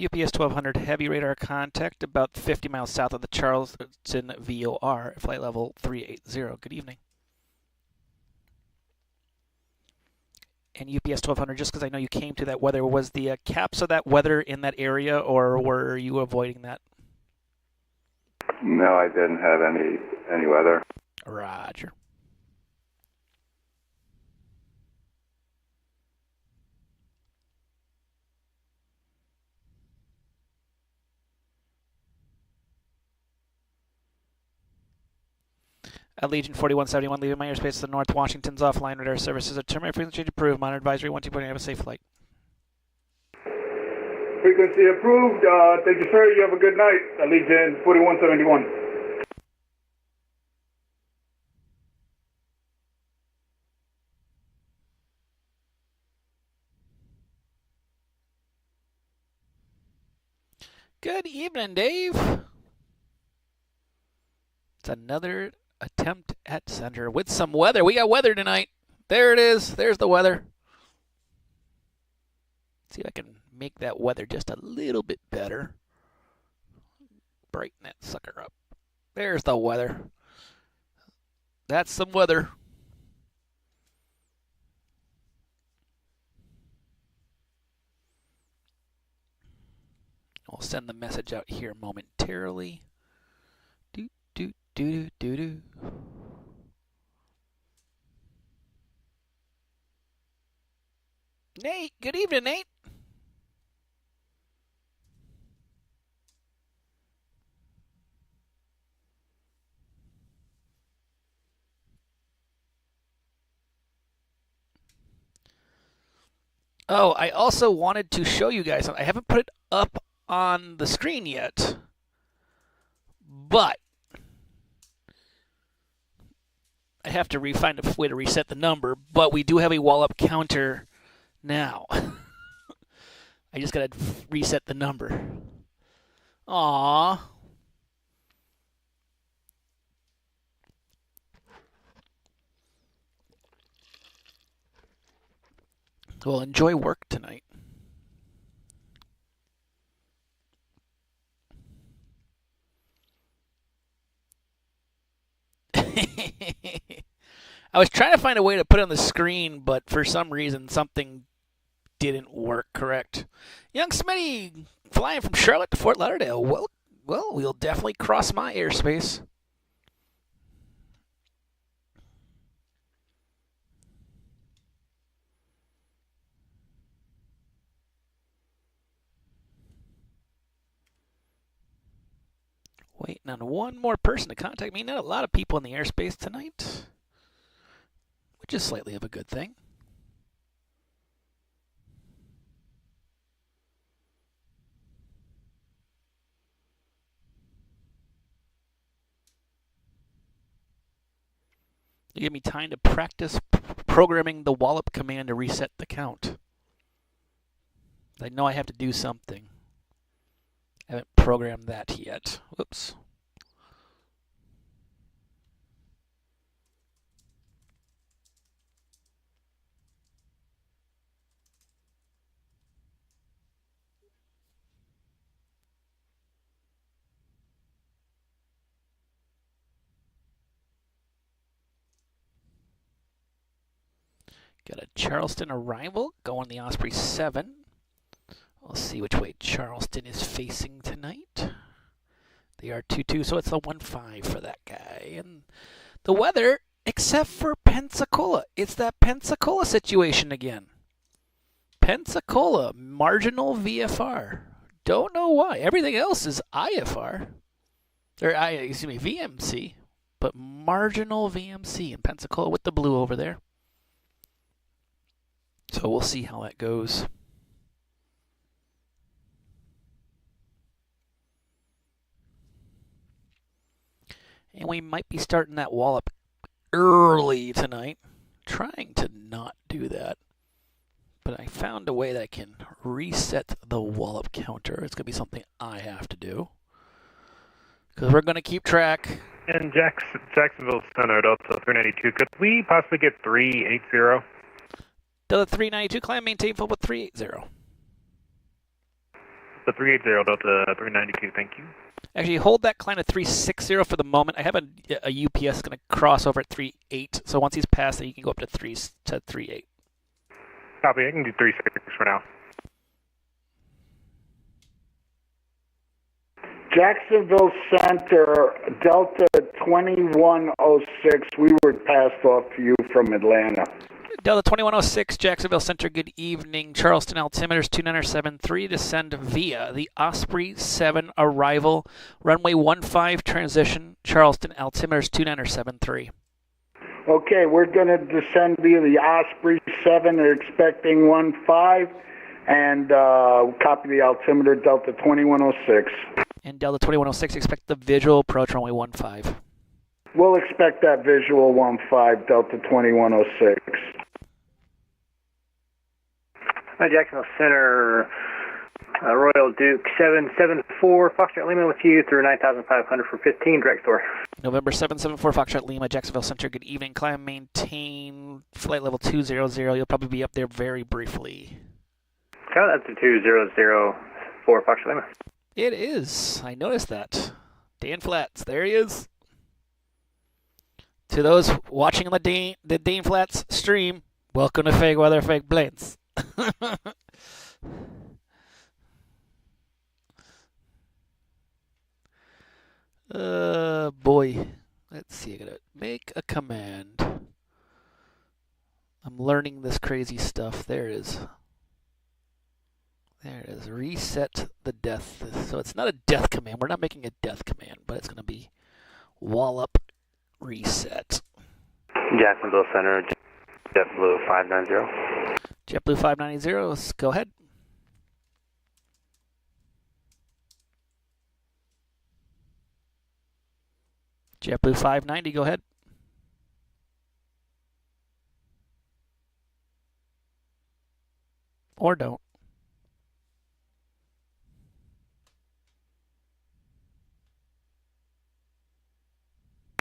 UPS 1200 heavy radar contact about 50 miles south of the Charleston VOR, flight level 380. Good evening. And UPS 1200, just because I know you came to that weather, was the caps of that weather in that area, or were you avoiding that? No, I didn't have any weather. Roger. At Legion 4171, leaving my airspace to the north. Washington's offline radar services. A terminate frequency change approved. Monitor advisory 12.8. Have a safe flight. Frequency approved. Thank you, sir. You have a good night. At Legion 4171. Good evening, Dave. It's another attempt at center with some weather. We got weather tonight. There it is. There's the weather. Let's see if I can make that weather just a little bit better. Brighten that sucker up. There's the weather. That's some weather. I'll send the message out here momentarily. Do, do, do, do, do. Nate, good evening, Nate. Oh, I also wanted to show you guys something. I haven't put it up on the screen yet, but I have to find a way to reset the number, but we do have a wall-up counter now. I just got to reset the number. Aww. Well, enjoy work tonight. I was trying to find a way to put it on the screen, but for some reason something didn't work correct. Young Smitty, flying from Charlotte to Fort Lauderdale. Well, we'll definitely cross my airspace. Waiting on one more person to contact me. Not a lot of people in the airspace tonight, which is slightly of a good thing. You give me time to practice programming the wallop command to reset the count. I know I have to do something. I haven't programmed that yet. Whoops. Got a Charleston arrival going the Osprey 7. We'll see which way Charleston is facing tonight. They are 2-2, so it's a 1-5 for that guy. And the weather, except for Pensacola, it's that Pensacola situation again. Pensacola, marginal VFR. Don't know why. Everything else is IFR. Or, VMC. But marginal VMC in Pensacola with the blue over there. So we'll see how that goes. And we might be starting that wallop early tonight. Trying to not do that. But I found a way that I can reset the wallop counter. It's going to be something I have to do. Because we're going to keep track. And Jacksonville Tunder, Delta 392. Could we possibly get 380? Delta 392, climb, maintain full with 380. So 380 Delta 392, thank you. Actually, hold that climb to 360 for the moment. I have a UPS going to cross over at 38, so once he's past that, you can go up to 38. Copy, I can do 36 for now. Jacksonville Center, Delta 2106. We were passed off to you from Atlanta. Delta 2106, Jacksonville Center, good evening. Charleston altimeters 2973, descend via the Osprey 7 arrival. Runway 15 transition, Charleston altimeters 2973. Okay, we're going to descend via the Osprey 7. They're expecting 15, and copy the altimeter, Delta 2106. And Delta 2106, expect the visual approach runway 15. We'll expect that visual 15, Delta 2106. Hi, Jacksonville Center, Royal Duke 774, Foxtrot Lima with you through 9,500 for 15, direct store. November 774, Foxtrot Lima, Jacksonville Center, good evening. Climb, maintain, flight level 200. You'll probably be up there very briefly. Count up to 2004, Foxtrot Lima. It is. I noticed that. Dan Flats, there he is. To those watching the Dane Flats stream, welcome to Fake Weather, Fake Blades. Boy. Let's see. I gotta make a command. I'm learning this crazy stuff. There it is. There it is. Reset the death. So it's not a death command. We're not making a death command, but it's gonna be wallop reset. Jacksonville Center, JetBlue 590. JetBlue 590, go ahead. JetBlue 590, go ahead. Or don't.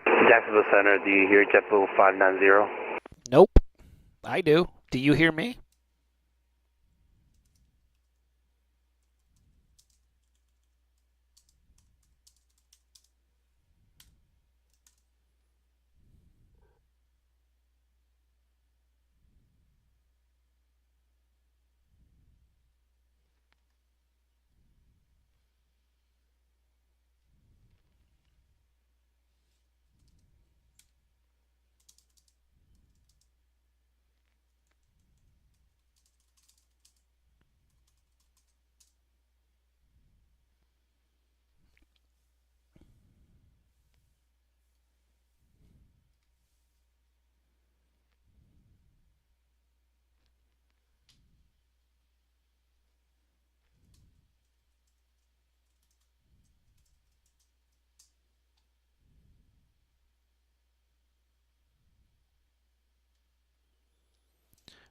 Jacksonville Center, do you hear JetBlue 590? Nope. I do. Do you hear me?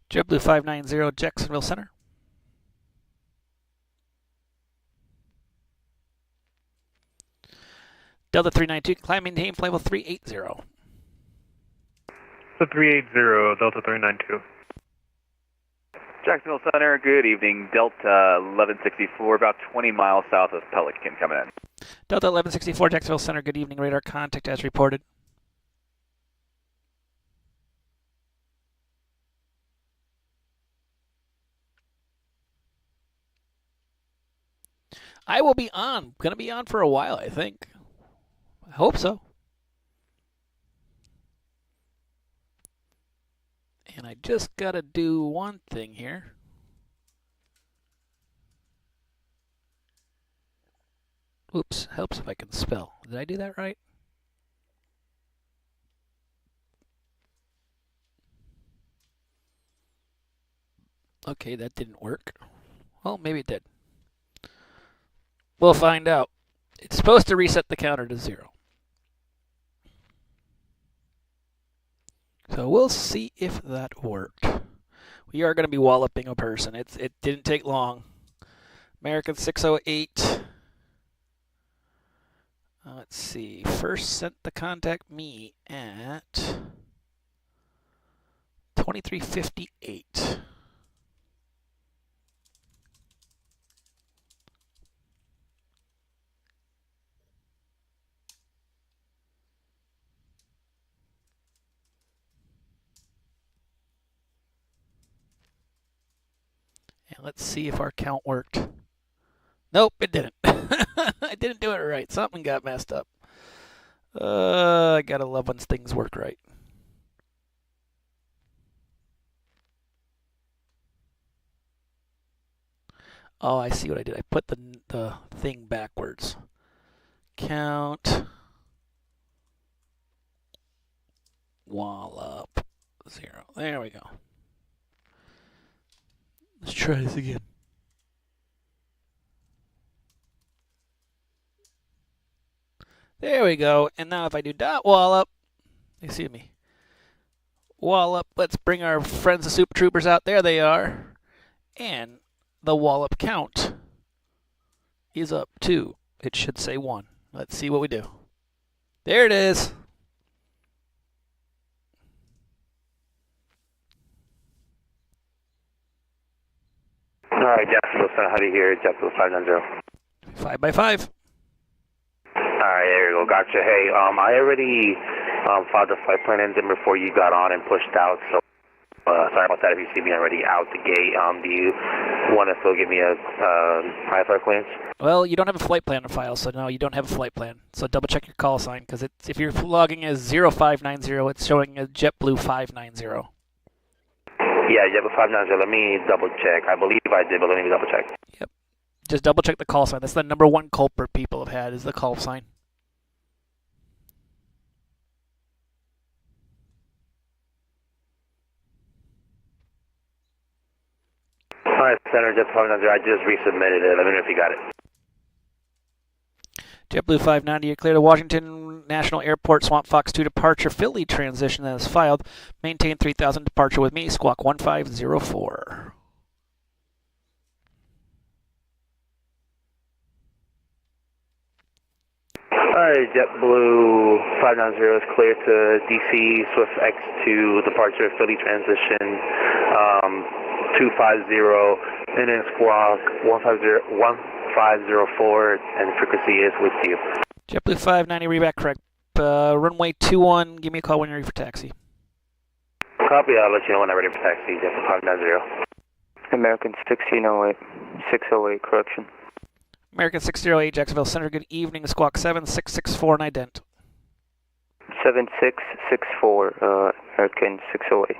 JetBlue 590, Jacksonville Center. Delta 392, climb, maintain, flight level 380. So 380 Delta 392. Jacksonville Center, good evening. Delta 1164, about 20 miles south of Pelican coming in. Delta 1164, Jacksonville Center, good evening. Radar contact as reported. I will be on. Going to be on for a while, I think. I hope so. And I just got to do one thing here. Oops, helps if I can spell. Did I do that right? Okay, that didn't work. Well, maybe it did. We'll find out. It's supposed to reset the counter to 0. So we'll see if that worked. We are going to be walloping a person. It didn't take long. American 608. Let's see. First sent the contact me at 2358. And let's see if our count worked. Nope, it didn't. I didn't do it right. Something got messed up. I gotta love when things work right. Oh, I see what I did. I put the thing backwards. Count. Wall up. 0. There we go. Let's try this again. There we go. And now if I do dot wall up, you see me. Wall up. Let's bring our friends the Super Troopers out. There they are. And the wallop count is up 2. It should say 1. Let's see what we do. There it is. All right, Jacksonville Center, how do you hear? Jacksonville 590. 5 by 5. All right, there you go. Gotcha. Hey, I already filed the flight plan engine before you got on and pushed out, so sorry about that if you see me already out the gate. Do you want to still give me a high-five clearance? Well, you don't have a flight plan to file, so no, you don't have a flight plan. So double check your call sign, because if you're logging as 0590, it's showing a JetBlue 590. Yeah, JetBlue 590. Let me double check. I believe I did, but let me double check. Yep. Just double check the call sign. That's the number one culprit people have had, is the call sign. All right, Center, JetBlue 590. I just resubmitted it. Let me know if you got it. JetBlue 590, you're clear to Washington National Airport, Swamp Fox 2 departure, Philly transition that is filed. Maintain 3000 departure with me, squawk 1504. All right, JetBlue 590 is clear to DC, Swift X2 departure, Philly transition, 250, and then squawk 1504, and frequency is with you. JetBlue 590, read back correct. Runway 21, give me a call when you're ready for taxi. Copy, I'll let you know when I'm ready for taxi, JetBlue 590. American 1608, 608, correction. American 608, Jacksonville Center, good evening, squawk 7664 and ident. 7664, American 608.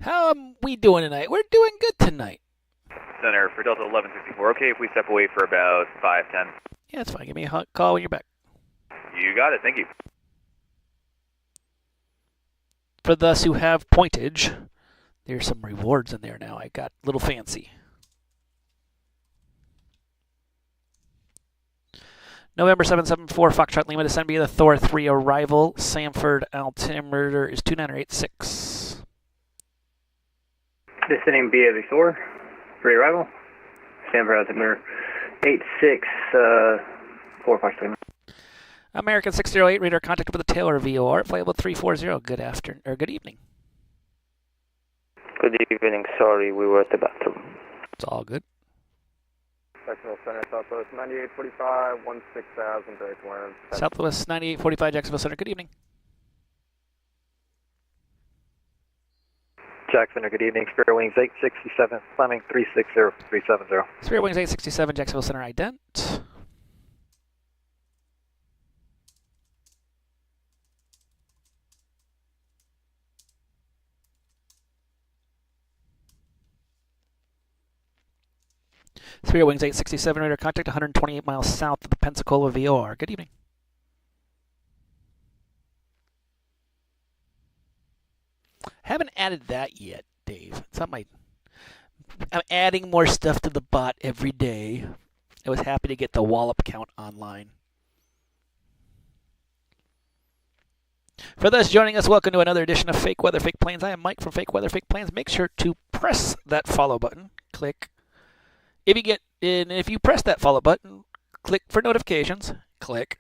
How are we doing tonight? We're doing good tonight. Center for Delta 1164. Okay, if we step away for about 5:10. Yeah, that's fine. Give me a call when you're back. You got it. Thank you. For those who have pointage, there's some rewards in there now. I got a little fancy. November 774, Foxtrot Lima, descend via the Thor 3 arrival. Sanford altimeter is 2986. Descending via the Thor, pre-arrival. Sanford altimeter 86, 4 Foxtrot Lima. American 608, radar contact with the Taylor VOR, flight level 340. Good afternoon, or good evening. Good evening, sorry, we were at the bathroom. It's all good. Jacksonville Center, Southwest 9845, 16,000, direct wind. Southwest 9845, Jacksonville Center, good evening. Jack Center, good evening. Spirit Wings 867, climbing 360370. Spirit Wings 867, Jacksonville Center, ident. Spirit Wings 867, radar contact 128 miles south of the Pensacola VOR. Good evening. Haven't added that yet, Dave. It's not my. I'm adding more stuff to the bot every day. I was happy to get the wallop count online. For those joining us, welcome to another edition of Fake Weather, Fake Planes. I am Mike from Fake Weather, Fake Planes. Make sure to press that follow button. Click. If you press that follow button, click for notifications. Click.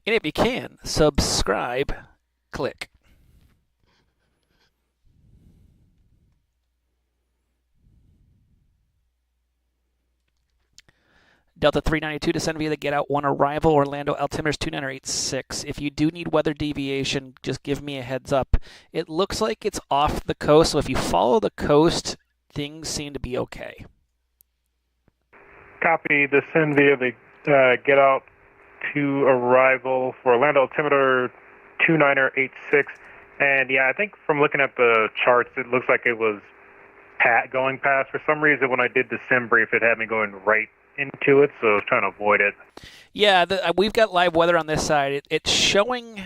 And if you can, subscribe. Click. Delta 392, descend via the get out 1 arrival, Orlando altimeter's 2986. If you do need weather deviation, just give me a heads up. It looks like it's off the coast, so if you follow the coast, things seem to be okay. Copy, descend via the get out to arrival for Orlando altimeter 2986. And yeah, I think from looking at the charts, it looks like it was going past. For some reason, when I did the sim brief, it had me going right into it, so I was trying to avoid it. Yeah, we've got live weather on this side. It's showing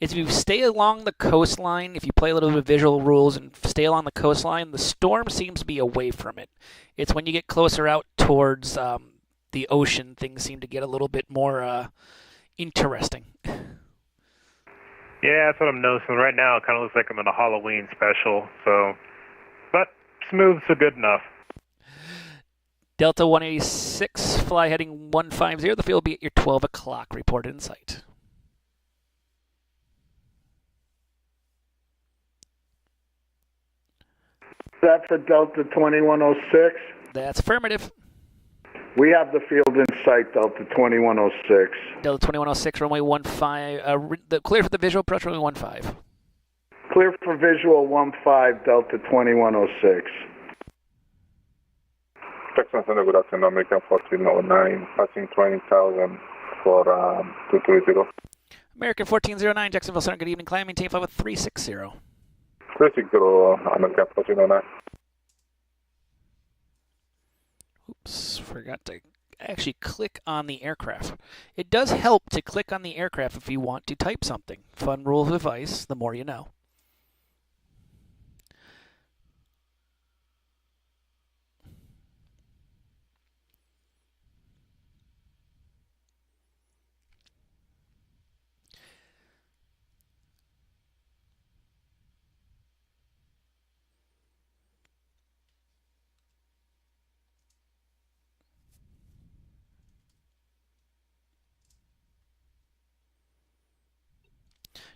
if you stay along the coastline, if you play a little bit of visual rules and stay along the coastline, the storm seems to be away from it. It's when you get closer out towards the ocean, things seem to get a little bit more interesting. Yeah, that's what I'm noticing. Right now, it kind of looks like I'm in a Halloween special, so... But smooth, so good enough. Delta 186, fly heading 150. The field will be at your 12 o'clock. Report in sight. That's a Delta 2106. That's affirmative. We have the field in sight, Delta 2106. Delta 2106, runway 15. Clear for the visual approach, runway 15. Clear for visual 15, Delta 2106. Jackson Center, good afternoon, American 1409, passing 20,000 for 230. American 1409, Jacksonville Center, good evening, climb, maintain flight with 360. 360, American 1409. Oops, forgot to actually click on the aircraft. It does help to click on the aircraft if you want to type something. Fun rule of advice, the more you know.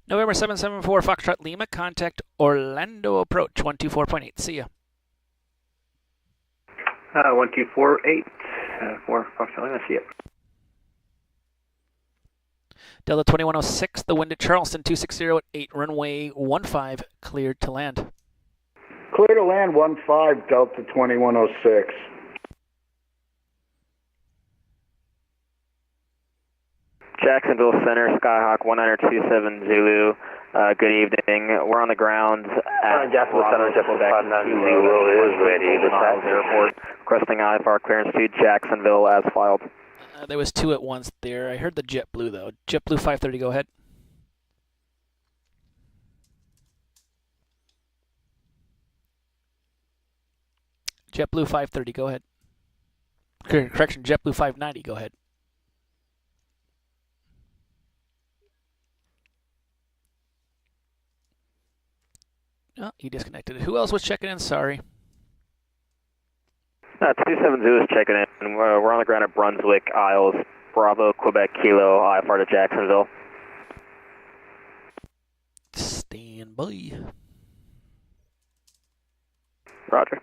November 774, Foxtrot Lima, contact Orlando approach, 124.8. See ya. 1248 for Foxtrot Lima, see ya. Delta 2106, the wind at Charleston, 260 at 8, runway 15, cleared to land. Clear to land 15, Delta 2106. Jacksonville Center, Skyhawk 1927 Zulu. Good evening. We're on the ground at Jacksonville Center, Jacksonville 59 Zulu is ready to taxi. Airport. Requesting IFR clearance to Jacksonville as filed. There was two at once there. I heard the JetBlue, though. JetBlue 530, go ahead. JetBlue 530, go ahead. Correction, JetBlue 590, go ahead. Oh, he disconnected. Who else was checking in? Sorry. 27 Zulu is checking in. We're on the ground at Brunswick, Isles, Bravo, Quebec, Kilo, IFR to Jacksonville. Stand by. Roger.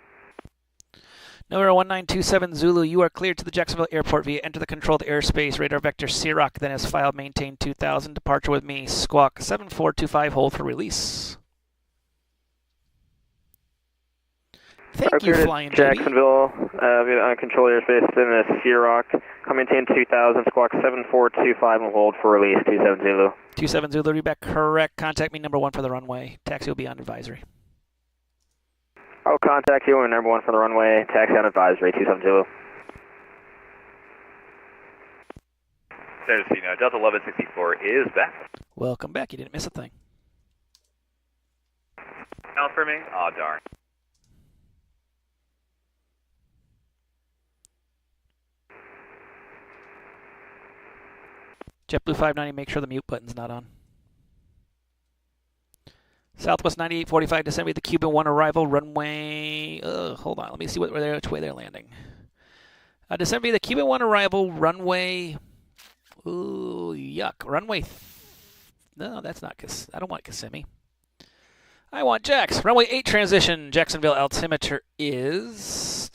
Number 1927 Zulu, you are cleared to the Jacksonville Airport via enter the controlled airspace. Radar vector Ciroc, then as filed, maintain 2000. Departure with me, squawk 7425, hold for release. Thank you, Flying Jacksonville, control airspace, then a Ciroc, maintain 2000, squawk 7425, and hold for release, 27 Zulu. 27 Zulu, read back correct. Contact me number 1 for the runway. Taxi will be on advisory. I'll contact you when number 1 for the runway, taxi on advisory, 27 Zulu. There to see now, Delta 1164 is back. Welcome back. You didn't miss a thing. Now for me? Aw, darn. JetBlue 590, make sure the mute button's not on. Southwest 9845, descend with the Cuban 1 arrival, runway... hold on, let me see which way they're landing. Descend via the Cuban 1 arrival, runway... Ooh, yuck. Runway... No, that's not... I don't want Kissimmee. I want Jax. Runway 8 transition, Jacksonville altimeter is...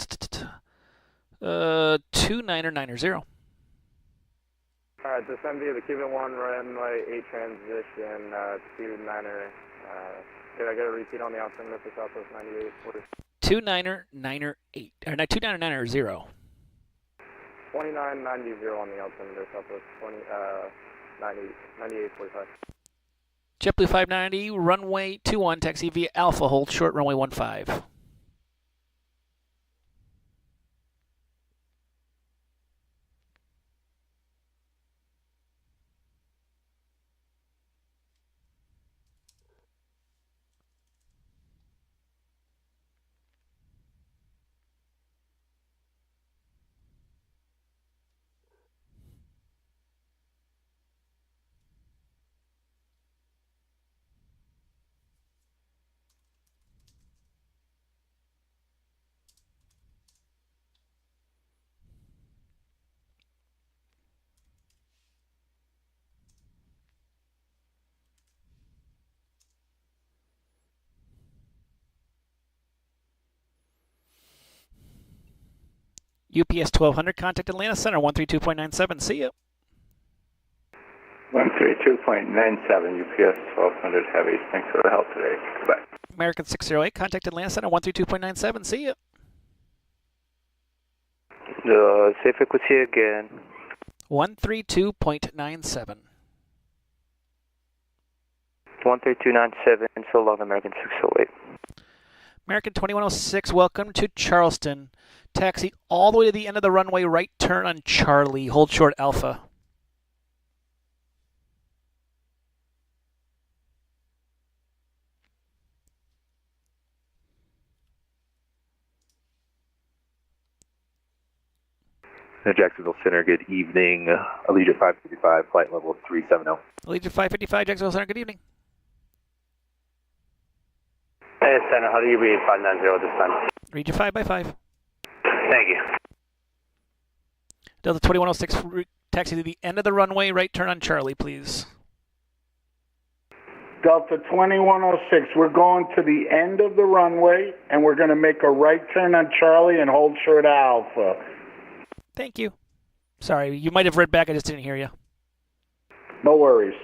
299er0. Descend via the Cuban 1, runway 8 transition, 29er. Did I get a repeat on the altimeter for Southwest 98? 299er8, or no, 299er0. 2990 on the altimeter, Southwest 9845. JetBlue 590, runway 21, taxi via Alpha, hold short, runway 15. UPS 1200, contact Atlanta Center, 132.97. See ya. 132.97, UPS 1200 Heavy. Thanks for the help today. Goodbye. American 608, contact Atlanta Center, 132.97. See ya. Say frequency again. 132.97. 13297, so long, American 608. American 2106, welcome to Charleston. Taxi all the way to the end of the runway, right turn on Charlie. Hold short Alpha. Jacksonville Center, good evening. Allegiant 555, flight level 370. Allegiant 555, Jacksonville Center, good evening. Hey, Center, how do you read 590 this time? Read your 5x5. Thank you. Delta 2106, taxi to the end of the runway, right turn on Charlie, please. Delta 2106, we're going to the end of the runway, and we're going to make a right turn on Charlie and hold short Alpha. Thank you. Sorry, you might have read back, I just didn't hear you. No worries.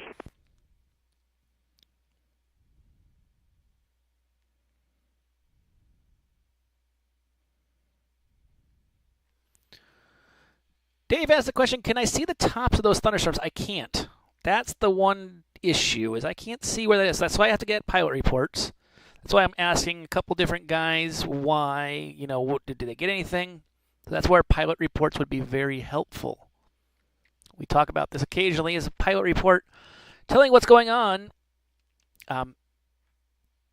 Dave asked the question, can I see the tops of those thunderstorms? I can't. That's the one issue, is I can't see where that is. That's why I have to get pilot reports. That's why I'm asking a couple different guys why, did they get anything? So that's where pilot reports would be very helpful. We talk about this occasionally as a pilot report telling what's going on.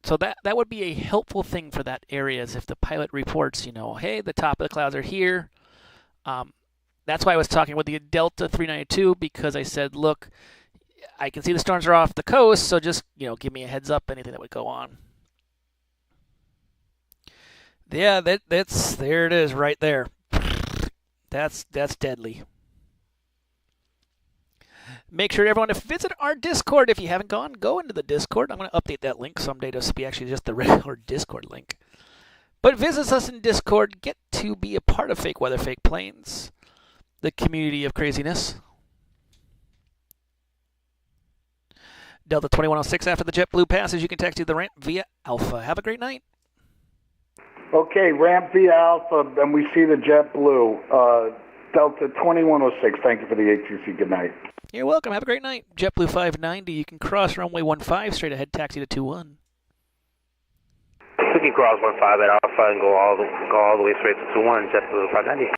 So that would be a helpful thing for that area, is if the pilot reports, hey, the top of the clouds are here. That's why I was talking with the Delta 392, because I said, look, I can see the storms are off the coast, so just, give me a heads up, anything that would go on. Yeah, that's there it is right there. That's deadly. Make sure everyone to visit our Discord. If you haven't gone, go into the Discord. I'm going to update that link someday to be actually just the regular Discord link. But visit us in Discord. Get to be a part of Fake Weather, Fake Planes, the community of craziness. Delta 2106, after the JetBlue passes, you can taxi the ramp via Alpha. Have a great night. Okay, ramp via Alpha, and we see the JetBlue. Delta 2106, thank you for the ATC. Good night. You're welcome. Have a great night. JetBlue 590, you can cross runway 15, straight ahead, taxi to 21. We can cross 15 at Alpha and go all the way straight to 21, JetBlue 590.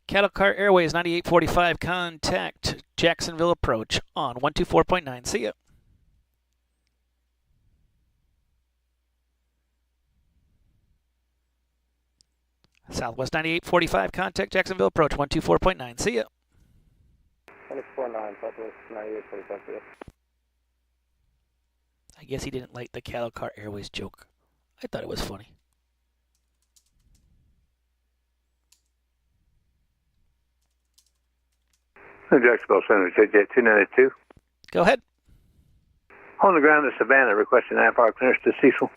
Cattle Car Airways 9845, contact Jacksonville approach on 124.9. See ya. Southwest 9845, contact Jacksonville approach 124.9. See ya. 24.9, Southwest 9845. I guess he didn't like the Cattle Car Airways joke. I thought it was funny. Jacksonville Center, JJ 292. Go ahead. On the ground in Savannah, requesting 9 power clearance to Cecil.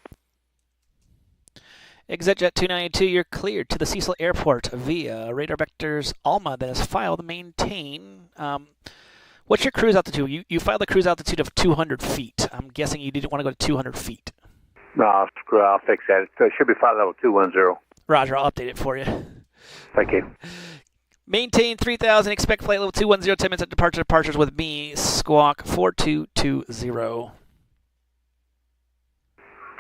ExitJet 292, you're cleared to the Cecil Airport via radar vectors ALMA that is filed. Maintain. What's your cruise altitude? You filed a cruise altitude of 200 feet. I'm guessing you didn't want to go to 200 feet. No, screw it. I'll fix that. It should be flight level 210. Roger, I'll update it for you. Thank you. Maintain 3000. Expect flight level 210. 10 minutes at departure. Departures with me. Squawk 4220.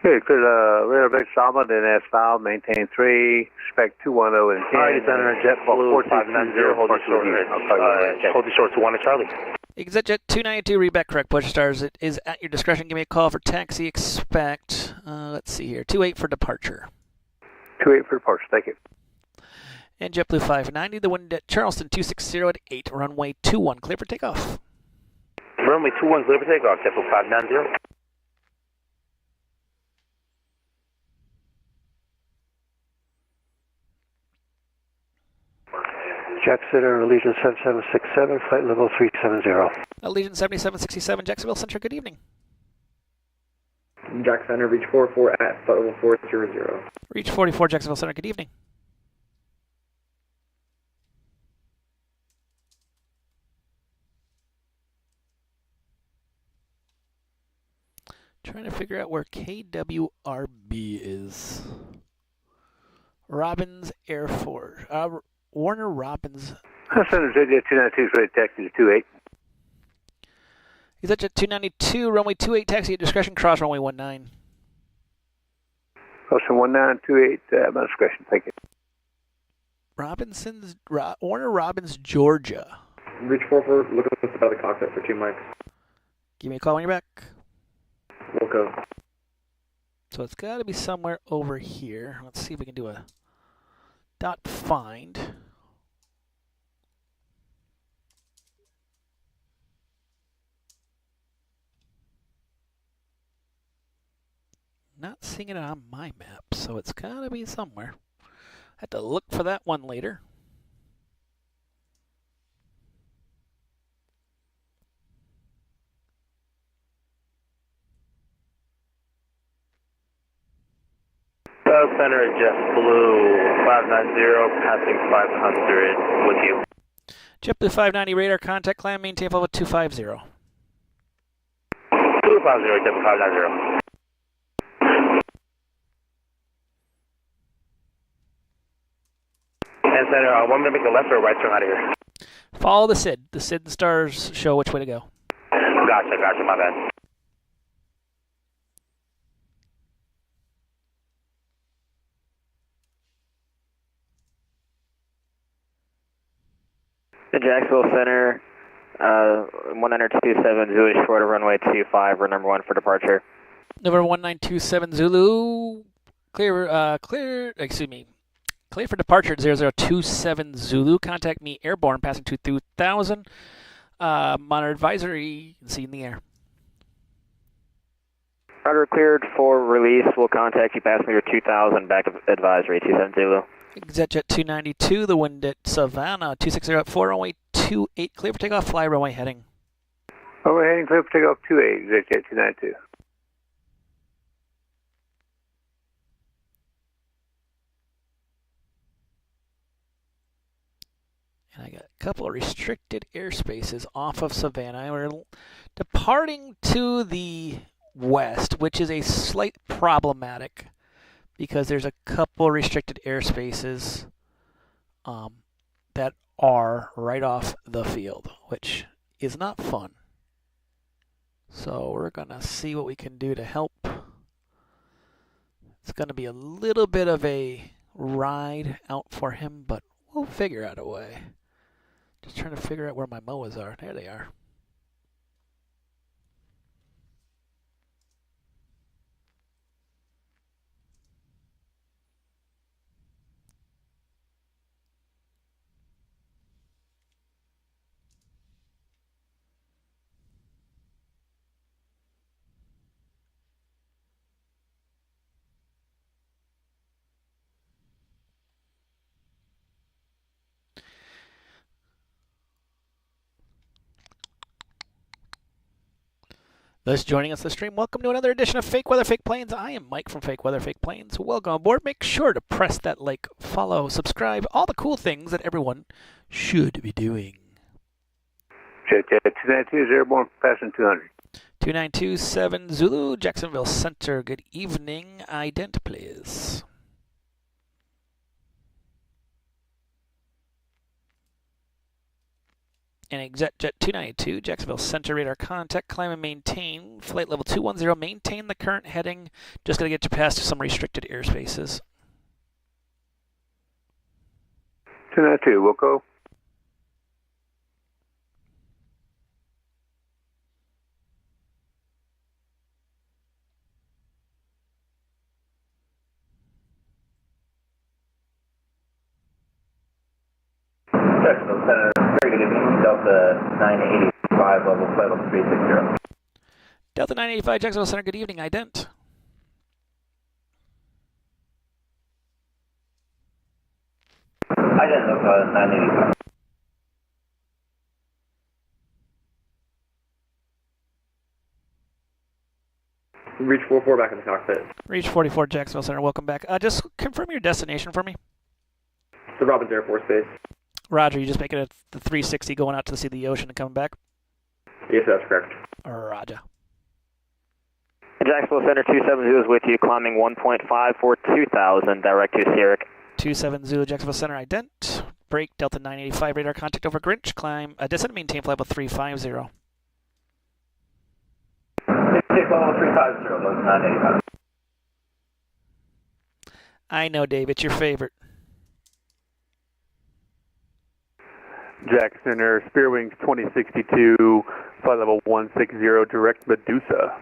Okay, clear the radar vector Salma, then as filed, maintain 3, expect 210 and 10. All right, Center, JetBlue 590, hold you short to 1 to Charlie. ExitJet 292, read back correct. Push stars. It is at your discretion. Give me a call for taxi. Expect, let's see here, 28 for departure. 28 for departure, thank you. And JetBlue 590, the wind at Charleston 260 at 8, runway 21, clear for takeoff. Runway 21, clear for takeoff, JetBlue 590. Jacksonville, Allegiant 7767, flight level 370. Allegiant 7767, Jacksonville Center, good evening. Jack Center, reach 44 at flight level 400. Reach 44, Jacksonville Center, good evening. Trying to figure out where KWRB is. Robbins Air Force. Warner Robins. Center, JetBlue 292 is ready to taxi to 28. He's at Jet 292, runway 28, taxi at discretion, cross runway 19. Crossing 1928, my discretion, thank you. Warner Robins, Georgia. Reach 44, look at the cockpit for 2 mics. Give me a call when you're back. We'll go. So it's got to be somewhere over here. Let's see if we can do a dot find. Not seeing it on my map, so it's got to be somewhere. I have to look for that one later. Center, JetBlue 590, passing 500 with you. JetBlue 590 radar contact, climb, maintain level 250. 250, JetBlue 590. And Center, want me to make a left or a right turn out of here? Follow the SID. The SID and stars show which way to go. Gotcha, my bad. The Jacksonville Center, 1927 Zulu short of runway 25, or number 1 for departure. November 1927 Zulu, clear for departure at 0027 Zulu. Contact me airborne, passing to 2000. Monitor advisory, you can see in the air. Roger, cleared for release. We'll contact you passenger 2000, back of advisory, 27 Zulu. ExitJet 292, the wind at Savannah, 260 at 4, runway 28, clear for takeoff, fly runway heading. Runway heading, clear for takeoff 28, ExitJet 292. And I got a couple of restricted airspaces off of Savannah. We're departing to the west, which is a slight problematic because there's a couple restricted airspaces that are right off the field, which is not fun. So we're going to see what we can do to help. It's going to be a little bit of a ride out for him, but we'll figure out a way. Just trying to figure out where my MOAs are. There they are. Thus joining us on the stream, welcome to another edition of Fake Weather, Fake Planes. I am Mike from Fake Weather, Fake Planes. Welcome aboard. Make sure to press that like, follow, subscribe, all the cool things that everyone should be doing. Jet 292 airborne, passing 200. 2927 Zulu, Jacksonville Center. Good evening. Ident, please. And exec jet 292, Jacksonville Center, radar contact, climb and maintain, flight level 210, maintain the current heading, just got to get you past some restricted airspaces. 292, Wilco. Jacksonville Center, very good evening, Delta 985, level flight level 360. Delta 985, Jacksonville Center, good evening, ident. Ident, Delta 985. Reach 44 back in the cockpit. Reach 44, Jacksonville Center, welcome back. Just confirm your destination for me. The Robbins Air Force Base. Roger, you just making it the 360 going out to see the ocean and coming back? Yes, that's correct. Roger. Jacksonville Center 270 is with you, climbing 1.5 for 2,000, direct to Sierra. 270 Jacksonville Center, ident. Break, Delta 985, radar contact over Grinch, climb, descent, maintain flight level 350. Take level 350, Delta 985. I know, Dave, it's your favorite. Jack Center, Spear Wings 2062, flight level 160, direct Medusa.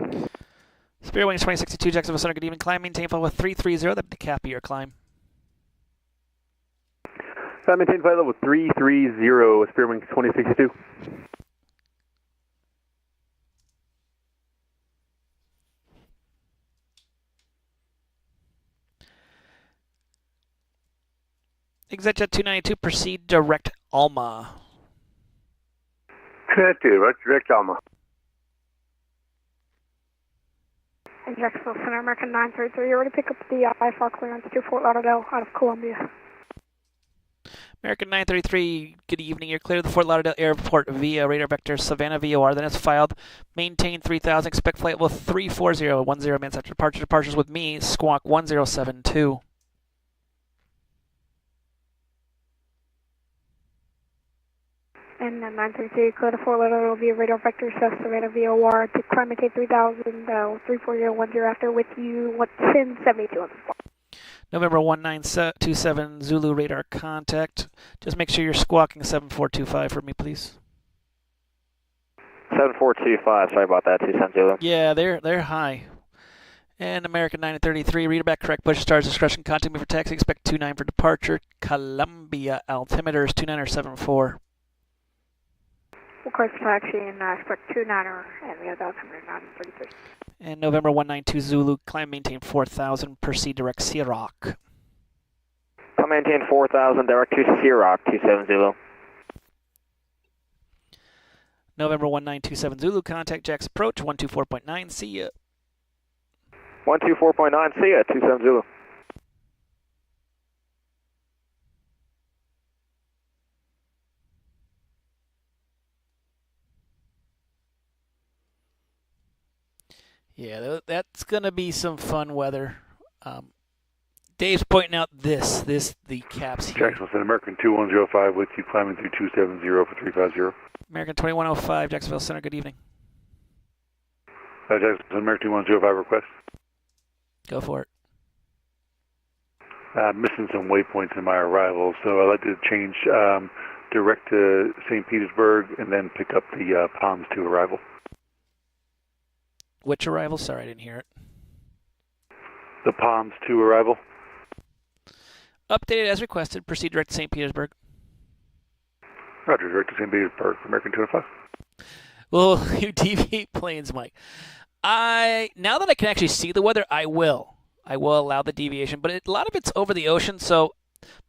Spear Wings 2062, Jacksonville Center, good evening. Climb, maintain flight level 330, that'd be the cap of your climb. Maintain flight level 330, Spear Wings 2062. ExecJet 292, proceed direct Alma. 292, direct Alma. Jacksonville Center, American 933, you already pick up the IFR clearance to Fort Lauderdale out of Columbia. American 933, good evening. You're clear to the Fort Lauderdale Airport via radar vector Savannah VOR. Then it's filed. Maintain 3000. Expect flight level 340. 10 minutes after departure. Departures with me. Squawk 1072. And 933, clear to Fort Lauderdale via radar vector Savannah VOR to climb maintain 3000. 34010 after with you. 1072 on the spot. November 1927 Zulu radar contact. Just make sure you're squawking 7425 for me, please. 7425, sorry about that, 270. Yeah, they're high. And American 933, reader back correct, push stars discretion, contact me for taxi, expect 29 for departure. Columbia altimeter is 2974. We'll clear for taxi and expect 29er and the other altimeter 933. And November 192 Zulu, climb maintain 4000, proceed direct Sierra. Climb maintain 4000, direct to Sierra, 270. November 1927 Zulu, contact Jack's approach, 124.9, see ya. 124.9, see ya, 270. Yeah, that's going to be some fun weather. Dave's pointing out the caps here. Jacksonville Center, American 2105 with you, climbing through 270 for 350. American 2105, Jacksonville Center, good evening. Jacksonville Center, American 2105 request. Go for it. Missing some waypoints in my arrival, so I'd like to change direct to St. Petersburg and then pick up the Palms 2 arrival. Which arrival? Sorry, I didn't hear it. The Palms 2 arrival. Updated as requested. Proceed direct to St. Petersburg. Roger, direct to St. Petersburg, American 205. Well, you deviate planes, Mike. Now that I can actually see the weather, I will allow the deviation. But a lot of it's over the ocean, so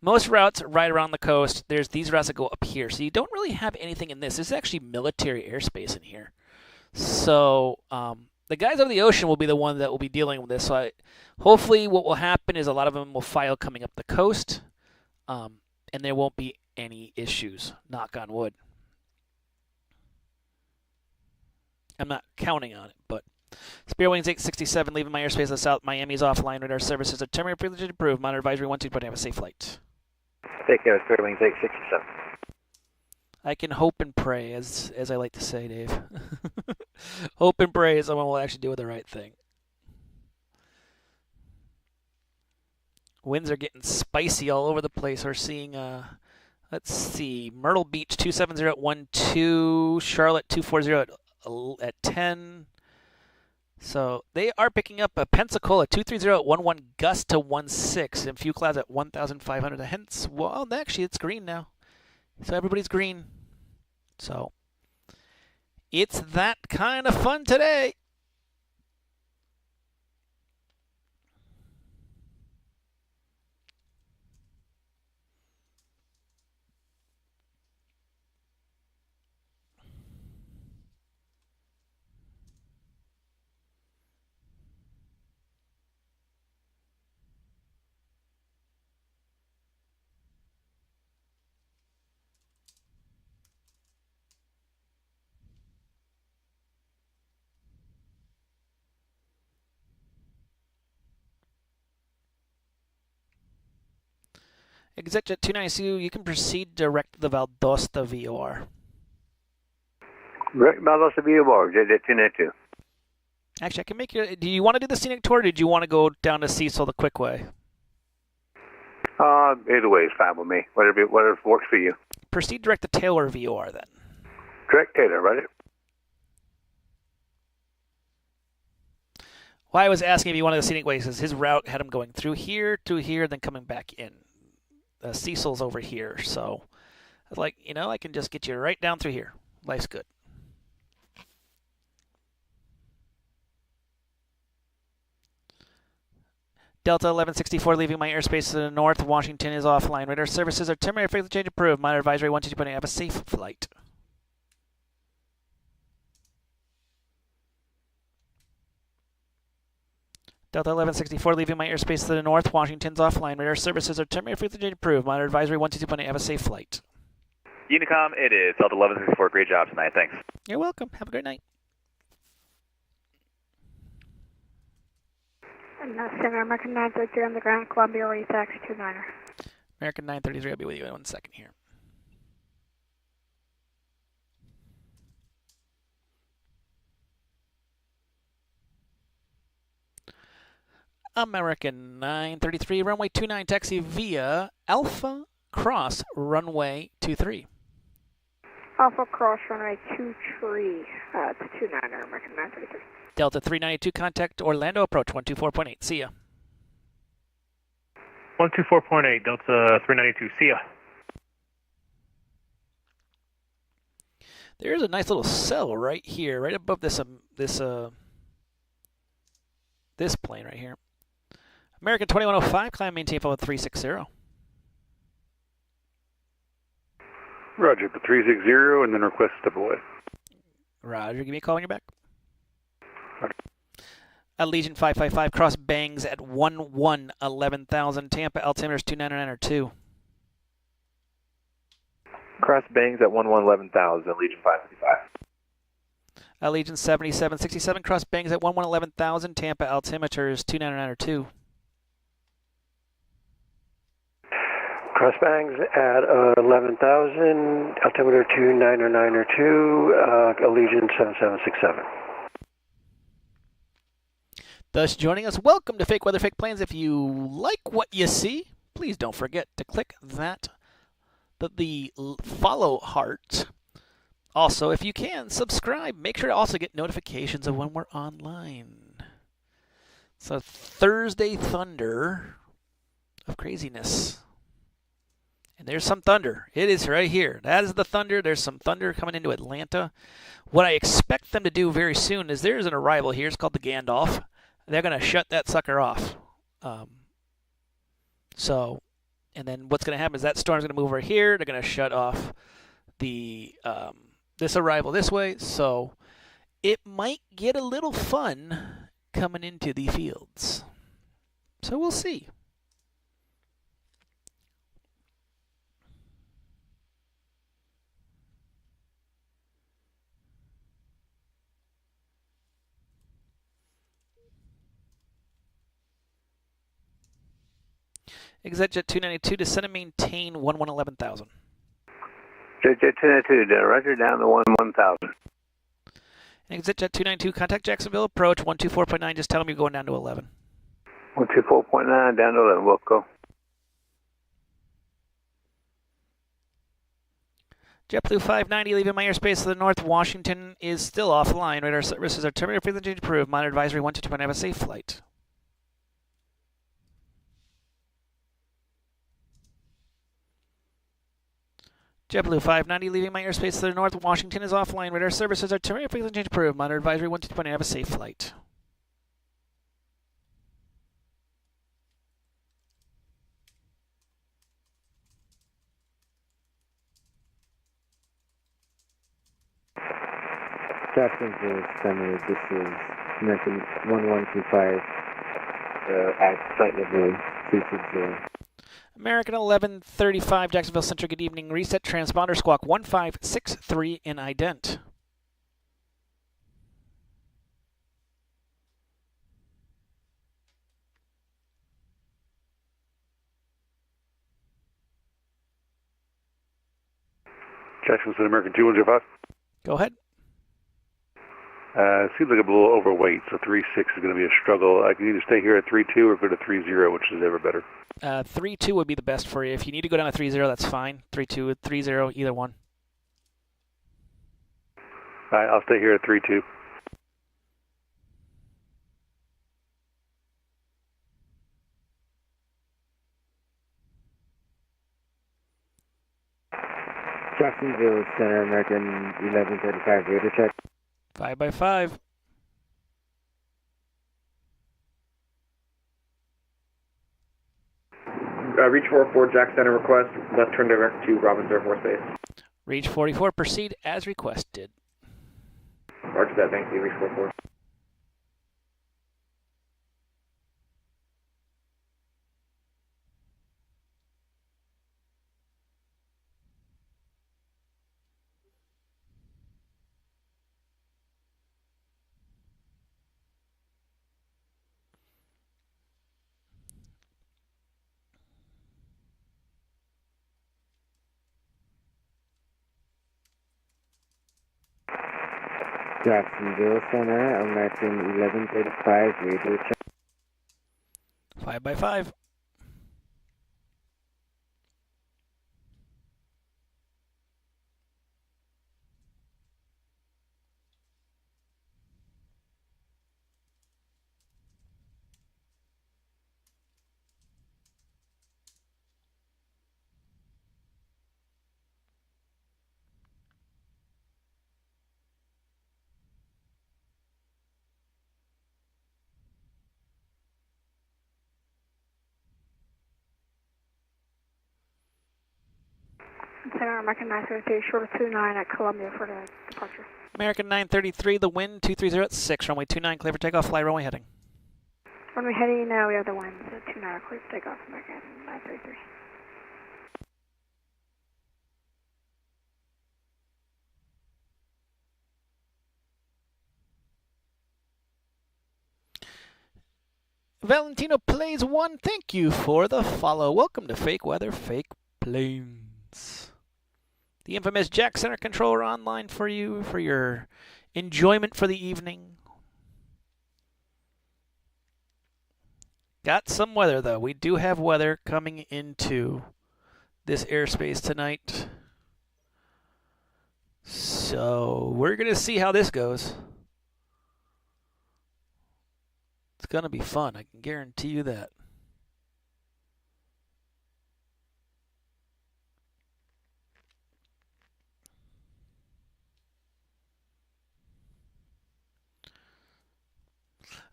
most routes are right around the coast. There's these routes that go up here, so you don't really have anything in this. This is actually military airspace in here. So the guys over the ocean will be the one that will be dealing with this. So hopefully what will happen is a lot of them will file coming up the coast, and there won't be any issues, knock on wood. I'm not counting on it, but Spirit Wings 867 leaving my airspace of the south. Miami's offline. Radar services are temporary privilege approved. Monitor advisory 12. Have a safe flight. Take care, Spirit Wings 867. I can hope and pray, as I like to say, Dave. Hope and pray someone will actually do the right thing. Winds are getting spicy all over the place. We're seeing, let's see, Myrtle Beach 270 at 12, Charlotte 240 at 10. So they are picking up a Pensacola 230 at 11, gust to 16, and few clouds at 1,500. Hence, well, actually it's green now. So everybody's green. So it's that kind of fun today. ExitJet 292, you can proceed direct to the Valdosta VOR. Direct Valdosta VOR, JJ 292. Actually, I can make you. Do you want to do the scenic tour, or did you want to go down to Cecil the quick way? Either way is fine with me. Whatever works for you. Proceed direct to Taylor VOR then. Direct Taylor, right? Well, I was asking if you wanted the scenic way, because his route had him going through here to here, then coming back in. Cecil's over here, so I was like, I can just get you right down through here. Life's good. Delta 1164 leaving my airspace to the north. Washington is offline. Radar services are temporary frequency change approved. Monitor advisory 122.8. Have a safe flight. Delta 1164 leaving my airspace to the north. Washington's offline. Radar services are temporary frequency change approved. Monitor advisory 122.8. Have a safe flight. Unicom, it is Delta 1164. Great job tonight. Thanks. You're welcome. Have a great night. And Center American 933 on the ground, Columbia Ray Taxi 29er. American 933, I'll be with you in 1 second here. American 933, runway 29, taxi via Alpha Cross, runway 23. Alpha Cross, runway 23, it's 29er, American 933. Delta 392, contact Orlando approach 124.8. See ya. 124.8, Delta 392. See ya. There's a nice little cell right here, right above this plane right here. American 2105, climb maintain follow 360. Roger, the 360, and then request step away. Roger, give me a call when you're back. Allegiant 555, cross bangs at 11,000. Tampa, altimeter's 299 Cross bangs at 11,000, Allegiant 555. Allegiant 7767, cross bangs at 11,000. Tampa, altimeter's 299 Cross bangs at 11,000, altimeter 29902, Allegiant 7767. Thus joining us, welcome to Fake Weather, Fake Planes. If you like what you see, please don't forget to click the follow heart. Also, if you can, subscribe. Make sure to also get notifications of when we're online. So Thursday thunder of craziness. And there's some thunder. It is right here. That is the thunder. There's some thunder coming into Atlanta. What I expect them to do very soon is there's an arrival here. It's called the Gandalf. They're going to shut that sucker off. And then what's going to happen is that storm's going to move over here. They're going to shut off the this arrival this way. So it might get a little fun coming into the fields. So we'll see. ExitJet 292, descend and maintain 11,000. JetJet 292, roger, down to 11,000. ExitJet 292, contact Jacksonville, approach 124.9, just tell them you're going down to 11. 124.9, down to 11, we'll go. JetBlue 590, leaving my airspace to the north. Washington is still offline. Radar services are terminated. Frequency change approved. Monitor advisory 122.9, have a safe flight. JetBlue 590, leaving my airspace to the north. Washington is offline. Radar services are terminated. Frequency change approved. Monitor advisory 122.9, have a safe flight. Jacksonville Center, this is American 1125 at flight level 360. American 1135, Jacksonville Center, good evening. Reset transponder squawk 1563 in ident. Jacksonville Center, American 2105. Go ahead. Seems like I'm a little overweight, so 3.6 is going to be a struggle. I can either stay here at 3.2 or go to 3.0, which is ever better. 3.2 would be the best for you. If you need to go down to 3.0, that's fine. 3.2, 3.0, either one. All right, I'll stay here at 3.2. Jacksonville Center, American 1135, radar check. 5x5. Reach 44, Jack Center request, left turn direct to Robins Air Force Base. Reach 44, proceed as requested. Roger that, thank you, Reach 44. Jacksonville Center, American 1135, radio check. 5x5. Center, American 933, short of 29 at Columbia for the departure. American 933, the wind 230 at 6, runway 29, clear for takeoff, fly runway heading. Runway heading, now we have the wind, 29, clear for takeoff, American 933. Valentino plays one. Thank you for the follow. Welcome to Fake Weather, Fake Planes. The infamous Jack Center controller online for you, for your enjoyment for the evening. Got some weather, though. We do have weather coming into this airspace tonight. So we're going to see how this goes. It's going to be fun. I can guarantee you that.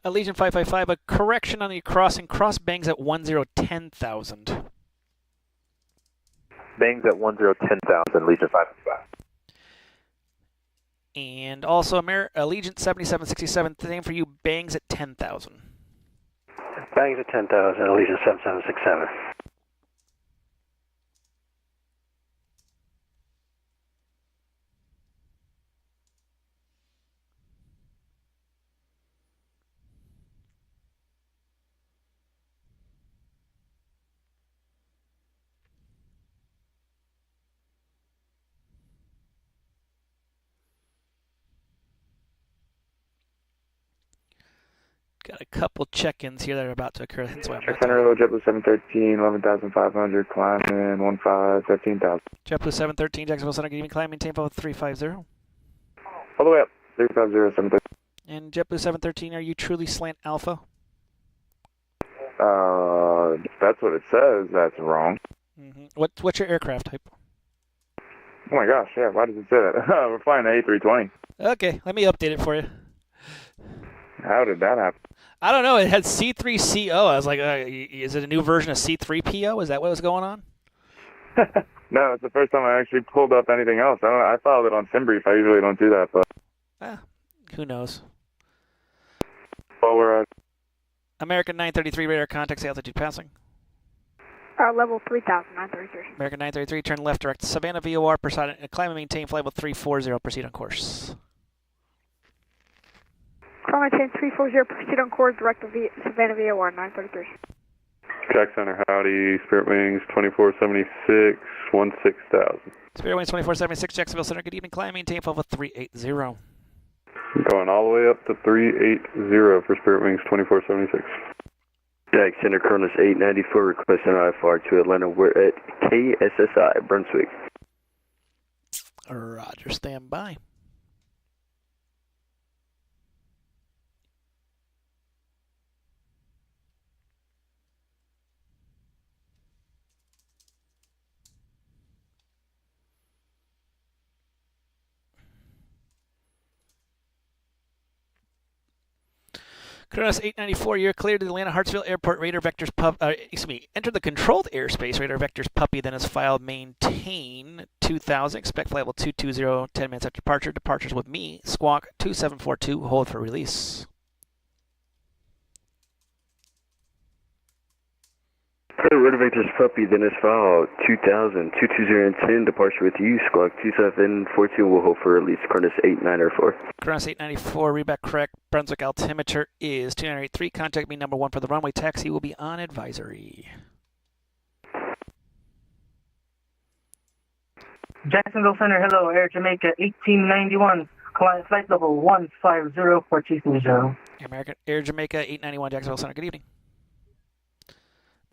Legion 555, a correction on the crossing. Cross bangs at 1010,000. Bangs at 1010,000, Legion 555. And also Allegiant 7767, same for you, bangs at 10,000. Bangs at 10,000, Allegiant 7767. Got a couple check-ins here that are about to occur. Hence why I'm Check not center, JetBlue 713, 11,500, climbing 15, 13,000. JetBlue 713, Jacksonville Center, good evening, climb, maintain level 350. All the way up, 350, 713. And JetBlue 713, are you truly slant alpha? That's what it says. That's wrong. What's your aircraft type? Oh my gosh, yeah, why does it say that? We're flying the A320. Okay, let me update it for you. How did that happen? I don't know. It had C3CO. I was like, is it a new version of C3PO? Is that what was going on? No, it's the first time I actually pulled up anything else. I filed it on SimBrief. I usually don't do that, but... Who knows? Well, we're at... American 933, radar contact, altitude passing. Level 3,000, 933. American 933, turn left, direct Savannah VOR, climb and maintain flight level 340, proceed on course. Climb and maintain 340, proceed on course, direct to Savannah VOR, 933. Jack Center, howdy, Spirit Wings 2476, 16,000. Spirit Wings 2476, Jacksonville Center, good evening, climb and maintain flight level 380. Going all the way up to 380 for Spirit Wings 2476. Jack Center, Cronus 894, requesting IFR to Atlanta. We're at KSSI, Brunswick. Roger, stand by. Kronos 894, you're cleared to the Atlanta Hartsfield Airport. Radar vectors enter the controlled airspace. Radar vectors puppy, then is filed maintain 2000. Expect flight level 220, 10 minutes after departure. Departures with me. Squawk 2742. Hold for release. Radar vectors puppy, then is filed 2000, 220 and 10. Departure with you. Squawk 2742. We'll hold for release. Kronos 894. Kronos 894, readback correct. Brunswick altimeter is 2983. Contact me number 1 for the runway. Taxi will be on advisory. Jacksonville Center, hello, Air Jamaica 1891. Flight level 150 for 220. American Air Jamaica 891, Jacksonville Center, good evening.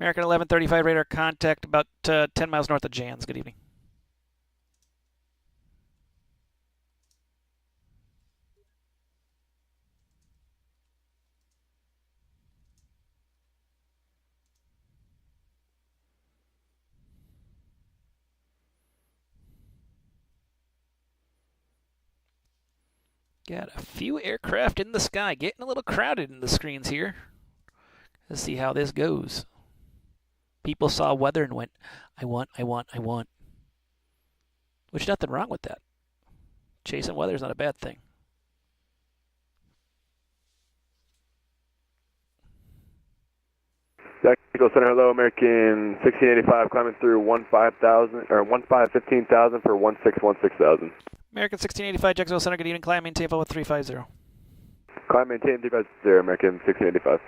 American 1135, radar contact about 10 miles north of Jans, good evening. Got a few aircraft in the sky, getting a little crowded in the screens here. Let's see how this goes. People saw weather and went, I want. Which nothing wrong with that. Chasing weather is not a bad thing. Jacksonville Center, hello, American 1685, climbing through 15,000 for 16,000. American 1685, Jacksonville Center, good evening, climb, maintain level 350. Climb, maintain 350, American 1685.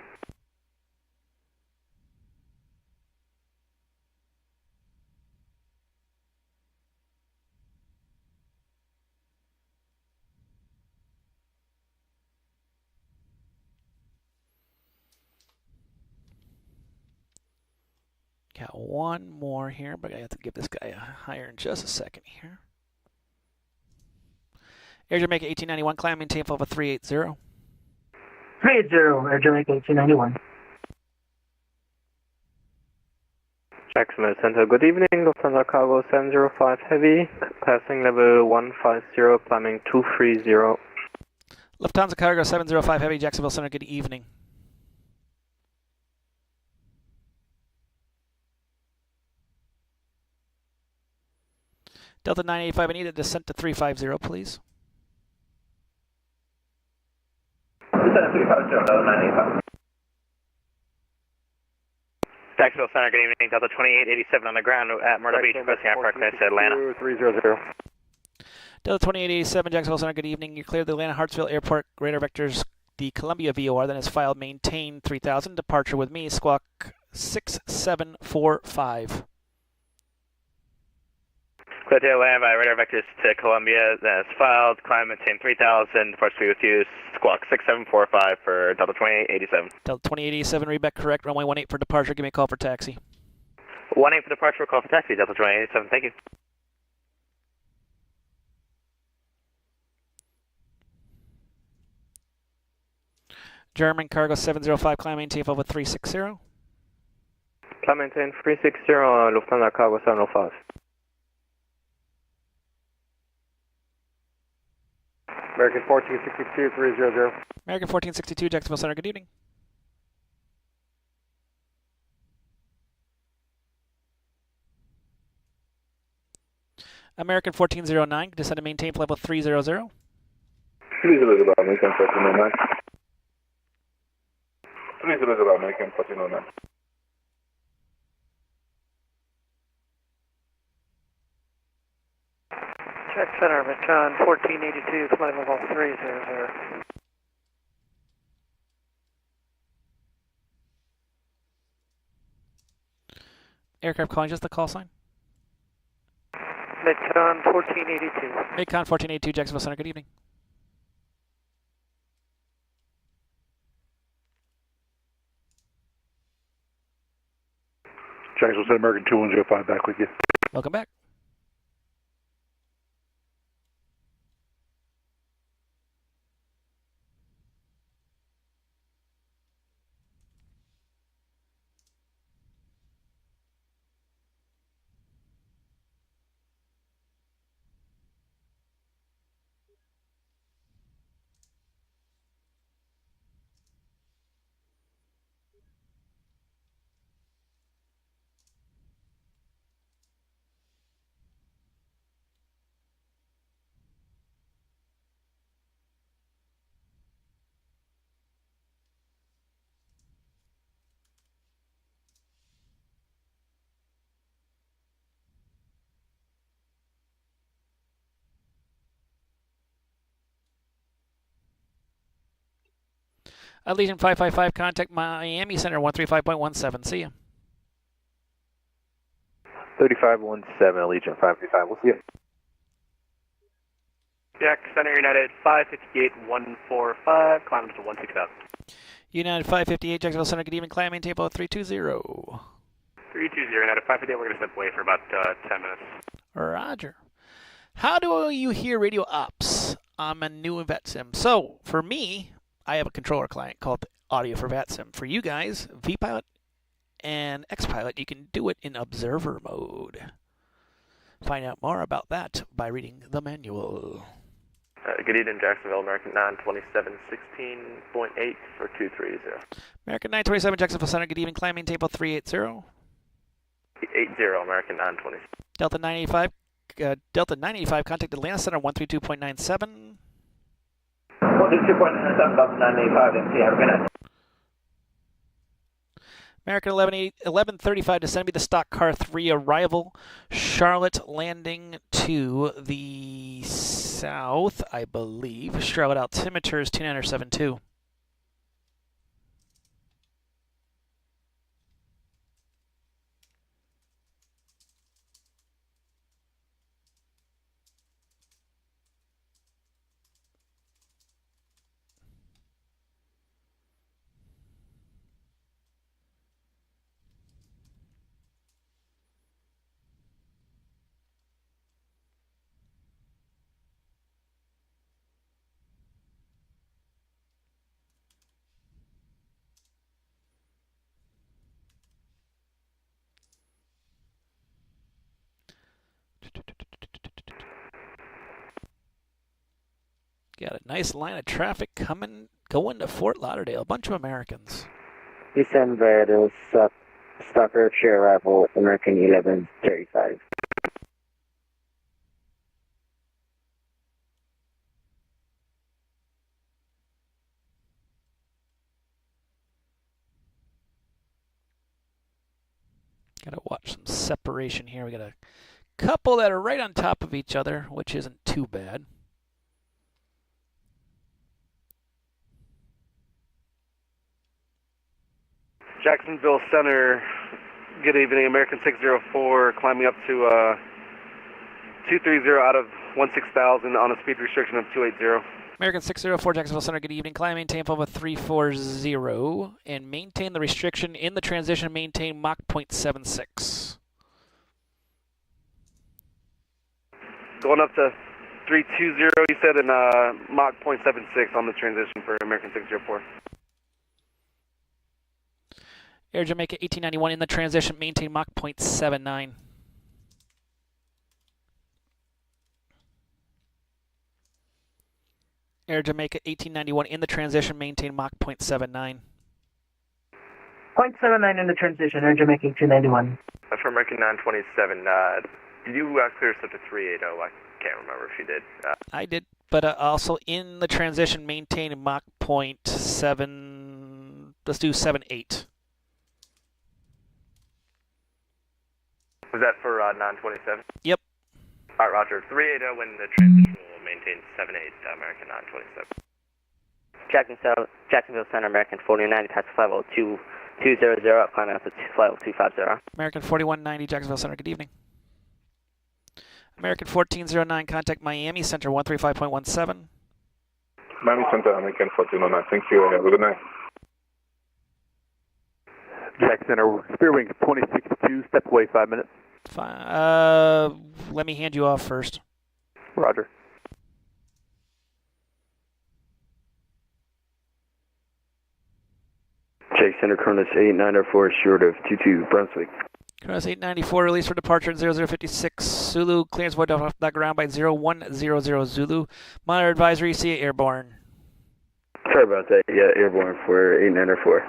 Got one more here, but I have to give this guy a higher in just a second here. Air Jamaica 1891, climb, maintain level 380. 380, Air Jamaica 1891. Jacksonville Center, good evening. Lufthansa Cargo 705 Heavy, passing level 150, climbing 230. Lufthansa Cargo 705 Heavy, Jacksonville Center, good evening. Delta 985, I need a descent to 350, please. Center 350, 985. Jacksonville Center, good evening. Delta 2887 on the ground at Myrtle Beach, requesting airport connect to Atlanta. 300. Delta 2887, Jacksonville Center, good evening. You cleared the Atlanta Hartsville Airport, radar vectors, the Columbia VOR, then is filed maintain 3000, departure with me, squawk 6745. Clear to Atlanta by radar vectors to Columbia, then is filed, climb maintain 3000, departure with you, squawk 6745 for Delta 2887. Delta 2887, read back correct, runway 18 for departure, give me a call for taxi. 18 for departure, call for taxi, Delta 2887, thank you. German cargo 705, climb maintain over 360. Climb maintain 360, Lufthansa cargo 705. American 1462, 300. American 1462, Jacksonville Center, good evening. American 1409, descend and maintain level 300. 300, American 1409. 300, American 1409. Jack Center, Macon 1482, flight level 300. Aircraft calling, just the call sign. Macon 1482. Macon 1482, Jacksonville Center, good evening. Jacksonville Center, American 2105, back with you. Welcome back. Allegiant 555, contact Miami Center 135.17. See ya. 3517, Allegiant 535. We'll see you. Jack Center United 558-145, climb to 16000. United 558, Jacksonville Center, good evening. Climb maintain 320. 320 United 558, we're going to step away for about 10 minutes. Roger. How do you hear radio ops? I'm a new VetSim. So, for me, I have a controller client called Audio for VetSim. For you guys, vPilot and XPilot, you can do it in observer mode. Find out more about that by reading the manual. Good evening, Jacksonville, American 927, 16.8 for 230. American 927, Jacksonville Center, good evening. Climbing table 380. 80, American 920. Delta 985, contact Atlanta Center 132.97. 132.97, Delta 985, MC, have a good night. American 1135, descend be the stock car 3 arrival. Charlotte landing to the south, I believe. Charlotte altimeter is 2972. Got a nice line of traffic going to Fort Lauderdale. A bunch of Americans. Descend via the stock air arrival, American 1135. Gotta watch some separation here. We got a couple that are right on top of each other, which isn't too bad. Jacksonville Center, good evening. American 604, climbing up to 230 out of 16,000 on a speed restriction of 280. American 604, Jacksonville Center, good evening. Climb, maintain Papa 340, and maintain the restriction in the transition, maintain Mach 0.76. Going up to 320, you said, and Mach 0.76 on the transition for American 604. Air Jamaica 1891 in the transition, maintain Mach 0.79. Air Jamaica 1891 in the transition, maintain Mach 0.79. 0.79 in the transition, Air Jamaica 291. For American 927, did you clear us up to 380? I can't remember if you did. I did, but also in the transition, maintain Mach 0.7, let's do 7.8. Was that for 927? Yep. All right, Roger. 380 when the transition will maintain 78, American 927. Jacksonville Center, American 4090, taxi flight level 2200, climbing up to flight level 250. American 4190, Jacksonville Center, good evening. American 1409, contact Miami Center 135.17. Miami Center, American 1409. Thank you. Have a good night. Jack Center, Spear Wings 2062, step away 5 minutes. Fine. Let me hand you off first. Roger. Jake Center, Cronus 8904, short of 22, Brunswick. Cronus 894, release for departure at 0056 Zulu. Clearance void off the ground by 0100 Zulu. Monitor advisory, see you airborne. Sorry about that. Yeah, airborne for 8904.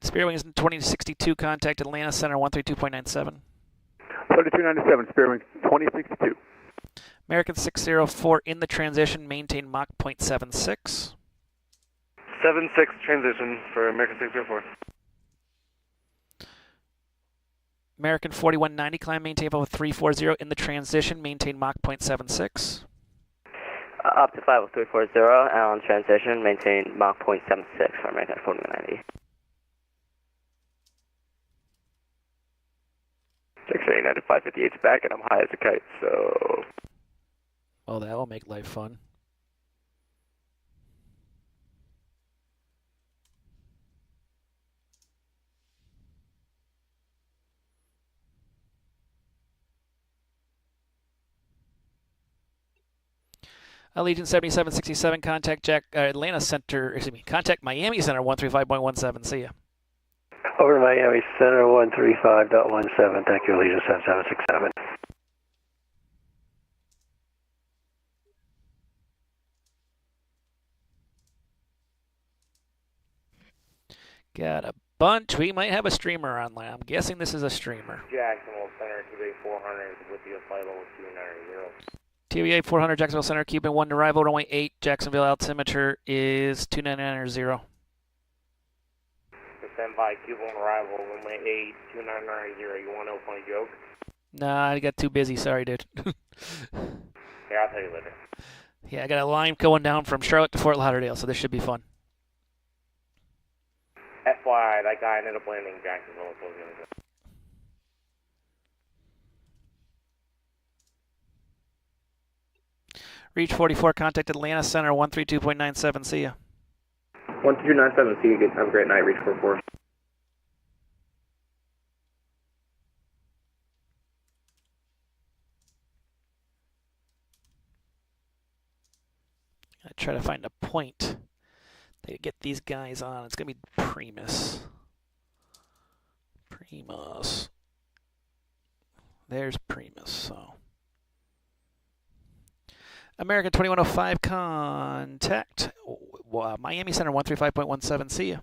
Spirit Wings 2062, contact Atlanta Center 132.97. 3297, Spirit Wings 2062. American 604 in the transition, maintain Mach 0.76. 76 transition for American 604. American 4190, climb, maintain level 340 in the transition, maintain Mach 0.76. Up to flight level 340, and on transition, maintain Mach 0.76 for American 4190. 689 to 558's back, and I'm high as a kite, so... Well, that will make life fun. Allegiant 7767, contact Atlanta Center, contact Miami Center 135.17. See ya. Over Miami Center 135.17. Thank you, Allegiant 7767. Got a bunch. We might have a streamer online. I'm guessing this is a streamer. Jacksonville Center, QA 400 with you at flight level 290. TVA 400, Jacksonville Center, Cuban 1 arrival, runway 8, Jacksonville altimeter is 299.0. Stand by, Cuban arrival, runway 8, 299.0. You want to know a funny joke? Nah, I got too busy. Sorry, dude. Yeah, I'll tell you later. Yeah, I got a line going down from Charlotte to Fort Lauderdale, so this should be fun. FYI, that guy ended up landing in Jacksonville. So Reach 44, contact Atlanta Center 132.97. See ya. 1297, see you. Have a great night, Reach 44. I try to find a point to get these guys on. It's gonna be Primus. There's Primus. So American 2105, contact Miami Center 135.17. See ya.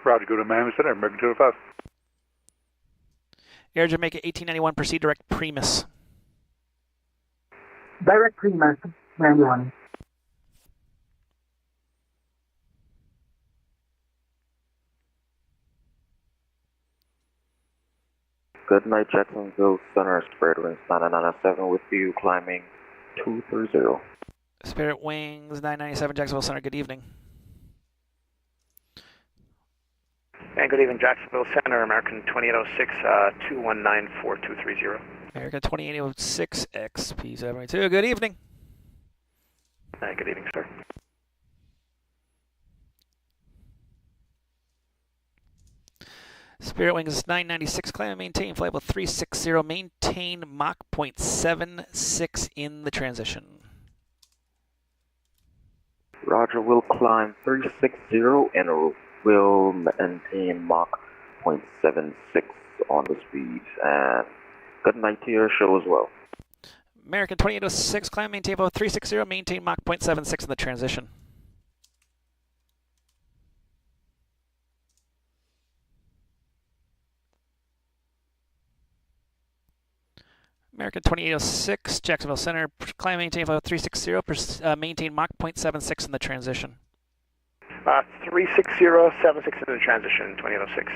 Roger, go to Miami Center, American 205. Air Jamaica 1891, proceed direct Primus. Direct Primus, 91. Good night, Jacksonville Center, Spirit Wings 997 with you, climbing 230. Spirit Wings 997, Jacksonville Center, good evening. And good evening, Jacksonville Center, American 2806, 219-4230. America 2806, XP72, good evening. Good evening, sir. Spirit Wings 996, climb and maintain, flight level 360, maintain Mach 0.76 in the transition. Roger, we'll climb 360 and we'll maintain Mach 0.76 on the speed. And good night to your show as well. American 2806, climb and maintain flight level 360, maintain Mach 0.76 in the transition. American 2806, Jacksonville Center, climb maintain flight 360, maintain Mach 0.76 in the transition. 36076 in the transition, 2806.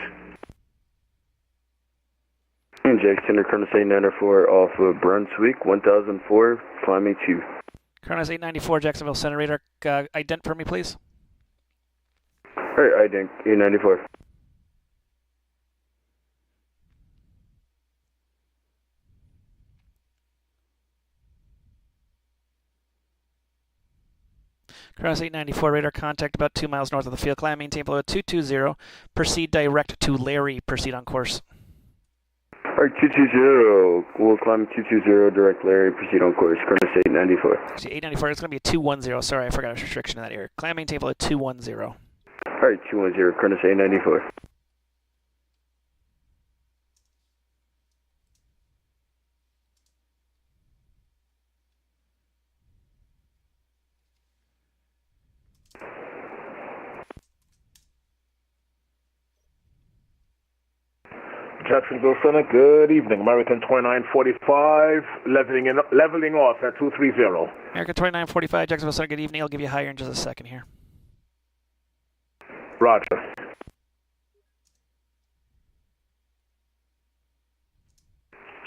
And Jack Center, Colonel 894 off of Brunswick, 1004, climbing 2. Colonel 894, Jacksonville Center, radar ident for me, please. Alright, ident, 894. Cross 894, radar contact about 2 miles north of the field. Climb, maintain flight 220. Proceed direct to Larry. Proceed on course. Alright, 220. We'll climb 220, direct Larry, proceed on course. Current 894. Actually, 894, it's going to be a 210. Sorry, I forgot a restriction in that area. Climb, maintain flight 210. Alright, 210, current 894. Jacksonville Center, good evening. American 2945, leveling off at 230. American 2945, Jacksonville Center, good evening. I'll give you higher in just a second here. Roger.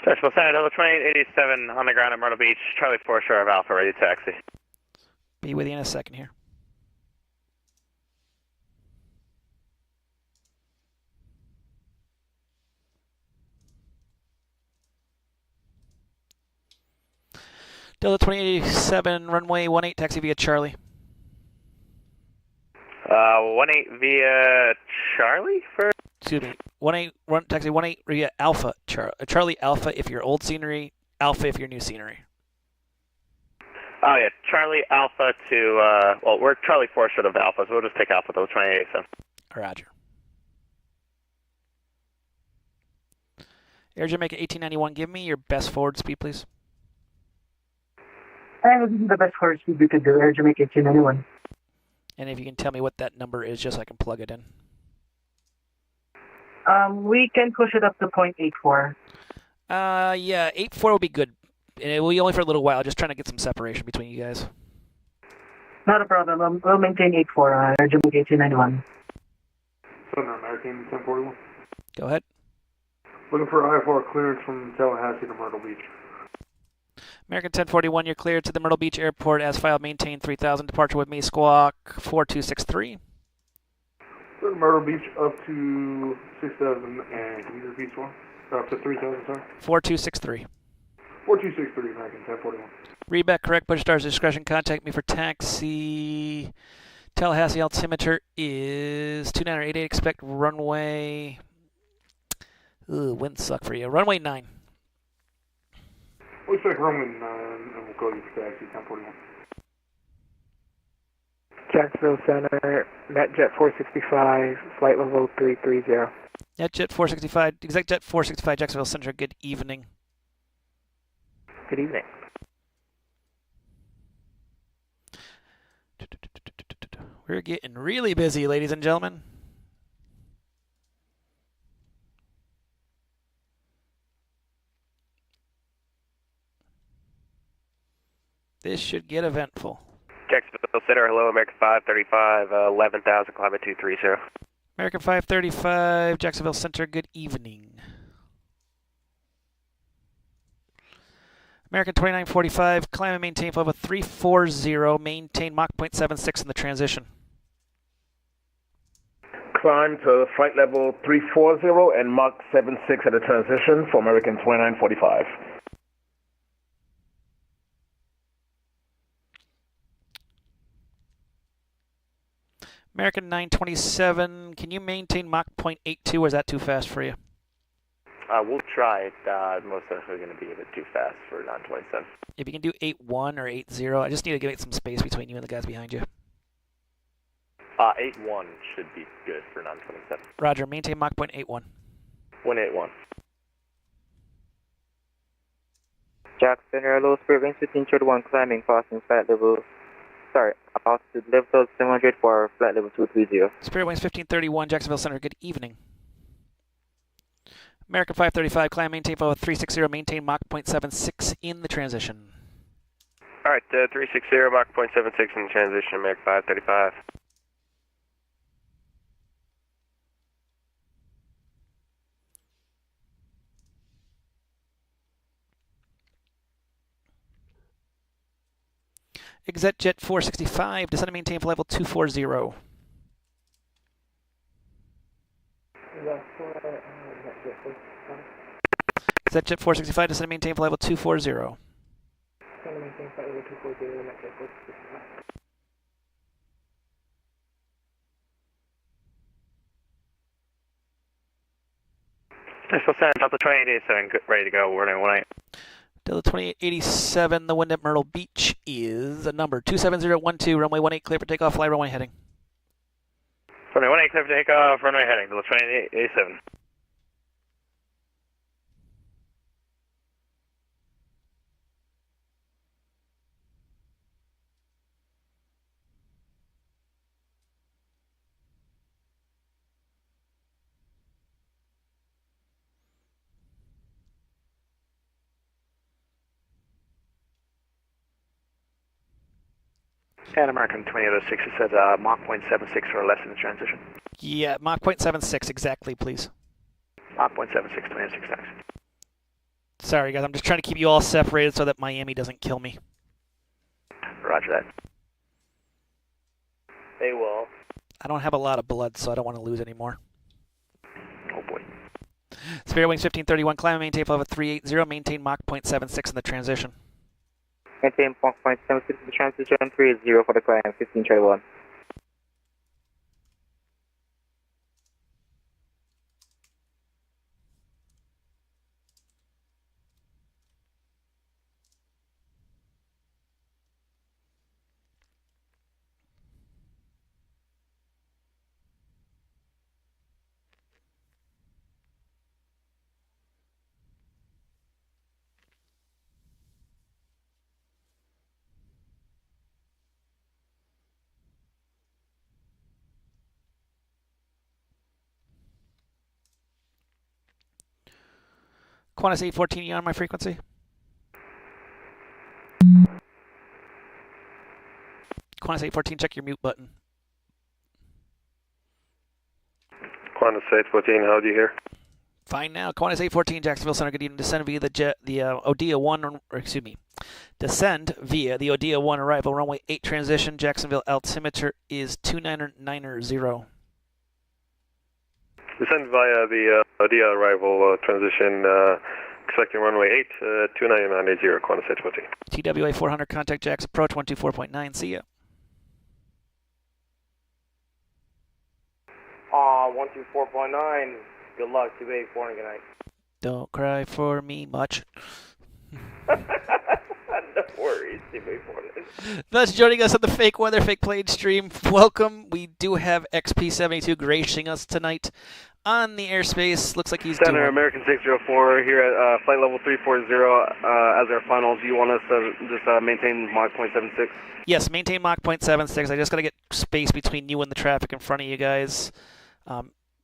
Jacksonville Center, Delta 2887 on the ground at Myrtle Beach, Charlie 4 Shore of Alpha, ready to taxi. Be with you in a second here. Delta 2887, runway 18, taxi via Charlie. 18 via Charlie for? Excuse me, 18, taxi 18 via Alpha, Charlie Alpha if you're old scenery, Alpha if you're new scenery. Oh yeah, Charlie Alpha to, well, we're Charlie 4 short of Alpha, so we'll just take Alpha Delta 2887. Roger. Air Jamaica 1891, give me your best forward speed, please. And this is the best forward speed we could do, Air Jamaica 1891. And if you can tell me what that number is, just so I can plug it in. We can push it up to 0.84. Yeah, 84 will be good. And it will be only for a little while, just trying to get some separation between you guys. Not a problem. We'll maintain 84, Air Jamaica 1891. Thunder, American 1041. Go ahead. Looking for IFR clearance from Tallahassee to Myrtle Beach. American 1041, you're cleared to the Myrtle Beach Airport as filed, maintain 3000, departure with me, squawk 4263. Go to Myrtle Beach up to 6,000, and can you repeat one? Up to 3,000, sorry? 4263. 4263, American 1041. Read back correct, push stars discretion, contact me for taxi. Tallahassee altimeter is 2988, expect runway, wind suck for you, runway 9. We'll take runway 9, and we'll call you for taxi 1041. Jacksonville Center, NetJet 465, flight level 330. NetJet 465, ExecJet 465, Jacksonville Center, good evening. Good evening. We're getting really busy, ladies and gentlemen. This should get eventful. Jacksonville Center, hello, American 535, 11,000, climate 230. American 535, Jacksonville Center, good evening. American 2945, climb and maintain flight level 340, maintain Mach 0.76 in the transition. Climb to flight level 340 and Mach 76 at the transition for American 2945. American 927, can you maintain Mach 0.82 or is that too fast for you? We'll try it. Most definitely going to be a bit too fast for 927. If you can do 8-1 or 8-0, I just need to give it some space between you and the guys behind you. 8-1 should be good for 927. Roger, maintain Mach 0.81. 181. Jack Center, low spirit range 1531, climbing, passing flight level. Sorry, altitude level 700 for flight level 230. Spirit Wings 1531, Jacksonville Center, good evening. American 535, climb, maintain flight level 360, maintain Mach 0.76 in the transition. All right, 360, Mach 0.76 in the transition, American 535. ExecJet 465, descend and maintain for level 240. ExecJet 465, descend and maintain for level 240. Central Center, Delta 2887, ready to go, we're in 18. Delta 2887, the wind at Myrtle Beach is a number 27012, runway 18, clear for takeoff, fly runway heading. Runway 18, clear for takeoff, runway heading, Delta 2887. And American 2806, it says Mach 0.76 or less in the transition. Yeah, Mach 0.76 exactly, please. Mach 0.76, 26 thanks. Sorry, guys, I'm just trying to keep you all separated so that Miami doesn't kill me. Roger that. Hey, Will. I don't have a lot of blood, so I don't want to lose any more. Oh, boy. Spirit Wings 1531, climb and maintain flight level 380, maintain Mach 0.76 in the transition. Maintain Mach 0.76 in the transition, 380 for the climb, 1531. Qantas 814, you on my frequency? Qantas 814, check your mute button. Qantas 814, how do you hear? Fine now. Qantas 814, Jacksonville Center, good evening. Descend via the Odia 1, or excuse me. Descend via the Odia 1 arrival, runway 8 transition, Jacksonville altimeter is 2990. Descend via the Odia arrival transition, expecting runway 8, 2990, Qantas 814. TWA 400, contact Jacks, approach 124.9, see ya. 124.9, good luck, 284, good night. Don't cry for me much. No worries, 284. Thus joining us on the fake weather, fake plane stream. Welcome. We do have XP72 gracing us tonight on the airspace. Looks like he's Center, doing... American 604 here at flight level 340 as our final. Do you want us to just maintain Mach 0.76? Yes, maintain Mach 0.76. I just got to get space between you and the traffic in front of you guys.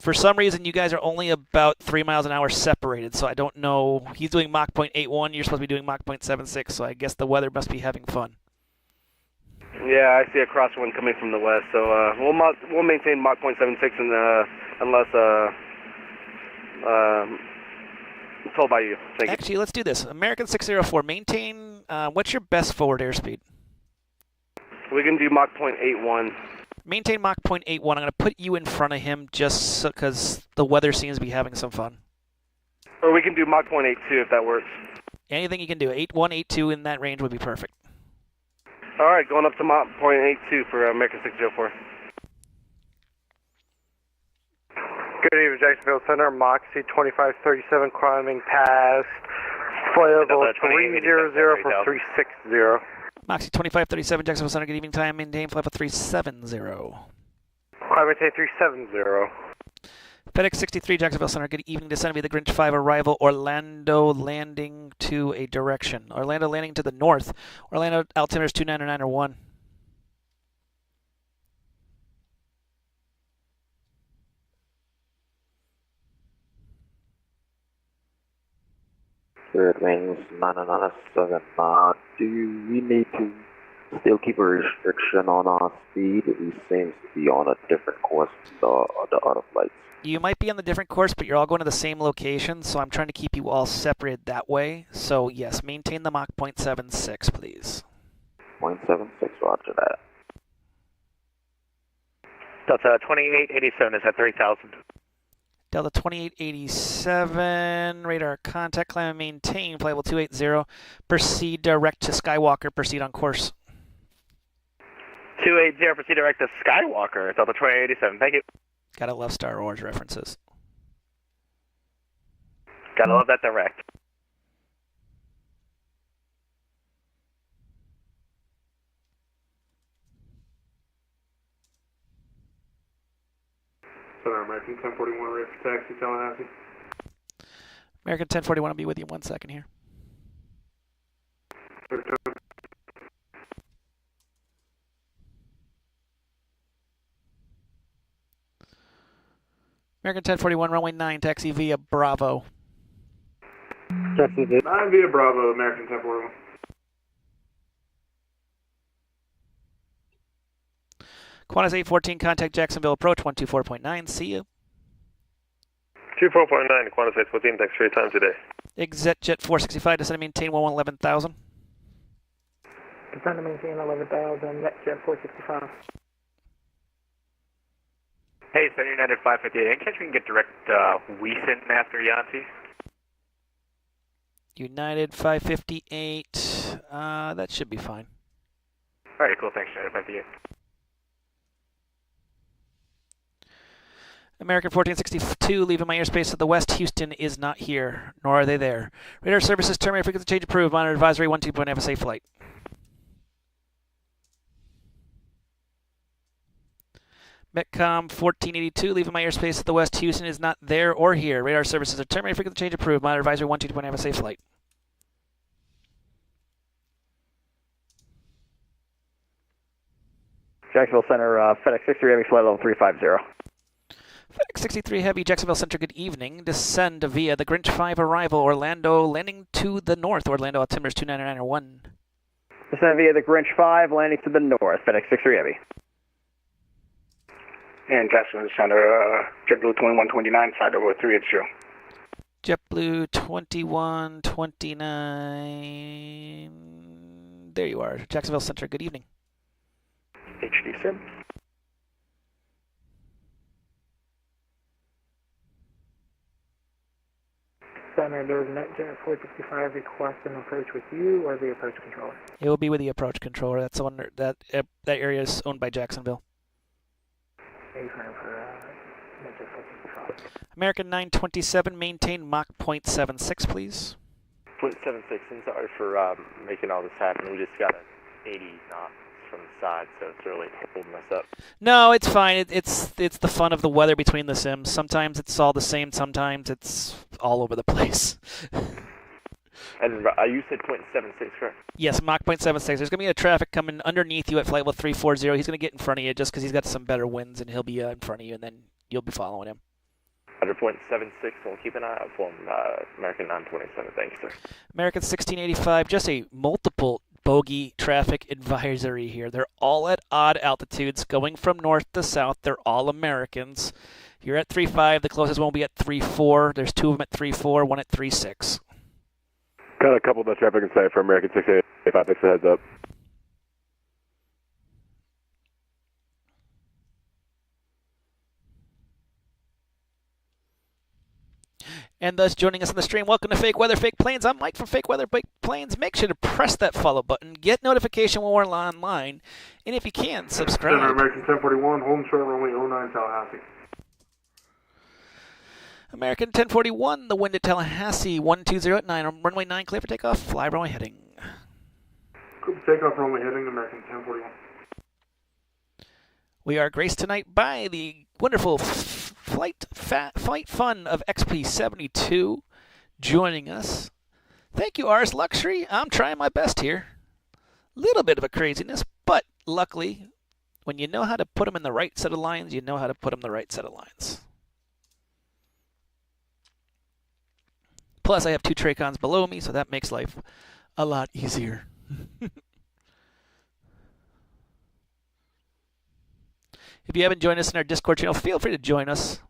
For some reason, you guys are only about 3 miles an hour separated, so I don't know. He's doing Mach 0.81. You're supposed to be doing Mach 0.76, so I guess the weather must be having fun. Yeah, I see a crosswind coming from the west, so we'll maintain Mach 0.76 and unless told by you. Thank Actually, let's do this. American 604, maintain, what's your best forward airspeed? you. We can do Mach 0.81. Maintain Mach 0.81. I'm going to put you in front of him just because the weather seems to be having some fun. Or we can do Mach 0.82 if that works. Anything you can do. 81, 82 in that range would be perfect. All right, going up to Mach 0.82 for American 604. Good evening, Jacksonville Center. Moxie 2537 climbing past flight level 300 for 360. Moxie 2537, Jacksonville Center. Good evening time. Maintain flight level 370. Climb maintain 370. FedEx 63, Jacksonville Center. Good evening. Descend via the Grinch 5 arrival. Orlando landing to a direction. Orlando landing to the north. Orlando altimeter is 29901. Spirit Wings 997. Do we need to still keep a restriction on our speed? We seems to be on a different course than the other flights. You might be on the different course, but you're all going to the same location, so I'm trying to keep you all separated that way. So, yes, maintain the Mach 0.76, please. 0.76, roger that. Delta 2887 is at 3000. Delta 2887, radar contact, climb and maintain, flight level 280. Proceed direct to Skywalker, proceed on course. 280, proceed direct to Skywalker, Delta 2887, thank you. Gotta love Star Wars references. Gotta love that direct. Center, American 1041, ready for taxi, Tallahassee. American 1041, I'll be with you in 1 second here. American 1041, runway 9, taxi via Bravo. Taxi via 9 via Bravo, American 1041. Qantas 814, contact Jacksonville approach 124.9. See you. 24.9, Qantas 814, thanks for your time today. Exit jet 465, descend and maintain 11,000. Descend to maintain 11,000, net jet 465. Hey, Center United 558. Any chance we can get direct Wheaton after Yancy? United 558, that should be fine. Alright, cool. Thanks, United 558. American 1462, leaving my airspace to the west. Houston is not here, nor are they there. Radar services terminated, frequency change approved. Monitor advisory 12. Have a safe flight. Metcom 1482, leaving my airspace to the west. Houston is not there or here. Radar services are terminated, frequency change approved. Monitor advisory 12. Have a safe flight. Jacksonville Center, FedEx 63 Heavy, flight level 350. FedEx 63 Heavy, Jacksonville Center, good evening. Descend via the Grinch 5 arrival, Orlando, landing to the north. Orlando altimeter is 29901. Descend via the Grinch 5, landing to the north, FedEx 63 Heavy. And Jacksonville Center, JetBlue 2129, side over 380. JetBlue 2129. There you are. Jacksonville Center, good evening. HD sim. Center, there's NetJet 465 requesting approach with you or the approach controller? It will be with the approach controller. That's on that area is owned by Jacksonville. American 927, maintain Mach 0.76, please. 0.76, and sorry for making all this happen. We just got an 80 knots from the side, so it's really holding us up. No, it's fine. It's the fun of the weather between the sims. Sometimes it's all the same. Sometimes it's all over the place. And you said 0.76, correct? Yes, Mach 0.76. There's going to be a traffic coming underneath you at flight level 340. He's going to get in front of you just because he's got some better winds, and he'll be in front of you, and then you'll be following him. Under 0.76, we'll keep an eye out for him. American 927, thanks, sir. American 1685, just a multiple bogey traffic advisory here. They're all at odd altitudes going from north to south. They're all Americans. You're at 3.5. The closest one will be at 3.4. There's 2 of them at 3.4, one at 3.6. Got a couple of the traffic in sight for American 685. Thanks for the heads up. And thus joining us on the stream, welcome to Fake Weather, Fake Planes. I'm Mike from Fake Weather, Fake Planes. Make sure to press that follow button, get notification when we're online, and if you can, subscribe. Center American 1041, home short runway 09 Tallahassee. American 1041, the wind at Tallahassee, 120 at 9, runway 9, clear for takeoff, fly runway heading. Takeoff runway heading, American 1041. We are graced tonight by the wonderful flight fun of XP72 joining us. Thank you, Ars Luxury. I'm trying my best here. Little bit of a craziness, but luckily, when you know how to put them in the right set of lines, you know how to put them in the right set of lines. Plus, I have 2 Tracons below me, so that makes life a lot easier. If you haven't joined us in our Discord channel, feel free to join us.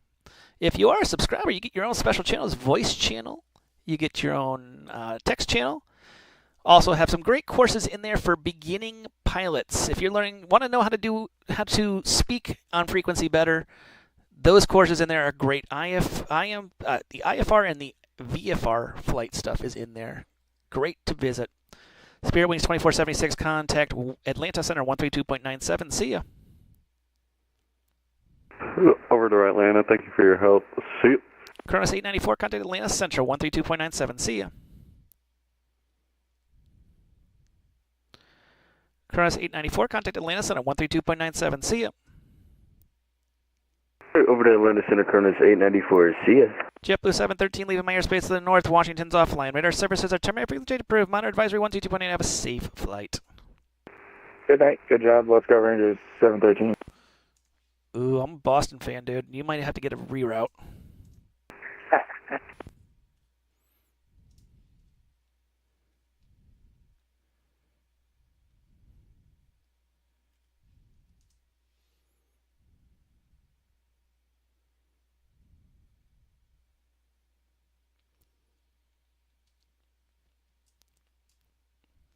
If you are a subscriber, you get your own special channels, voice channel. You get your own text channel. Also have some great courses in there for beginning pilots. If you're want to know how to speak on frequency better, those courses in there are great. The IFR and the VFR flight stuff is in there. Great to visit. Spirit Wings 2476, contact Atlanta Center 132.97. See ya. Over to Atlanta. Thank you for your help. See you. Cronus 894, contact Atlanta Central 132.97. See ya. Cronus 894, contact Atlanta Center 132.97. See ya. Over to Atlanta Center, Cronus 894. See ya. JetBlue 713, leaving my airspace to the north. Washington's offline. Radar services are terminated. Frequency approved. Monitor advisory 122.8. Have a safe flight. Good night. Good job. Let's go Rangers 713. Ooh, I'm a Boston fan, dude. You might have to get a reroute.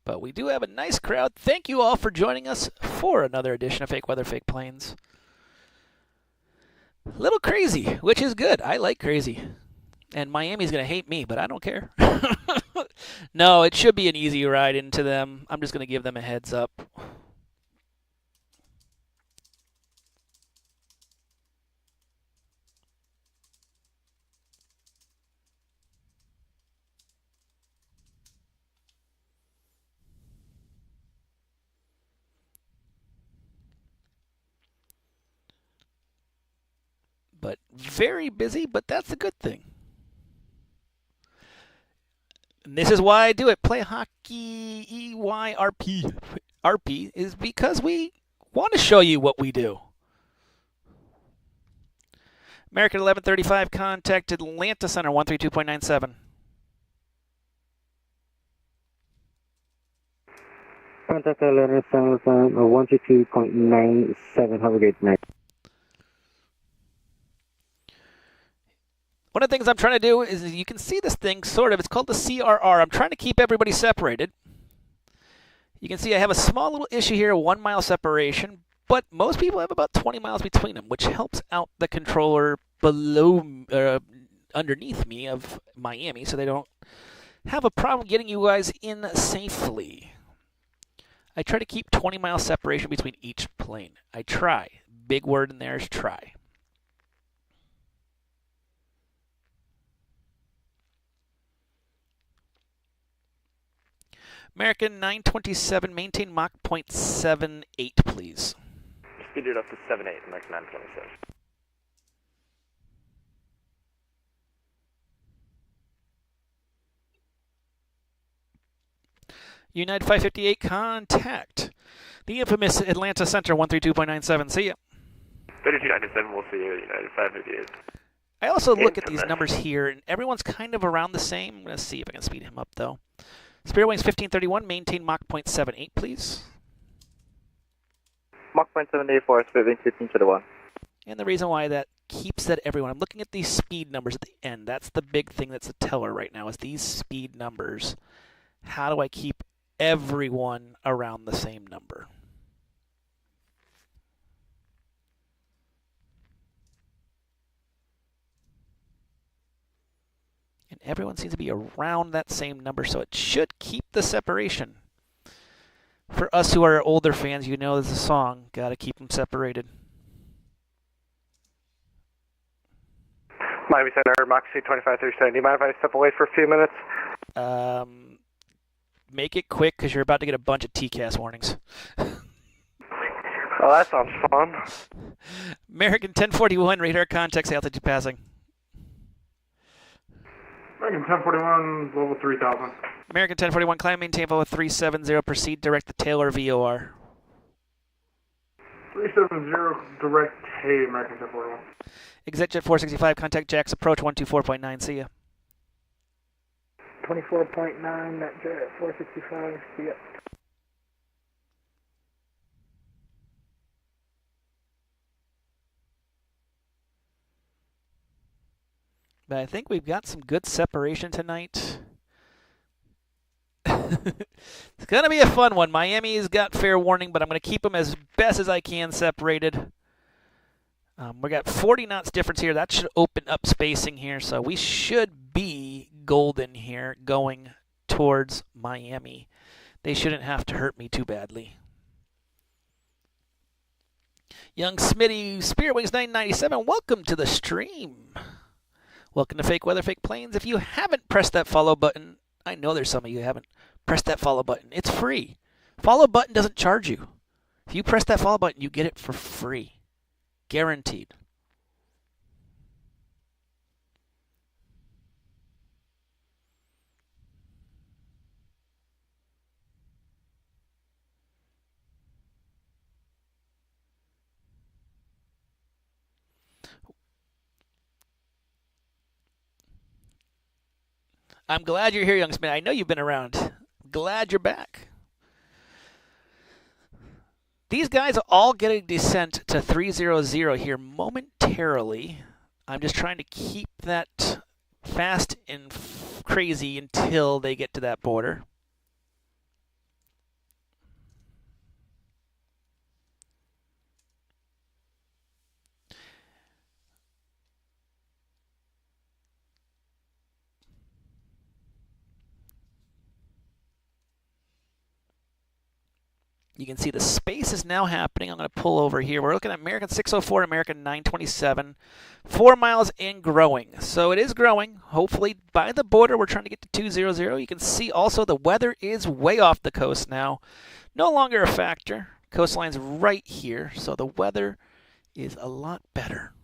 But we do have a nice crowd. Thank you all for joining us for another edition of Fake Weather, Fake Planes. A little crazy, which is good. I like crazy. And Miami's going to hate me, but I don't care. No, it should be an easy ride into them. I'm just going to give them a heads up. But very busy, but that's a good thing. And this is why I do it. Play Hockey EYRP. RP is because we want to show you what we do. American 1135, contact Atlanta Center 132.97. Contact Atlanta Center 132.97. Have a great night. One of the things I'm trying to do is, you can see this thing, sort of. It's called the CRR. I'm trying to keep everybody separated. You can see I have a small little issue here, 1 mile separation, but most people have about 20 miles between them, which helps out the controller underneath me of Miami, so they don't have a problem getting you guys in safely. I try to keep 20 mile separation between each plane. I try. Big word in there is try. American 927, maintain Mach 0.78, please. Speed it up to 7.8, American 927. United 558, contact the infamous Atlanta Center 132.97. See ya. 3297, we'll see you at United 558. I also look at these numbers here, and everyone's kind of around the same. I'm going to see if I can speed him up, though. Spirit Wings 1531, maintain Mach 0.78, please. Mach 0.78 for Spirit Wings 1521. And the reason why that keeps that everyone, I'm looking at these speed numbers at the end. That's the big thing that's a teller right now, is these speed numbers. How do I keep everyone around the same number? And everyone seems to be around that same number, so it should keep the separation. For us who are older fans, you know there's a song, gotta keep them separated. Miami Center, Mach 22537. Do you mind if I step away for a few minutes? Make it quick, because you're about to get a bunch of TCAS warnings. Oh, that sounds fun. American 1041, radar context, altitude passing. American 1041, level 3000. American 1041, climb, maintain level 370, proceed direct to Taylor VOR. 370, direct, hey, American 1041. ExitJet 465, contact Jax, approach 124.9, see ya. 24.9, NetJet 465, see ya. But I think we've got some good separation tonight. It's going to be a fun one. Miami's got fair warning, but I'm going to keep them as best as I can separated. We got 40 knots difference here. That should open up spacing here, so we should be golden here going towards Miami. They shouldn't have to hurt me too badly. Young Smitty, Spirit Wings 997, welcome to the stream. Welcome to Fake Weather, Fake Planes. If you haven't pressed that follow button, I know there's some of you who haven't pressed that follow button. It's free. Follow button doesn't charge you. If you press that follow button, you get it for free. Guaranteed. I'm glad you're here, young Smith. I know you've been around. Glad you're back. These guys all get a descent to 300 here momentarily. I'm just trying to keep that fast and crazy until they get to that border. You can see the space is now happening. I'm going to pull over here. We're looking at American 604, American 927. 4 miles and growing. So it is growing. Hopefully by the border, we're trying to get to 200. You can see also the weather is way off the coast now. No longer a factor. Coastline's right here. So the weather is a lot better.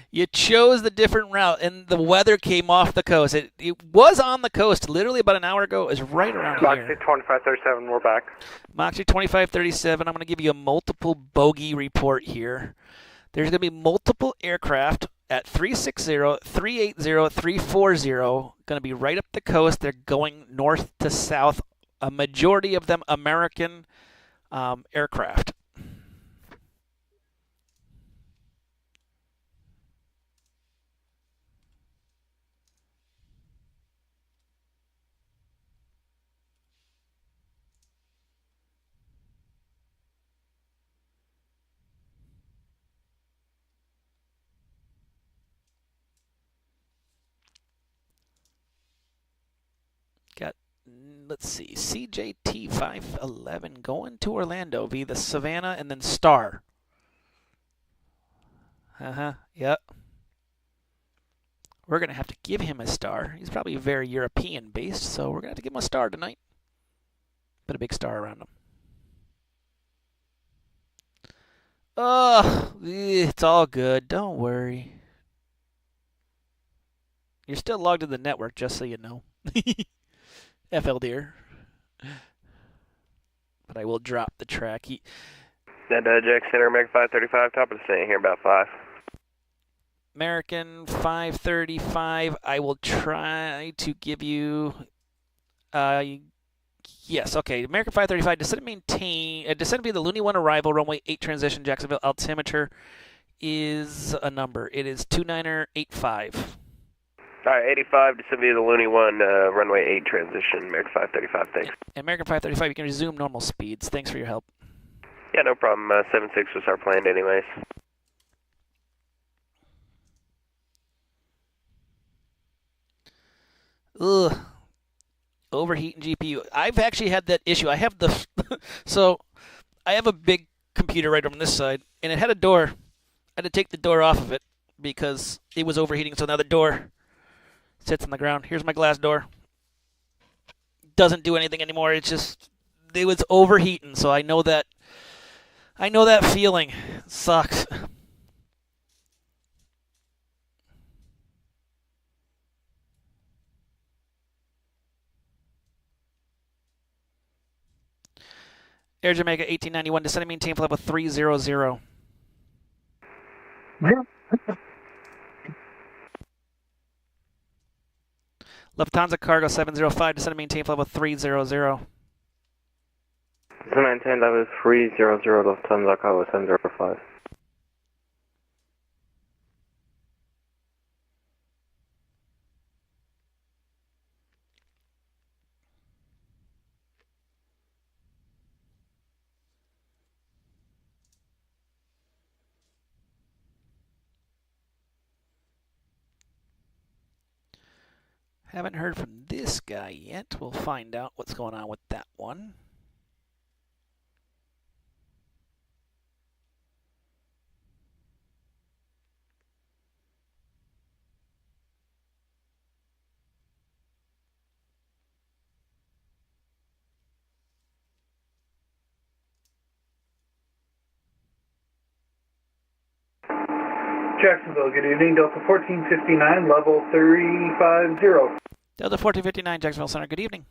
You chose the different route, and the weather came off the coast. It was on the coast literally about an hour ago. It was right around here. Moxie 2537, we're back. Moxie 2537, I'm going to give you a multiple bogey report here. There's going to be multiple aircraft at 360, 380, 340, going to be right up the coast. They're going north to south, a majority of them American aircraft. Got, let's see, CJT 511 going to Orlando via the Savannah and then Star. Yep. We're going to have to give him a star. He's probably very European based, so we're going to have to give him a star tonight. Put a big star around him. Oh, it's all good. Don't worry. You're still logged to the network, just so you know. FL dear. But I will drop the track. Jack Center, American 535, top of the scene here, about 5. American 535, I will try to give you, yes, okay. American 535, descend to be the Looney 1 arrival, runway 8 transition, Jacksonville. Altimeter is a number. It is 2985. All right, 85, descend via the Looney 1, runway 8 transition, American 535, thanks. American 535, you can resume normal speeds. Thanks for your help. Yeah, no problem. 76 was our plan anyways. Ugh. Overheating GPU. I've actually had that issue. I have the so I have a big computer right on this side, and it had a door. I had to take the door off of it because it was overheating. So now the door sits on the ground. Here's my glass door. Doesn't do anything anymore. It was overheating. So I know that feeling. It sucks. Air Jamaica 1891, descending maintain flight level 300. Lufthansa Cargo 705, descending maintain flight level 300. Descend maintain level 300, Lufthansa Cargo 705. Haven't heard from this guy yet. We'll find out what's going on with that one. Jacksonville, good evening. Delta 1459, level 350. Delta 1459, Jacksonville Center, good evening.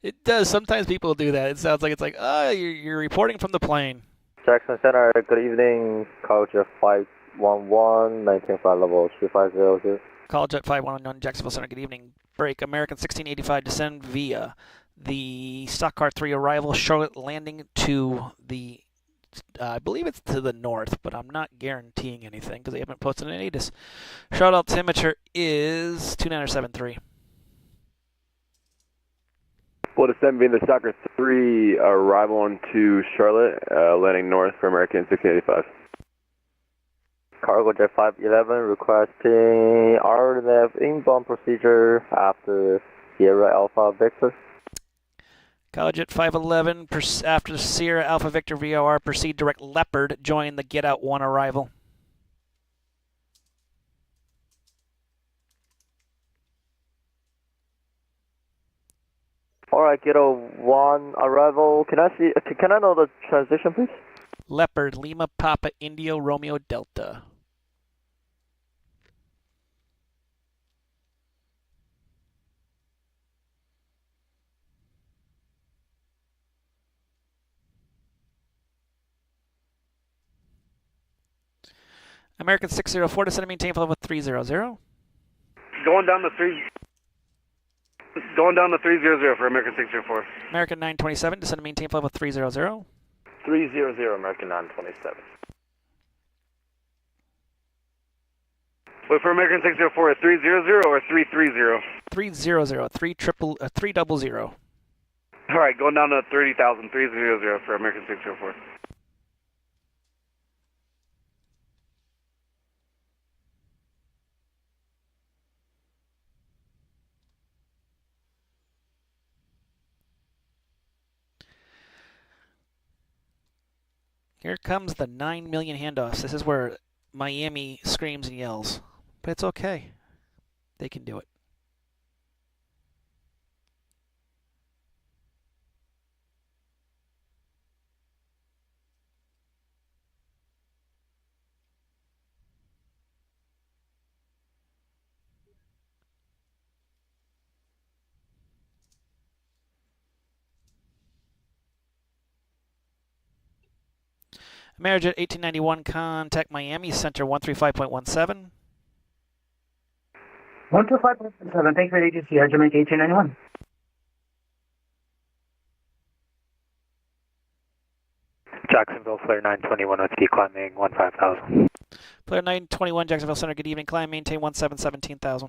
It does. Sometimes people do that. It sounds like you're reporting from the plane. Jackson Center, good evening. College 511, maintain flight level 2500. College 511, Jacksonville Center, good evening. Break, American 1685, descend via the Stock Car 3 arrival, Charlotte landing to the, I believe it's to the north, but I'm not guaranteeing anything because they haven't posted an ATIS. Charlotte altimeter is 2973. Well, descend being the Soccer 3 arrival into Charlotte, landing north for American 1685. Cargo Jet 511 requesting RNAV inbound procedure after Sierra Alpha Victor. College at 511, after Sierra Alpha Victor VOR, proceed direct Leopard, join the Get Out 1 arrival. Alright, Get Out 1 arrival. Can I know the transition, please? Leopard, Lima, Papa, Indio, Romeo, Delta. American 604, descend and maintain flight level 300. Going down to 300 for American 604. American 927, descend and maintain flight level 300. 300, American 927. Wait, for American 604, 300 or 330? 300, 300. Alright, going down to 30,000, 300 for American 604. Here comes the 9 million handoffs. This is where Miami screams and yells. But it's okay. They can do it. Amerijet 1891, contact Miami Center 135.17. 125.7, thank you for the agency, Air Jamaica 1891. Jacksonville, Flare 921 with you, climbing 15,000. Flare 921, Jacksonville Center, good evening. Climb, maintain 17,000.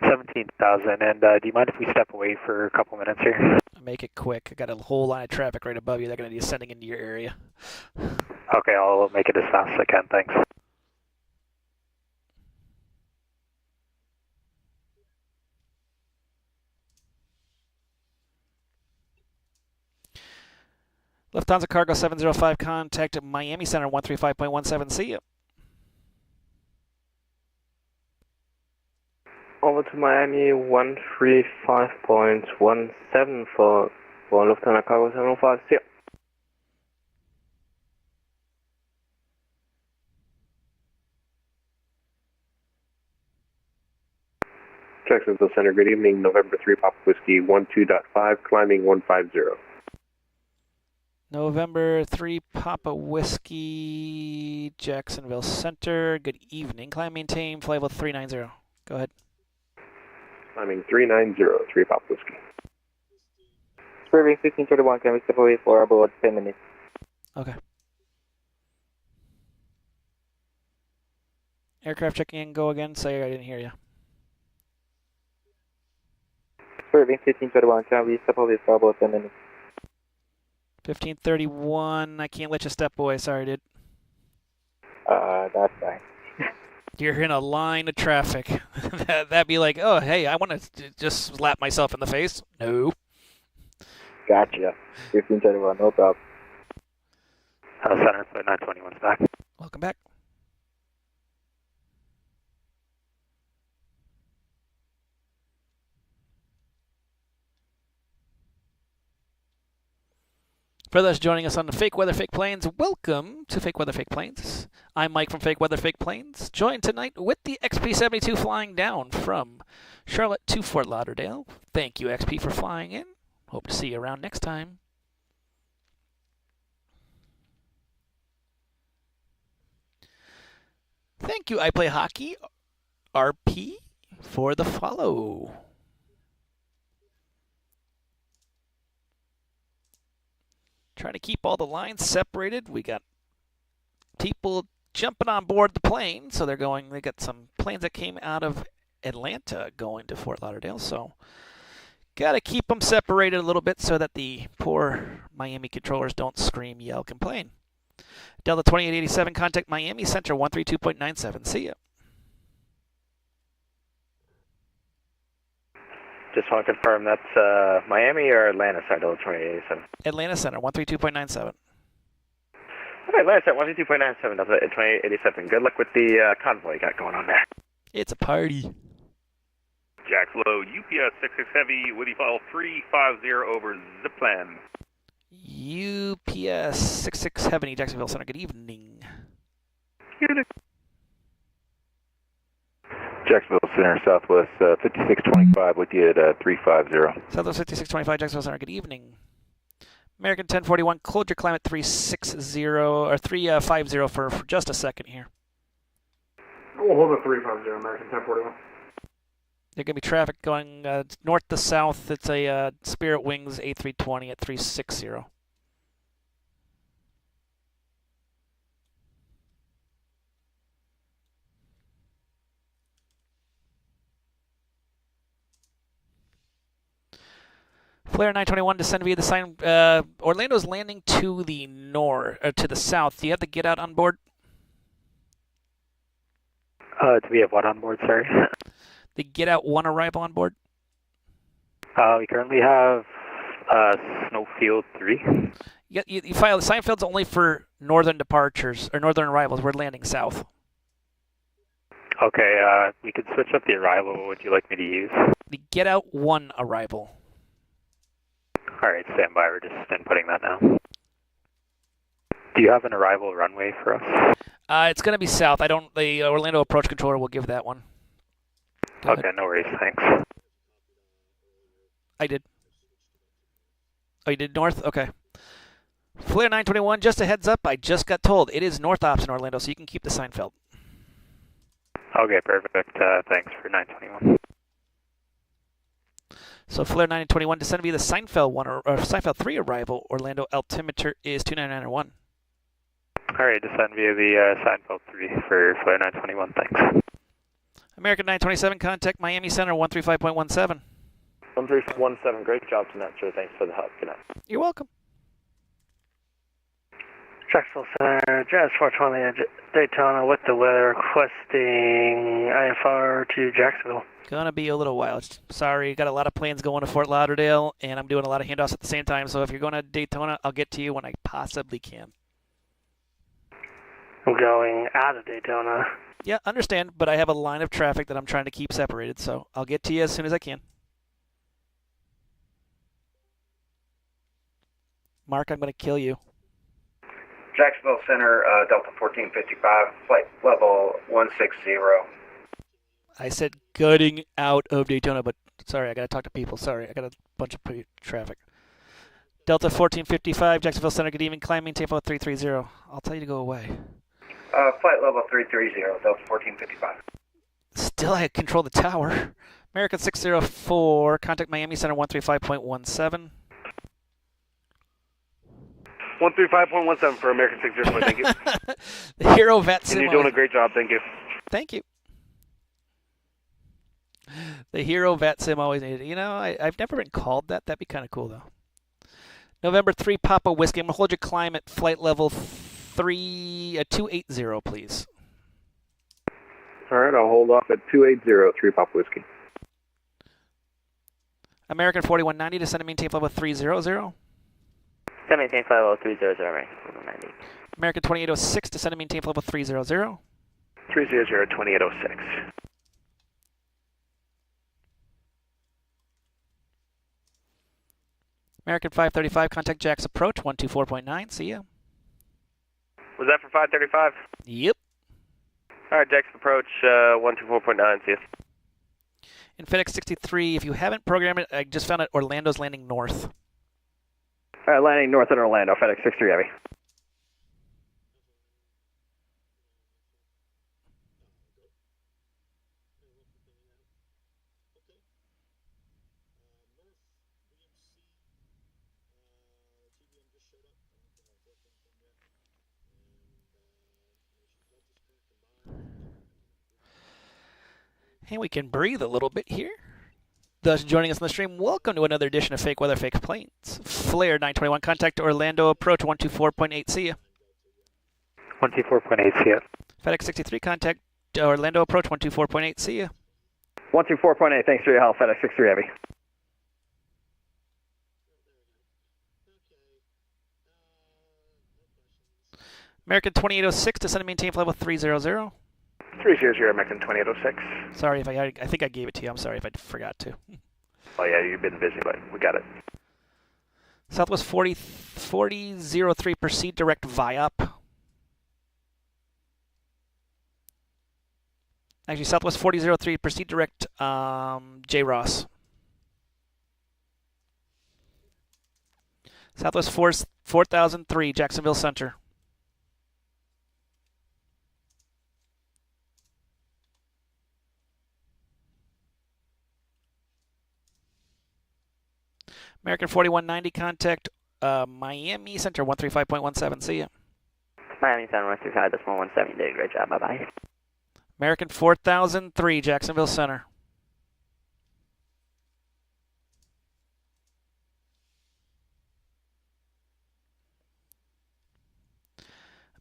17,000, and do you mind if we step away for a couple minutes here? Make it quick. I got a whole line of traffic right above you. They're going to be descending into your area. Okay, I'll make it as fast as I can, thanks. Lufthansa Cargo 705, contact Miami Center 135.17. See you. Over to Miami 135.17 for Lufthansa Cargo 705. See you. Jacksonville Center, good evening. November 3 Papa Whiskey 12.5, climbing 150. November 3 Papa Whiskey, Jacksonville Center. Good evening. Climb, maintain, flight level 390. Go ahead. Climbing 390, 3 Papa Whiskey. Spirit 1531, can we step away for about 10 minutes? Okay. Aircraft checking in, go again. Sorry, I didn't hear you. Spirit 1531, can we step away for about 10 minutes? 1531, I can't let you step away. Sorry, dude. That's fine. You're in a line of traffic. That'd be like, oh, hey, I want to just slap myself in the face. No. Gotcha. 1531, no problem. Center, flight 921's back. Welcome back. For those joining us on the Fake Weather, Fake Planes, welcome to Fake Weather, Fake Planes. I'm Mike from Fake Weather, Fake Planes, joined tonight with the XP-72 flying down from Charlotte to Fort Lauderdale. Thank you, XP, for flying in. Hope to see you around next time. Thank you, I Play Hockey, RP, for the follow. Trying to keep all the lines separated. We got people jumping on board the plane, so they got some planes that came out of Atlanta going to Fort Lauderdale, so got to keep them separated a little bit so that the poor Miami controllers don't scream, yell, complain. Delta 2887, contact Miami Center 132.97. See ya. Just want to confirm that's Miami or Atlanta side, Delta 2887? Atlanta Center 132.97. Okay, Atlanta Center 132.97, Delta 2887. Good luck with the convoy you got going on there. It's a party. Jax Low, UPS 66 Heavy, Woody Fall 350 over Zipline. UPS 66 Heavy, Jacksonville Center, good evening. Jacksonville Center, Southwest 5625 with you at 350. Southwest 5625, Jacksonville Center, good evening. American 1041, hold your climb at 360 or 350 for just a second here. We'll hold at 350, American 1041. There's going to be traffic going north to south. It's a Spirit Wings A320 at 360. Flare 921, descend via the sign. Orlando's landing to the north, to the south. Do you have the get out on board? Do we have what on board, sorry? The get out one arrival on board? We currently have Snowfield 3. You file the sign field's only for northern departures or northern arrivals. We're landing south. Okay, we could switch up the arrival. What would you like me to use? The get out one arrival. All right, stand by. We're just inputting that now. Do you have an arrival runway for us? It's going to be south. The Orlando approach controller will give that one. Okay, no worries. Thanks. I did. Oh, you did north? Okay. Flair 921, just a heads up, I just got told it is north ops in Orlando, so you can keep the Seinfeld. Okay, perfect. Thanks for 921. So Flair 921, descend via the Seinfeld 1 or Seinfeld 3 arrival. Orlando altimeter is 29901. All right, descend via the Seinfeld 3 for Flair 921. Thanks. American 927, contact Miami Center 135.17. 1317, great job tonight, sir. Thanks for the help. Good night. You're welcome. Jacksonville Center, Jazz 420 Daytona with the weather, requesting IFR to Jacksonville. Gonna be a little while. Sorry, got a lot of planes going to Fort Lauderdale, and I'm doing a lot of handoffs at the same time. So if you're going to Daytona, I'll get to you when I possibly can. I'm going out of Daytona. Yeah, understand, but I have a line of traffic that I'm trying to keep separated, so I'll get to you as soon as I can. Mark, I'm going to kill you. Jacksonville Center, Delta 1455, flight level 160. I said gutting out of Daytona, but sorry, I got to talk to people. Sorry, I got a bunch of traffic. Delta 1455, Jacksonville Center, good evening. Climb, maintain flight 330. I'll tell you to go away. Flight level 330, Delta 1455. Still, I control the tower. American 604, contact Miami Center 135.17. 135.17 for American 604, thank you. The Hero Vet And Sim. you're doing a great job, thank you. Thank you. The Hero Vet Sim always needed. You know, I've never been called that. That'd be kind of cool, though. November 3, Papa Whiskey. I'm going to hold your climb at flight level 280, please. All right, I'll hold off at 280, 3 Papa Whiskey. American 4190, descend and maintain flight level 300. Maintain flight level 300, American 4190. American 2806, descend and maintain flight level 300. 300, 2806. American 535, contact Jack's approach 124.9. See ya. Was that for 535? Yep. All right, Jack's approach 124.9. See you. In FedEx 63, if you haven't programmed it, I just found out Orlando's landing north. All right, landing north in Orlando, FedEx 63 Heavy. And we can breathe a little bit here. Thus, joining us on the stream, welcome to another edition of Fake Weather, Fake Planes. Flair 921, contact Orlando approach 124.8. See ya. 124.8, see ya. FedEx 63, contact Orlando approach 124.8. See ya. 124.8, thanks for your help, FedEx 63 Heavy. American 2806, descend and maintain flight level 300. 300, American 2806. Sorry if I think I gave it to you. I'm sorry if I forgot to. Oh, yeah, you've been busy, but we got it. Southwest 4003, proceed direct VIOP. Actually, Southwest 4003, proceed direct J. Ross. Southwest 4003, Jacksonville Center. American 4190, contact Miami Center 135.17. See ya. Miami Center 135.17. You did a great job. Bye-bye. American 4003, Jacksonville Center.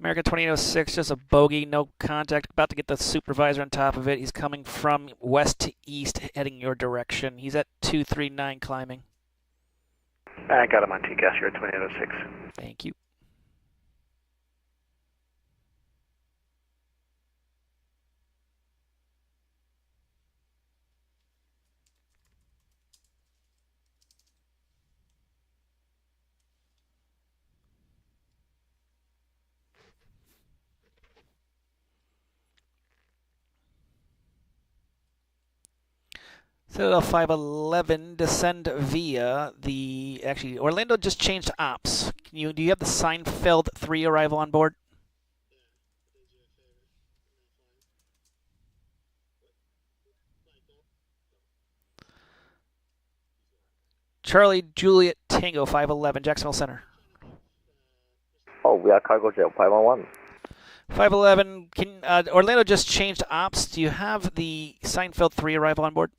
American 2806, just a bogey, no contact. About to get the supervisor on top of it. He's coming from west to east, heading your direction. He's at 239 climbing. I got him on TCAS here at 2806. Thank you. Citadel 511, descend via the... Actually, Orlando just changed ops. Do you have the Seinfeld 3 arrival on board? Charlie Juliet Tango 511, Jacksonville Center. Oh, we are cargo jet 511. 511, Orlando just changed ops. Do you have the Seinfeld 3 arrival on board?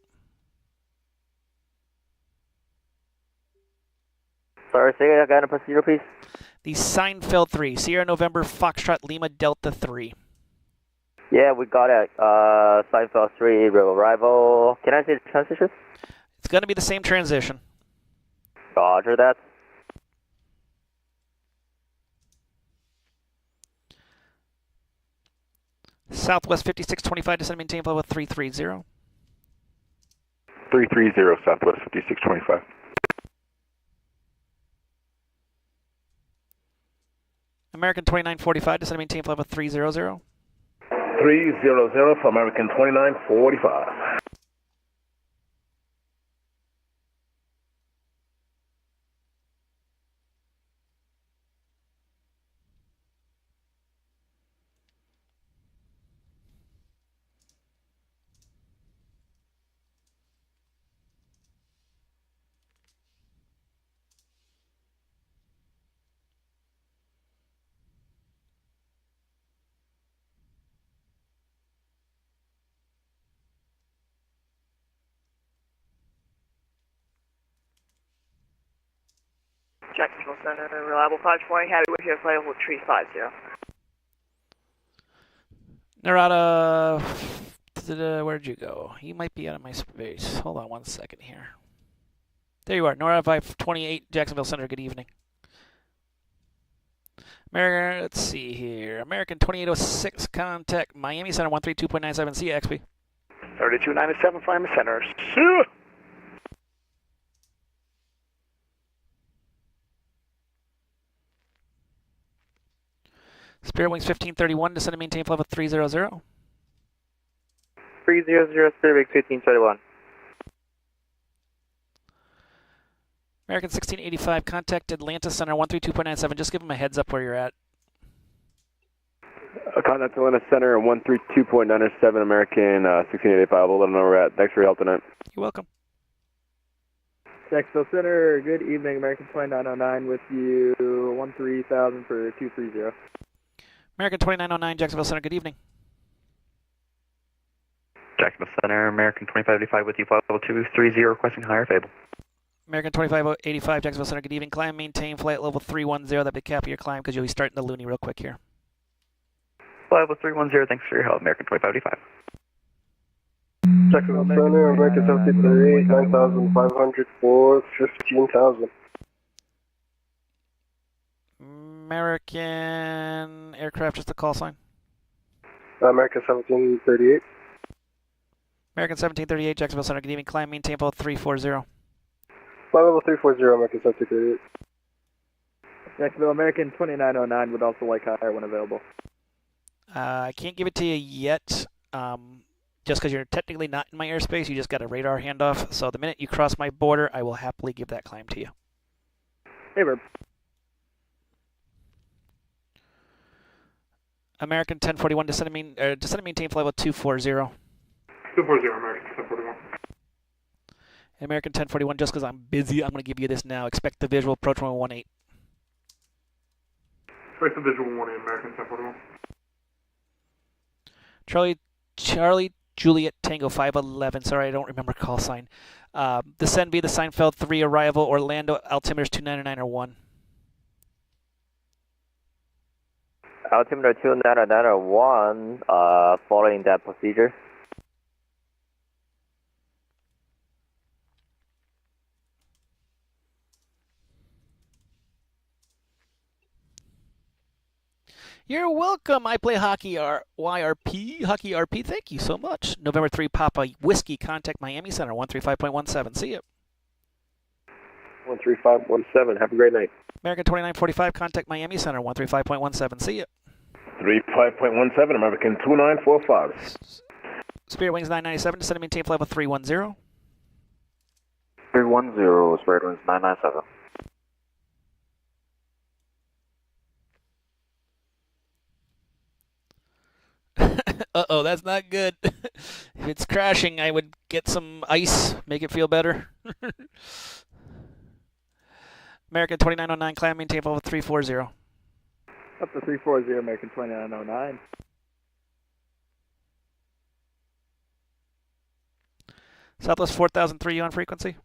Sorry, say again, procedure, please. The Seinfeld 3, Sierra November Foxtrot Lima Delta 3. Yeah, we got it. Seinfeld 3 arrival. Can I see the transition? It's going to be the same transition. Roger that. Southwest 5625, descend maintain flight level 330. 330, Southwest 5625. American 2945, descend maintain flight level 300. 300 for American 2945. Jacksonville Center, reliable 520, happy with you, flight level 350. Narada, where'd you go? You might be out of my space. Hold on one second here. There you are, Narada 528, Jacksonville Center, good evening. American, let's see here. American 2806, contact Miami Center 132.97, see you, XP. 3297, Miami Center. Spirit Wings 1531, descend and maintain flight level 300. 300, Spirit Wings 1531. American 1685, contact Atlanta Center 132.97, just give them a heads up where you're at. Contact Atlanta Center 132.97, American 1685. We'll let them know where we're at. Thanks for your help tonight. You're welcome. Jacksonville Center, good evening, American 2909 with you, 13,000 for 230. American 2909, Jacksonville Center, good evening. Jacksonville Center, American 2585 with you, flight level 230, requesting higher Fable. American 2585, Jacksonville Center, good evening. Climb, maintain flight level 310, that'll be cap of your climb because you'll be starting the loony real quick here. Flight level 310, thanks for your help, American 2585. Jacksonville Center, American 1738, 9,500 for 15,000. American aircraft, just a call sign. American 1738. American 1738, Jacksonville Center, good evening. Climb, maintain flight 340. Flight level 340, American 1738. Jacksonville American 2909 would also like higher when available. I can't give it to you yet, just because you're technically not in my airspace. You just got a radar handoff. So the minute you cross my border, I will happily give that climb to you. Hey, Verb. American 1041, descend and maintain flight level 240. 240, American 1041. American 1041, just because I'm busy, I'm going to give you this now. Expect the visual, approach 118. Expect the visual 18, American 1041. Charlie Juliet Tango 511, sorry, I don't remember call sign. Descend via the Seinfeld 3 arrival, Orlando, altimeters 299 or 1. Altimeter 299 or 1, following that procedure. You're welcome. I play hockey YRP. Hockey RP, thank you so much. November 3 Papa Whiskey, contact Miami Center 135.17. See you. 13517. Have a great night. American 2945, contact Miami Center 135.17. See you. 35.17, American 2945. Spirit Wings 997, descend and maintain flight level 310. 310, Spirit Winds 997. Uh-oh, that's not good. If it's crashing, I would get some ice, make it feel better. American 2909, climb, maintain level 340. Up to 340, American 2909. Southwest 4003, you on frequency?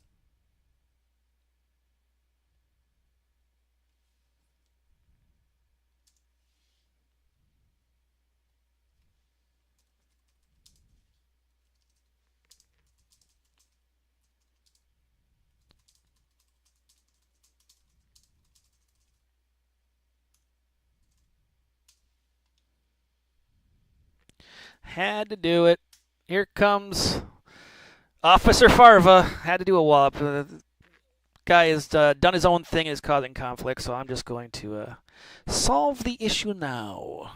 Had to do it. Here comes Officer Farva. Had to do a wallop. Guy has done his own thing and is causing conflict, so I'm just going to solve the issue now.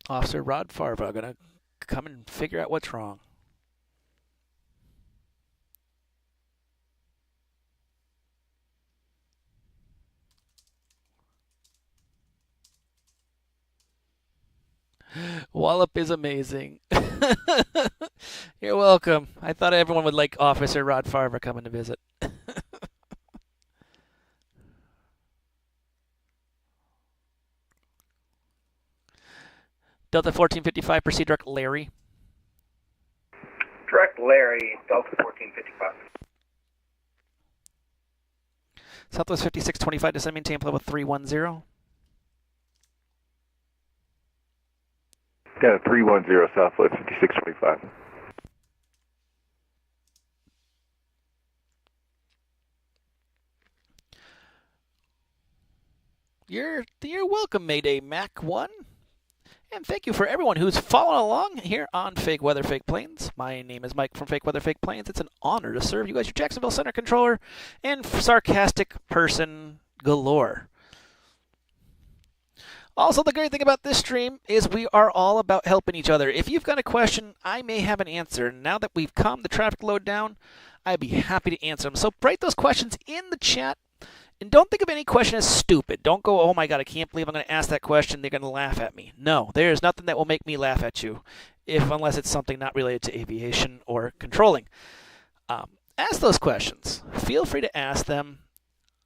Officer Rod Farva going to come and figure out what's wrong. Wallop is amazing. You're welcome. I thought everyone would like Officer Rod Farva coming to visit. Delta 1455, proceed direct Larry. Direct Larry, Delta 1455. Southwest 5625, descend maintain level 310. Got a 310 Southwest 5625. You're welcome, Mayday Mac 1. And thank you for everyone who's following along here on Fake Weather, Fake Planes. My name is Mike from Fake Weather, Fake Planes. It's an honor to serve you guys, your Jacksonville Center Controller and sarcastic person galore. Also, the great thing about this stream is we are all about helping each other. If you've got a question, I may have an answer. Now that we've calmed the traffic load down, I'd be happy to answer them. So write those questions in the chat. And don't think of any question as stupid. Don't go, oh my God, I can't believe I'm going to ask that question. They're going to laugh at me. No, there is nothing that will make me laugh at you, unless it's something not related to aviation or controlling. Ask those questions. Feel free to ask them.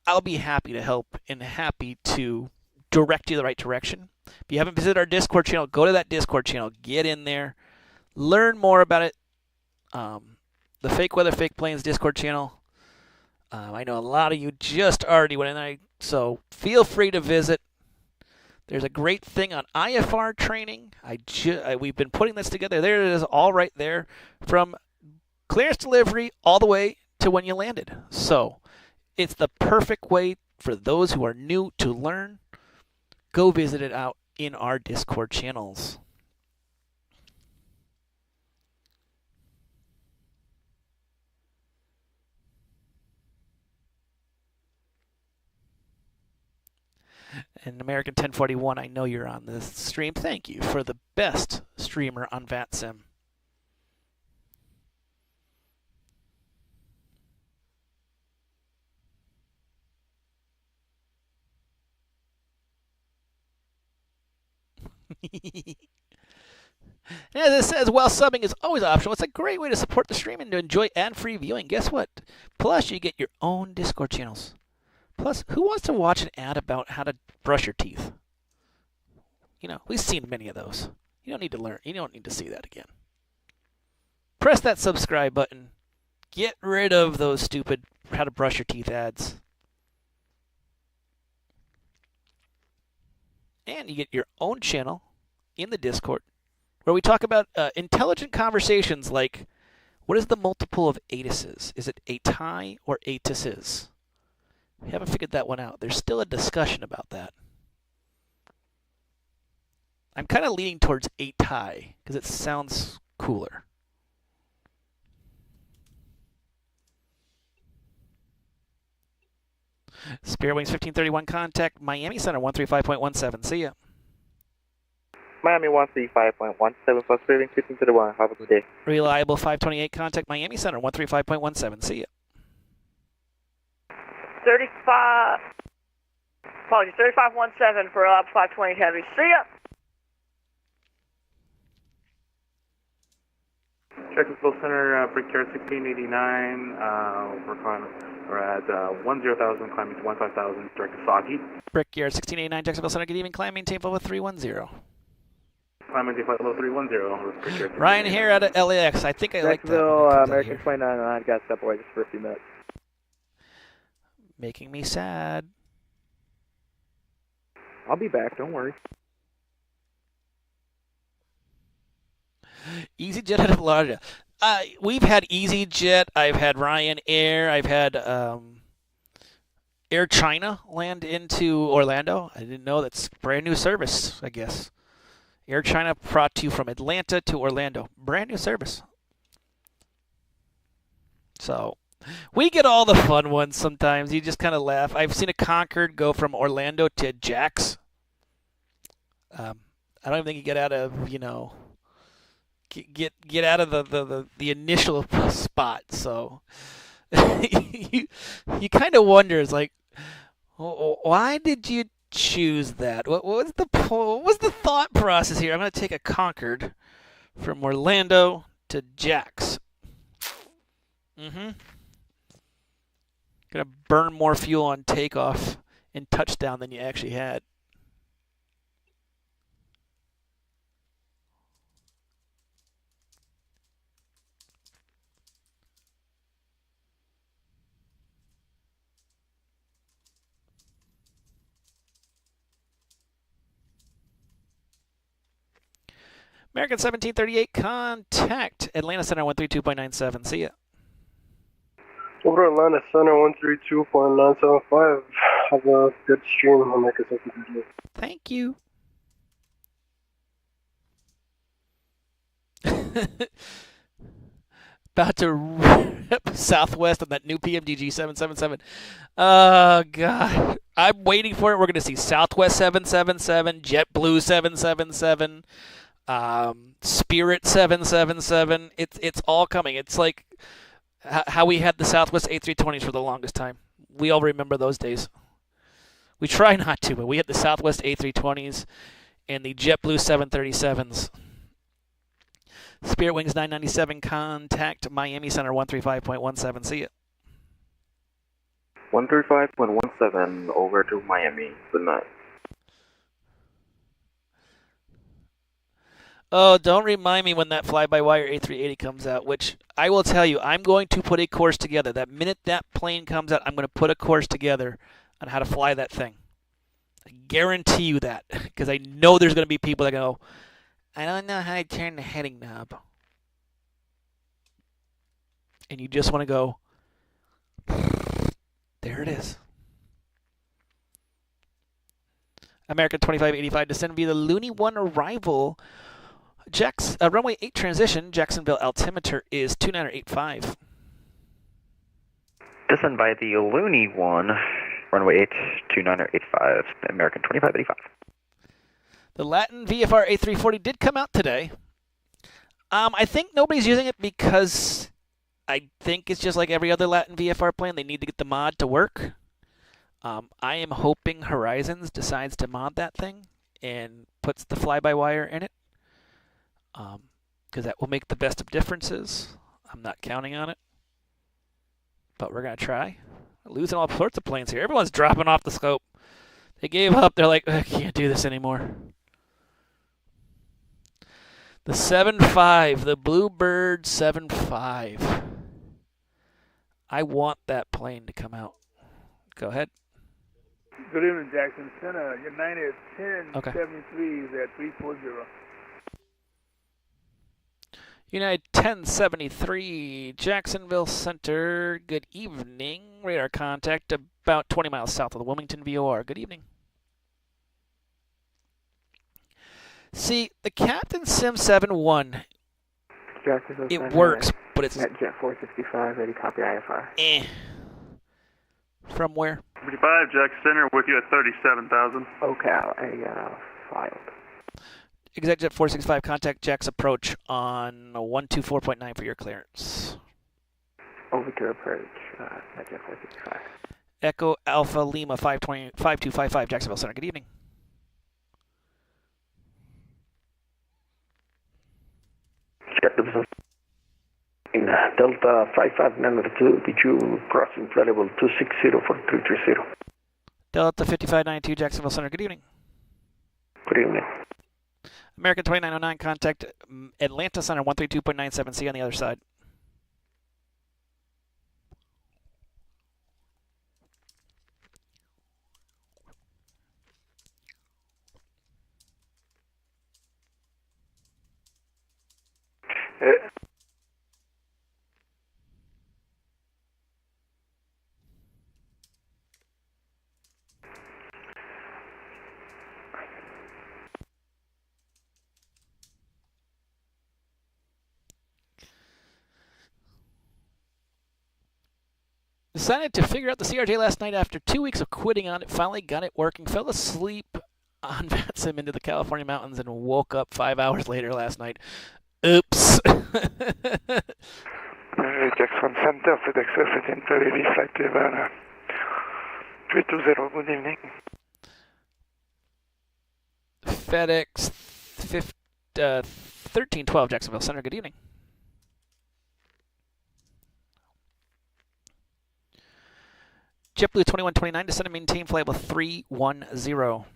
I'll be happy to help and happy to direct you the right direction. If you haven't visited our Discord channel, go to that Discord channel. Get in there. Learn more about it. The Fake Weather, Fake Planes Discord channel. I know a lot of you just already went in there, so feel free to visit. There's a great thing on IFR training. We've been putting this together. There it is, all right there, from clearance delivery all the way to when you landed. So it's the perfect way for those who are new to learn. Go visit it out in our Discord channels. And American 1041, I know you're on this stream. Thank you for the best streamer on VATSIM. As it says, while subbing is always optional, it's a great way to support the stream and to enjoy ad-free viewing. Guess what? Plus, you get your own Discord channels. Plus, who wants to watch an ad about how to brush your teeth? You know, we've seen many of those. You don't need to learn. You don't need to see that again. Press that subscribe button. Get rid of those stupid how to brush your teeth ads. And you get your own channel in the Discord where we talk about intelligent conversations like, what is the multiple of atuses? Is it atai or atuses? We haven't figured that one out. There's still a discussion about that. I'm kind of leaning towards atai because it sounds cooler. Spirit Wings 1531, contact Miami Center 135.17. See ya. Miami 135.17 for speeding 15 to the 1. Have a good day. Reliable 528, contact Miami Center 135.17. See ya. 35. Apologies, 3517 for Lab 520 Heavy. See ya. Jacksonville Center, Brickyard 1689. We're at 10,000, climbing to 15,000, direct to Soggy. Brickyard 1689, Jacksonville Center. Good evening. Climb, maintain flight level 310. Climb, maintain flight level 310. Ryan here out of LAX. I think I like that. Jacksonville, American 2909, got to step away just for a few minutes. Making me sad. I'll be back, don't worry. EasyJet out of Florida. We've had EasyJet. I've had Ryanair. I've had Air China land into Orlando. I didn't know that's brand new service, I guess. Air China brought you from Atlanta to Orlando. Brand new service. So we get all the fun ones sometimes. You just kind of laugh. I've seen a Concorde go from Orlando to Jax. I don't even think you get out of, get out of the initial spot. So you kind of wonder, it's like, why did you choose that? What was the thought process here? I'm going to take a Concorde from Orlando to Jax. Gonna burn more fuel on takeoff and touchdown than you actually had. American 1738, contact Atlanta Center 132.97. See ya. Over Atlanta Center 132.975. Have a good stream. American 1738. Thank you. About to rip Southwest on that new PMDG 777. Oh, God. I'm waiting for it. We're going to see Southwest 777, JetBlue 777. Spirit 777. It's all coming. It's like how we had the Southwest A320s for the longest time. We all remember those days. We try not to, but we had the Southwest A320s and the JetBlue 737s. Spirit Wings 997, contact Miami Center 135.17. See ya. 135.17 over to Miami. Good night. Oh, don't remind me when that fly-by-wire A380 comes out, which I will tell you, I'm going to put a course together. That minute that plane comes out, I'm going to put a course together on how to fly that thing. I guarantee you that, because I know there's going to be people that go, I don't know how to turn the heading knob. And you just want to go, there it is. American 2585, descend via the Looney 1 arrival. Runway 8 transition, Jacksonville altimeter is 2985. Descend by the Looney 1, runway 8, 2985, American 2585. The Latin VFR A340 did come out today. I think nobody's using it because I think it's just like every other Latin VFR plane. They need to get the mod to work. I am hoping Horizons decides to mod that thing and puts the fly-by-wire in it. Because that will make the best of differences. I'm not counting on it. But we're going to try. We're losing all sorts of planes here. Everyone's dropping off the scope. They gave up. They're like, I can't do this anymore. The 7.5, the Bluebird 7.5. I want that plane to come out. Go ahead. Good evening, Jackson Center. Your 90 is 1073 is at 340. United 1073, Jacksonville Center. Good evening. Radar contact about 20 miles south of the Wilmington VOR. Good evening. See, the Captain Sim 7-1, it works, but it's... At Jet 465, ready, copy IFR. From where? 35, Jack Center, with you at 37,000. OCal, I filed. ExecJet 465, contact Jack's approach on 124.9 for your clearance. Over to approach, ExecJet 465. Echo Alpha Lima 5255, Jacksonville Center. Good evening. Delta 5592, crossing flight level 260 for 330. Delta 5592, Jacksonville Center. Good evening. Good evening. American 2909, contact Atlanta Center 132.97. See you on the other side. Decided to figure out the CRJ last night after 2 weeks of quitting on it. Finally got it working. Fell asleep on VATSIM into the California mountains and woke up 5 hours later last night. Oops. Jackson Center, FedEx 1530, flight level 320, good evening. FedEx 1312, Jacksonville Center. Good evening. JetBlue 2129, descend and maintain flight level 310.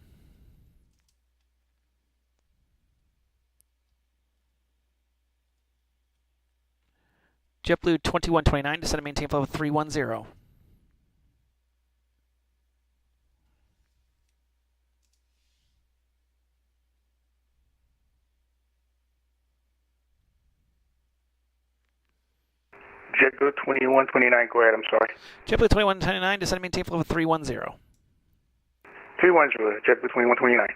JetBlue 2129, descend and maintain flight level 310. JetBlue 2129, go ahead, I'm sorry. JetBlue 2129, descend and maintain flight level 310. 310, JetBlue 2129.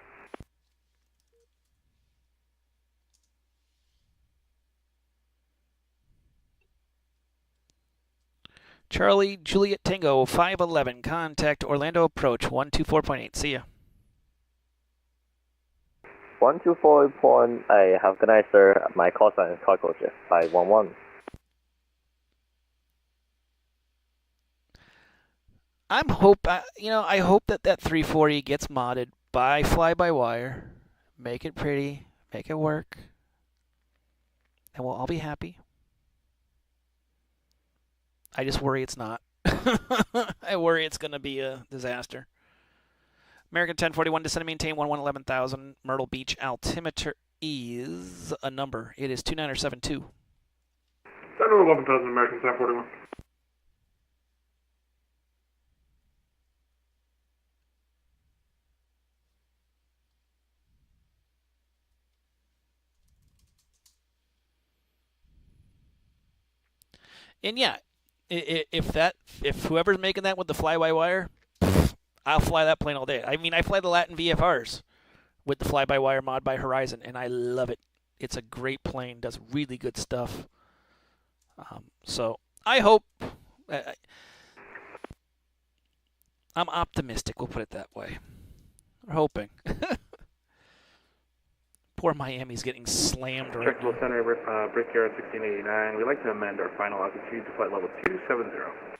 Charlie Juliet Tango 511, contact Orlando approach 124.8. See ya. 124.8, have a good night, sir. My call sign is Cargo Jet 511. I hope that 340 gets modded by fly-by-wire. Make it pretty, make it work, and we'll all be happy. I just worry it's not. I worry it's going to be a disaster. American 1041, descend and maintain 11,000. Myrtle Beach altimeter is a number. It is 2972. Center 11,000, American 1041. And yeah, if whoever's making that with the fly-by-wire, I'll fly that plane all day. I mean, I fly the Latin VFRs with the fly-by-wire mod by Horizon, and I love it. It's a great plane, does really good stuff. So I hope, I'm optimistic, we'll put it that way. We're hoping. Poor Miami's getting slammed right Jacksonville now. Center, Brickyard 1689. We'd like to amend our final altitude to flight level 270.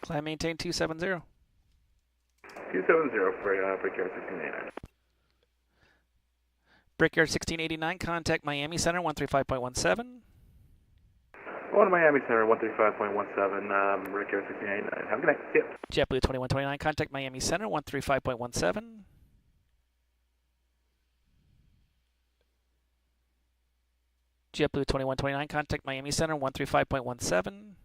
Climb maintain 270. 270 for Brickyard 1689. Brickyard 1689, contact Miami Center 135.17. On Miami Center 135.17, Brickyard 1689. Have a good night. Yep. JetBlue 2129, contact Miami Center 135.17. JetBlue 2129, contact Miami Center 135.17.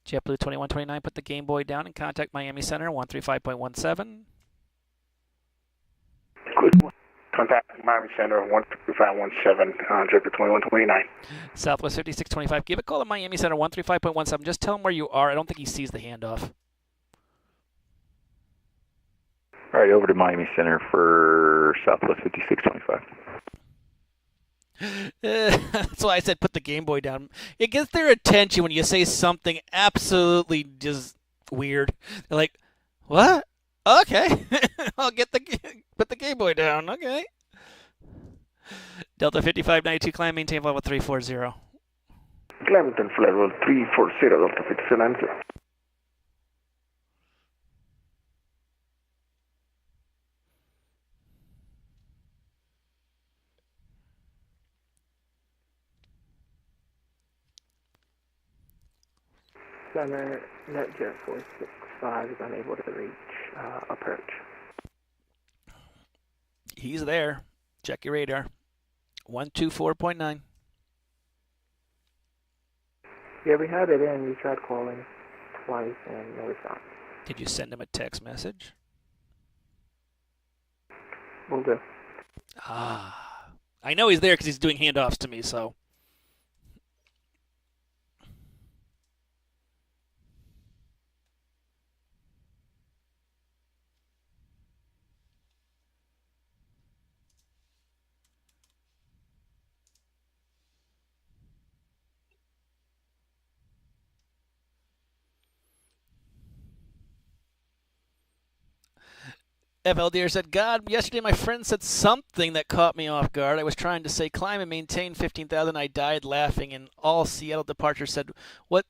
JetBlue 2129, put the Game Boy down and contact Miami Center 135.17. Good one. Contact Miami Center 13517, JetBlue 2129. Southwest 5625, give a call to Miami Center 135.17. Just tell him where you are. I don't think he sees the handoff. All right, over to Miami Center for Southwest 5625. That's why I said put the Game Boy down. It gets their attention when you say something absolutely just weird. They're like, what? Okay. I'll put the Game Boy down. Okay. Delta 5592, climb, maintain level 340. Climb and flight level 340, Delta 5592. Center, NetJet 465 is unable to reach approach. He's there. Check your radar. 124.9. Yeah, we had it in. You tried calling twice and no response. Did you send him a text message? Will do. Ah. I know he's there because he's doing handoffs to me, so. FL Deer said, God, yesterday my friend said something that caught me off guard. I was trying to say climb and maintain 15,000. I died laughing, and all Seattle departure said, what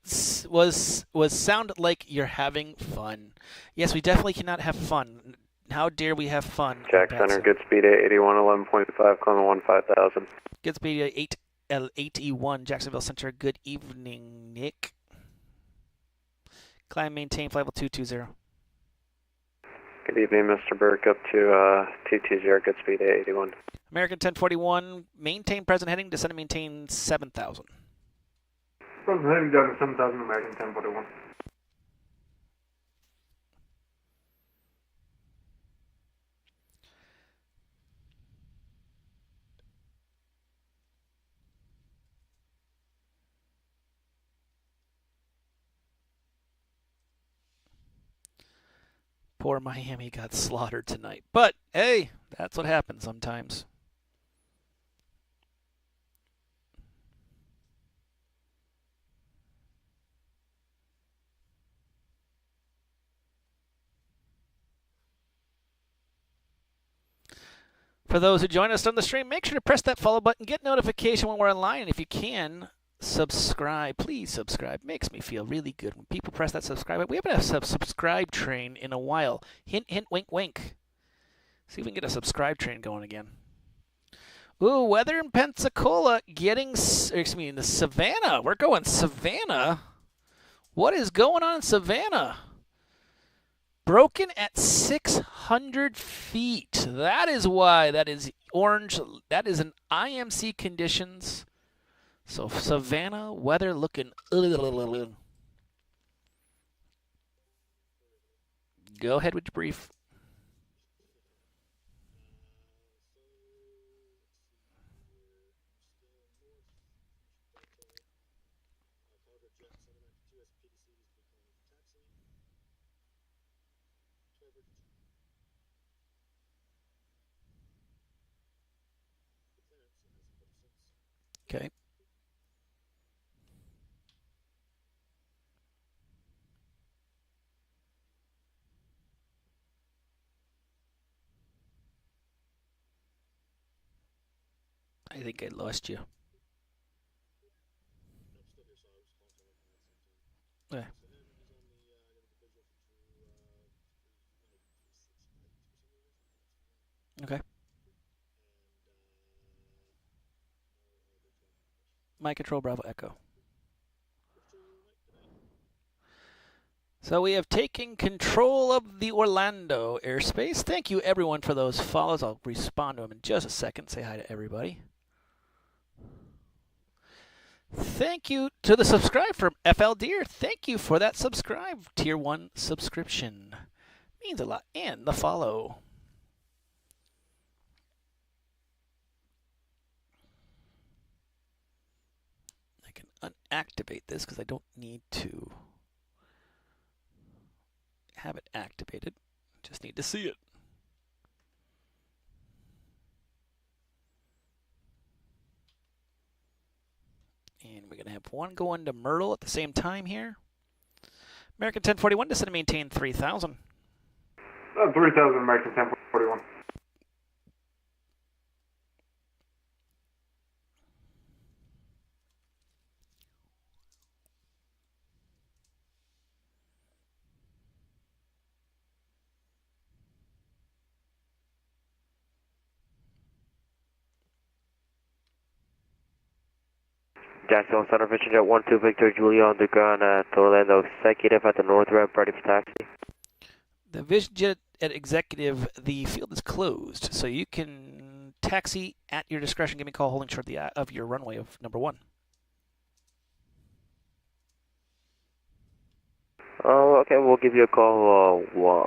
was sounded like you're having fun. Yes, we definitely cannot have fun. How dare we have fun? Jack Center, good speed at 81, 11.5, climbing 15,000. Good speed at 8E1, Jacksonville Center. Good evening, Nick. Climb, maintain, flight level 220. Good evening, Mr. Burke, up to 220, good speed at 81. American 1041, maintain present heading, descend and maintain 7,000. Present heading down to 7,000, American 1041. Poor Miami got slaughtered tonight. But, hey, that's what happens sometimes. For those who join us on the stream, make sure to press that follow button, get notification when we're online, and if you can, subscribe. Please subscribe. Makes me feel really good when people press that subscribe button. We haven't had a subscribe train in a while. Hint, hint, wink, wink. See if we can get a subscribe train going again. Ooh, weather in Pensacola in the Savannah. We're going Savannah. What is going on in Savannah? Broken at 600 feet. That is why that is orange. That is an IMC conditions. So Savannah weather looking. Go ahead with your brief. Okay. I think I lost you. Okay. Okay. My control Bravo Echo. So we have taken control of the Orlando airspace. Thank you, everyone, for those follows. I'll respond to them in just a second. Say hi to everybody. Thank you to the subscribe from FL Deer. Thank you for that subscribe. Tier 1 subscription. Means a lot. And the follow. I can unactivate this because I don't need to have it activated. Just need to see it. And we're going to have one going to Myrtle at the same time here. American 1041, descend to maintain 3,000. 3000 American 1041. Jacksonville Center, Vision Jet 12 Victor Julia underground at Orlando Executive at the North Ramp, ready for taxi. The Vision Jet at Executive, the field is closed, so you can taxi at your discretion. Give me a call holding short of your runway of number 1. Oh, okay, we'll give you a call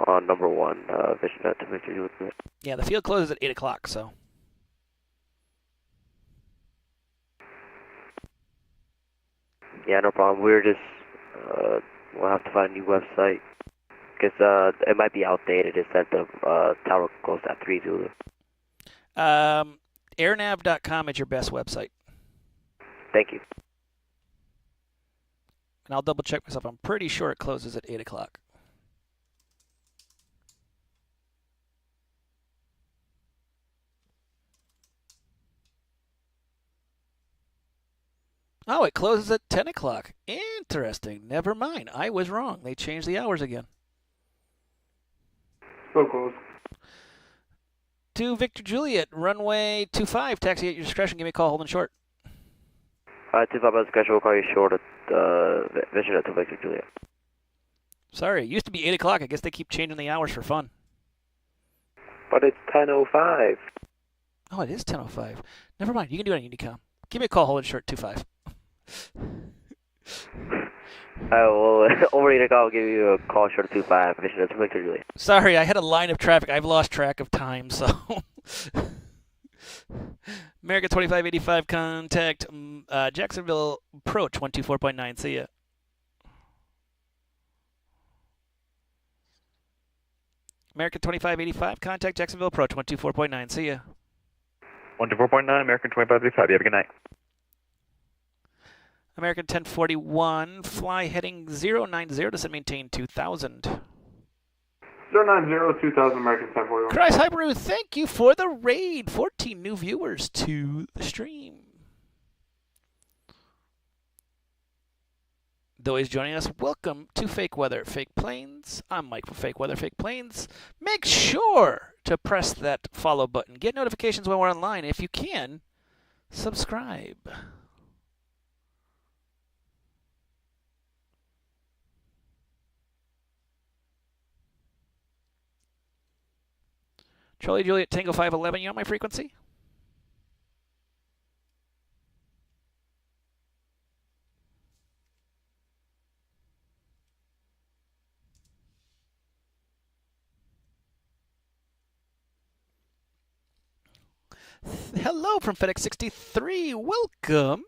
on number 1, Vision Jet to Victor Julia. Yeah, the field closes at 8 o'clock, so. Yeah, no problem. We're just, we'll have to find a new website. Because it might be outdated. It said the tower closed at 3 Zulu. Airnav.com is your best website. Thank you. And I'll double check myself. I'm pretty sure it closes at 8 o'clock. Oh, it closes at 10 o'clock. Interesting. Never mind. I was wrong. They changed the hours again. So close. To Victor Juliet, runway 25, taxi at your discretion. Give me a call, holding short. 25 by discretion, we'll call you short at Vision to Victor Juliet. Sorry, it used to be 8 o'clock. I guess they keep changing the hours for fun. But it's 10:05. Oh, it is 10:05. Never mind. You can do it on Unicom. Give me a call, holding short 25. Well, over 8 o'clock, I'll give you a call short of 25, Vision to Victor Juliet. Sorry, I had a line of traffic. I've lost track of time, so. America 2585, contact Jacksonville approach 124.9. See ya. American 2585, contact Jacksonville approach 124.9. See ya. 124.9, American 2585. You have a good night. American 1041, fly heading 090, descend maintain 2000. 090 2000 American 1041. Christ Hyperu, thank you for the raid. 14 new viewers to the stream. Though he's joining us, welcome to Fake Weather, Fake Planes. I'm Mike from Fake Weather, Fake Planes. Make sure to press that follow button. Get notifications when we're online. If you can, subscribe. Charlie Juliet Tango 511, you on my frequency? Hello from FedEx 63, welcome.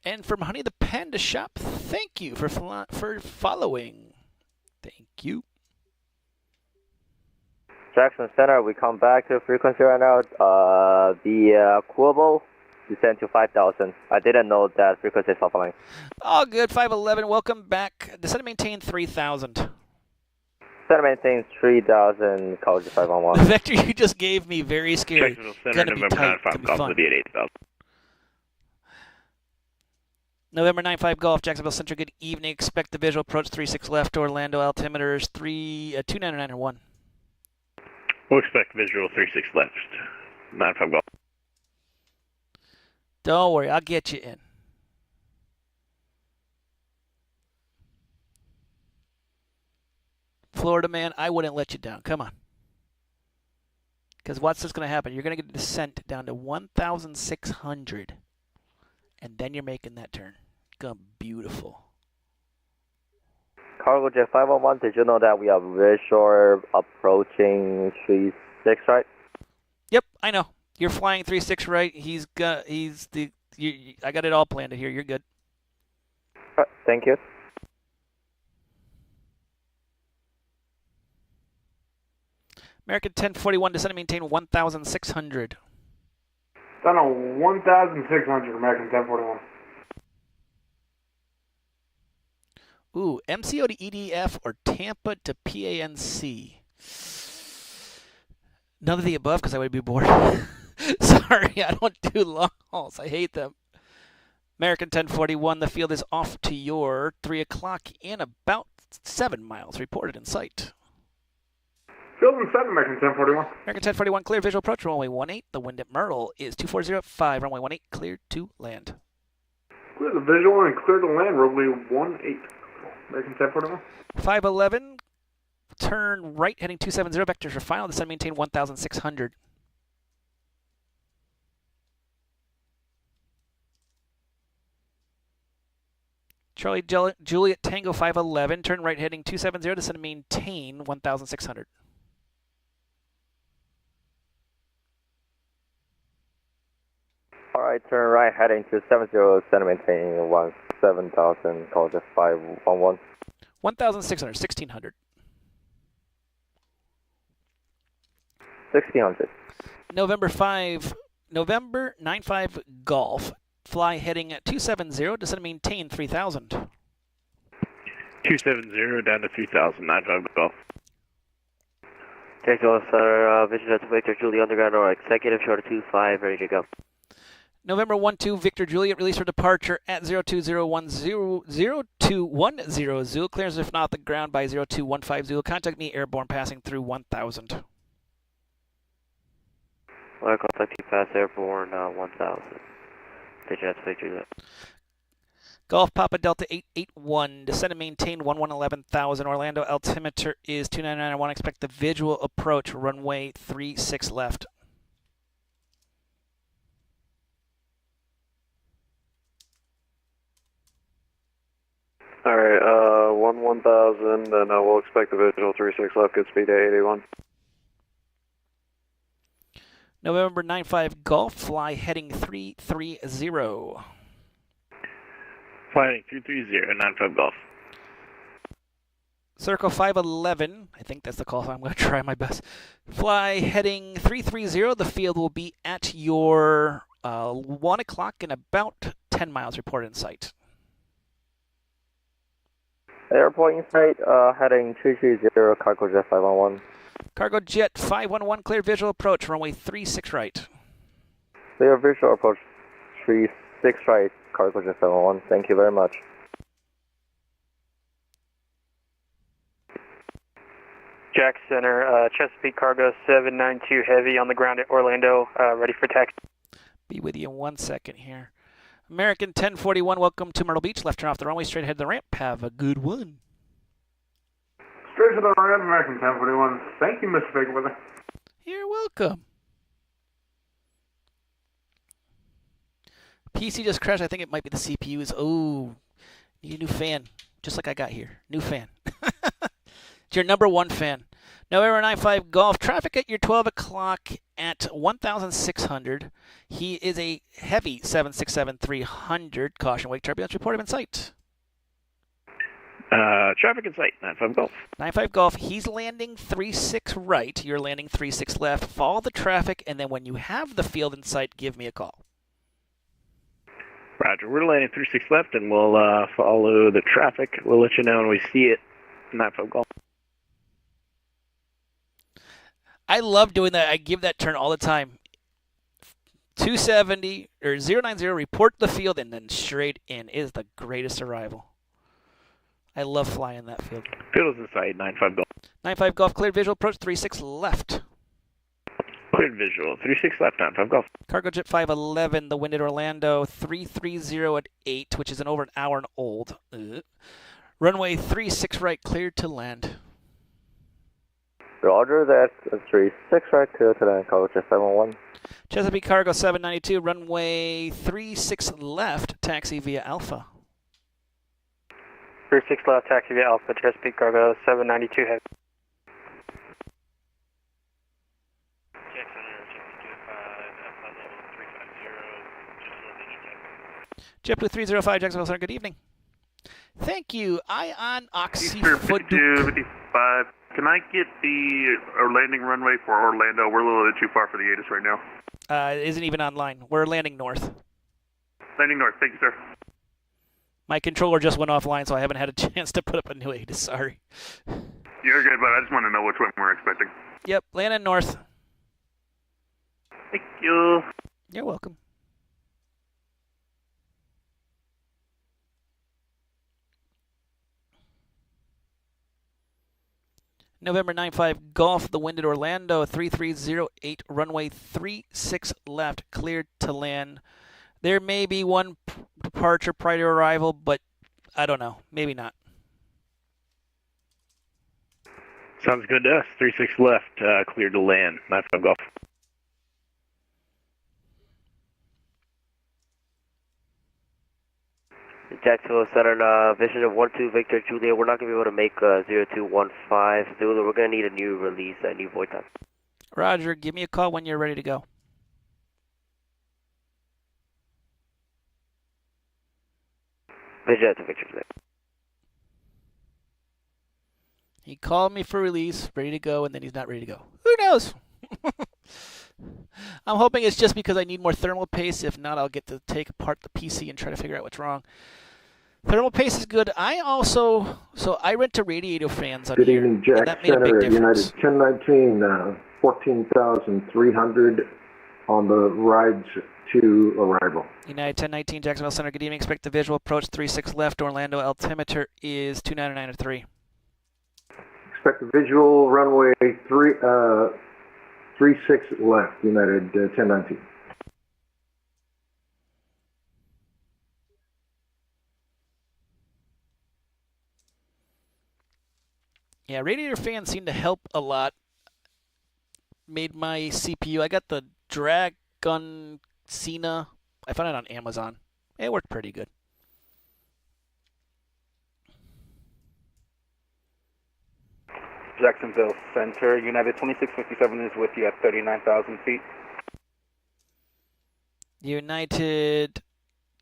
And from Honey the Panda Shop, thank you for following. Thank you. Jackson Center, we come back to frequency right now. The Quobo descend to 5,000. I didn't know that frequency is offline. All good, 511, welcome back. Descend and maintain 3,000. Center maintains 3,000, college 511. The vector you just gave me, very scary. Jacksonville Center, November 95 Golf, Libya at 8,000. November 95 Golf, Jacksonville Center, good evening. Expect the visual approach 36 left, Orlando altimeters 299 and 1. We'll expect visual 36 left, 95 Golf. Don't worry, I'll get you in. Florida man, I wouldn't let you down. Come on. Because what's just going to happen? You're going to get a descent down to 1,600. And then you're making that turn. Going to be beautiful. Cargo Jet 511, did you know that we are visual approaching 36 right? Yep, I know. You're flying 36 right. I got it all planned here. You're good. Thank you. American 1041, descend and maintain 1,600. Down to 1,600, American 1041. Ooh, MCO to EDF or Tampa to PANC. None of the above because I would be bored. Sorry, I don't do long hauls. I hate them. American 1041, the field is off to your 3 o'clock in about 7 miles. Reported in sight. Field in 7, American 1041. American 1041, clear visual approach, runway 18. The wind at Myrtle is 240.5, runway 18, cleared to land. Clear the visual and clear the land, runway 18. American 1041. 511, turn right, heading 270, vectors are final, descend maintain 1,600. Charlie Juliet Tango 511, turn right heading 270, descend and maintain 1,600. Alright, turn right heading 270, descend and maintain 17,000, call just 511. 1,600, 1,600. 1,600. November 95 Golf. Fly heading at 270, descend and maintain 3,000. 270 down to 3,000, 95 Golf. Jacksonville Center, Vision to Victor Julie Underground or Executive, short of 25, ready to go. November 12 Victor Juliet, release for departure at 0210 Zulu. Clearance if not the ground by 0215 Zulu. Contact me airborne passing through 1,000. Well, contact you pass airborne 1,000. Vision to Victor Juliet. Golf Papa Delta 881, descend and maintain 11,000. Orlando altimeter is 299. I want to expect the visual approach, runway 36 left. Alright, 1,000, and we'll expect the visual 36 left, good speed at 81. November 95 Golf, fly heading 330. Flying 330, 95 Golf. Circle 511, I think that's the call, so I'm going to try my best. Fly heading 330, the field will be at your 1 o'clock in about 10 miles, reported in sight. Airport in sight, heading 230, cargo jet 511. Cargo jet 511, clear visual approach, runway 36 right. Clear visual approach 36 right, cargo jet 511. Thank you very much. Jack Center, Chesapeake Cargo 792 Heavy on the ground at Orlando, ready for taxi. Be with you in 1 second here. American 1041, welcome to Myrtle Beach. Left turn off the runway, straight ahead to the ramp. Have a good one. Straight to the ramp, American 1041. Thank you, Mr. Fakeweather. You're welcome. PC just crashed. I think it might be the CPUs. Oh, need a new fan, just like I got here. New fan. It's your number one fan. November 95 Golf, traffic at your 12 o'clock at 1,600. He is a heavy 767-300. Caution, wake turbulence, reported in sight. Traffic in sight, 95 Golf. 95 Golf, he's landing 36 right. You're landing 36 left. Follow the traffic, and then when you have the field in sight, give me a call. Roger, we're landing 36 left, and we'll follow the traffic. We'll let you know when we see it, 95 Golf. I love doing that. I give that turn all the time. 270 or 090, report the field, and then straight in is the greatest arrival. I love flying that field. Field is in sight, 95 Golf. 95 Golf, cleared visual approach, 36 left. Cleared visual, 36 left, 95 Golf. Cargo jet 511, the wind at Orlando, 330 at 8, which is over an hour and old. Runway 36 right, cleared to land. Roger that, 36 right, clear to land, cargo jet 711. Chesapeake Cargo 792, runway 36 left, taxi via Alpha. 36 left, taxi via Alpha, Chesapeake Cargo 792 Heavy. JetBlue 305, Jacksonville Center, good evening. Thank you. Ion Oxy Easter 5255. Can I get the landing runway for Orlando? We're a little bit too far for the ATIS right now. It isn't even online. We're landing north. Landing north. Thank you, sir. My controller just went offline, so I haven't had a chance to put up a new ATIS. Sorry. You're good, but I just want to know which one we're expecting. Yep, landing north. Thank you. You're welcome. November 95 Golf, the wind at Orlando, 3308, runway 36 left, cleared to land. There may be one departure prior to arrival, but I don't know. Maybe not. Sounds good to us. 36 left, cleared to land. 95 Golf. Jacksonville Center, vision of 12 Victor Juliet. We're not going to be able to make 0215 Zulu. We're going to need a new release, a new void time. Roger, give me a call when you're ready to go. Vision to Victor Juliet. He called me for release, ready to go, and then he's not ready to go. Who knows? I'm hoping it's just because I need more thermal pace. If not, I'll get to take apart the PC and try to figure out what's wrong. Thermal pace is good. I rent to radiator fans on Good here, evening, Jack and that made a big Center, difference. United 1019, 14,300 on the rides to arrival. United 1019, Jacksonville Center, good evening. Expect the visual approach 36 left. Orlando altimeter is 299.3. Expect the visual runway 36 left, United 1019. Yeah, radiator fans seem to help a lot. Made my CPU. I got the Dragon Cena. I found it on Amazon. It worked pretty good. Jacksonville Center, United 2657 is with you at 39,000 feet. United,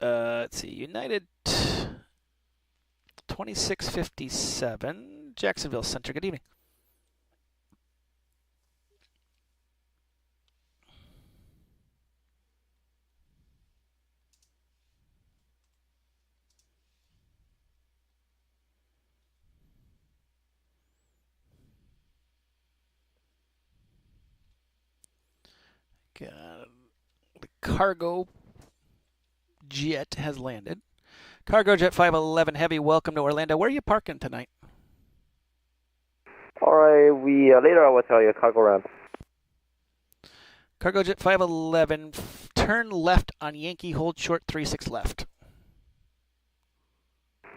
let's see, United 2657, Jacksonville Center, good evening. The cargo jet has landed. Cargo jet 511 Heavy, welcome to Orlando. Where are you parking tonight? Alright, later I will tell you, cargo ramp. Cargo jet 511, turn left on Yankee, hold short 36 left.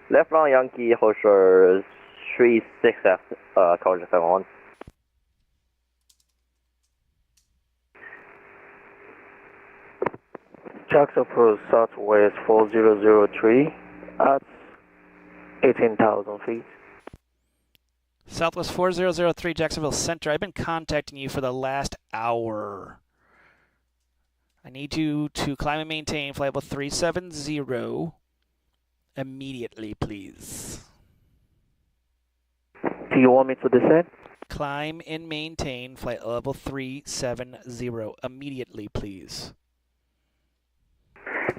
Left on Yankee, hold short 36 left, cargo jet 511. Jacksonville Southwest 4003 at 18,000 feet. Southwest 4003, Jacksonville Center. I've been contacting you for the last hour. I need you to climb and maintain flight level 370 immediately, please. Do you want me to descend? Climb and maintain flight level 370 immediately, please.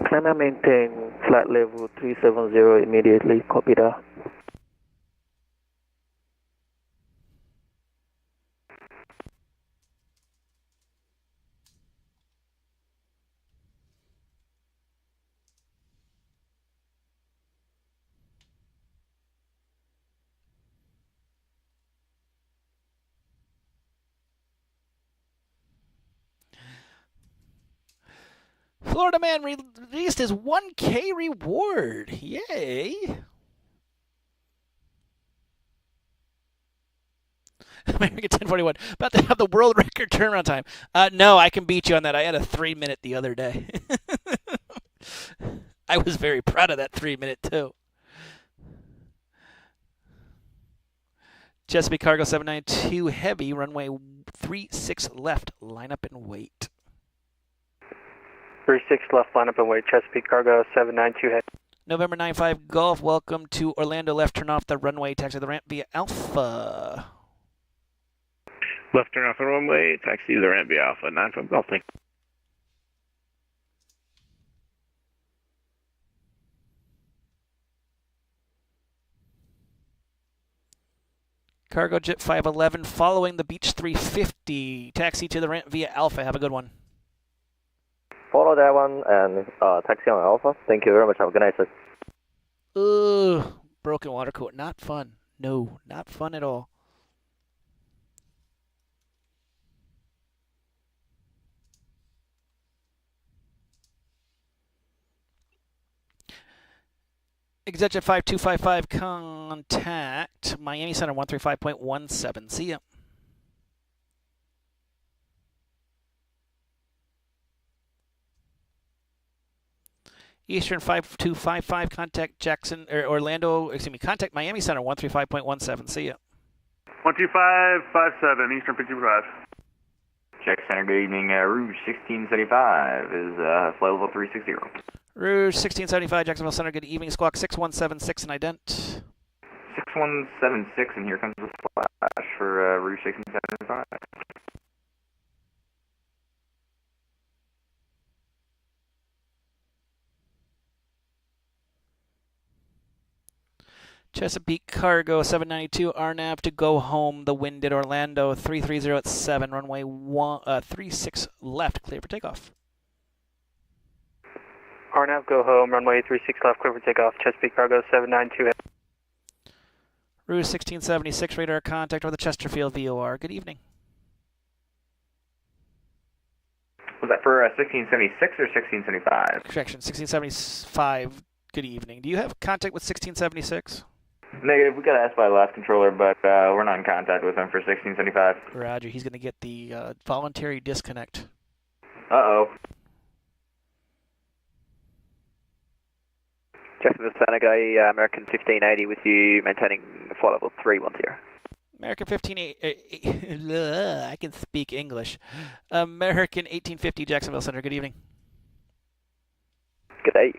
Climb and maintain flight level 370 immediately. Copy that. Florida man released his 1K reward. Yay. American 1041. About to have the world record turnaround time. No, I can beat you on that. I had a 3-minute the other day. I was very proud of that 3-minute too. Chesapeake Cargo 792 Heavy, runway 36 left. Line up and wait. 36 left, line up and wait. Chesapeake Cargo 792 Heavy. November 95 Golf, welcome to Orlando. Left turn off the runway, taxi the ramp via Alpha. Left turn off the runway, taxi the ramp via Alpha. 95 Golf, thank you. Cargo Jet 511 following the Beach 350. Taxi to the ramp via Alpha. Have a good one. Follow that one and taxi on Alpha. Thank you very much. Have a good night, sir. Ugh, broken water coat. Not fun. No, not fun at all. ExecJet 5255, contact Miami Center 135.17. See ya. Eastern 5255, contact contact Miami Center 135.17. See ya. 12557, Eastern 55. Jack Center, good evening. Rouge 1675 is flight level 360. Rouge 1675, Jacksonville Center, good evening. Squawk 6176 and ident. 6176, and here comes the flash for Rouge 1675. Chesapeake Cargo 792, RNAV to go home. The wind at Orlando 330 at 7, runway 36 left, clear for takeoff. RNAV go home, runway 36 left, clear for takeoff. Chesapeake Cargo 792. Rouge 1676, radar contact over the Chesterfield VOR. Good evening. Was that for 1676 or 1675? Correction, 1675. Good evening. Do you have contact with 1676? Negative. We got asked by the last controller, but we're not in contact with him for 1675. Roger. He's going to get the voluntary disconnect. Uh-oh. Jacksonville Center, American 1580 with you, maintaining flight level 310. American 1580. I can speak English. American 1850, Jacksonville Center. Good evening. Good day.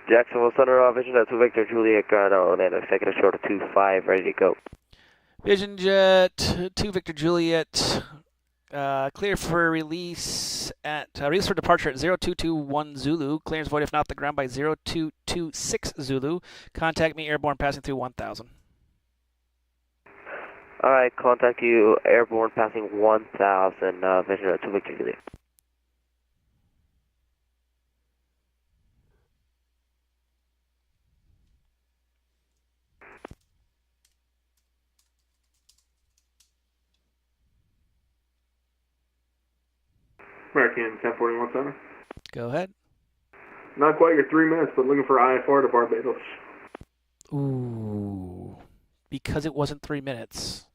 Jacksonville Center, Vision Jet 2 Victor Juliet Gardo, Orlando, second short of 25, ready to go. Vision Jet 2 Victor Juliet, clear for release for departure at 0221 Zulu. Clearance void if not the ground by 0226 Zulu. Contact me airborne passing through 1000. Alright, contact you airborne passing 1000, Vision Jet 2 Victor Juliet. American 1041 Center. Go ahead. Not quite your 3 minutes, but looking for IFR to Barbados. Ooh. Because it wasn't 3 minutes,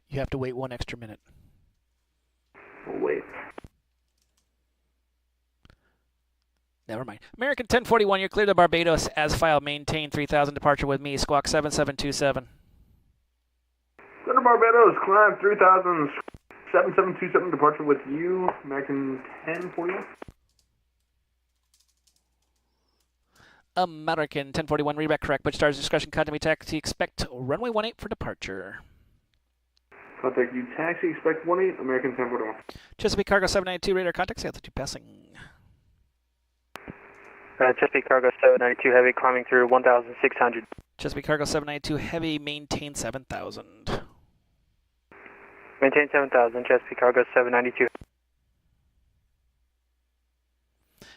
you have to wait 1 extra minute. We'll wait. Never mind. American 1041, you're clear to Barbados as filed. Maintain 3000 departure with me. Squawk 7727. Center Barbados, climb 3000. 7727, departure with you, American 1041. American 1041, readback correct. Butch stars discretion, contact me taxi, expect runway 18 for departure. Contact you taxi, expect 18, American 1041. Chesapeake Cargo 792, radar contact, altitude passing. Chesapeake Cargo 792, heavy, climbing through 1600. Chesapeake Cargo 792, heavy, maintain 7000. Maintain 7000, Chesapeake Cargo 792.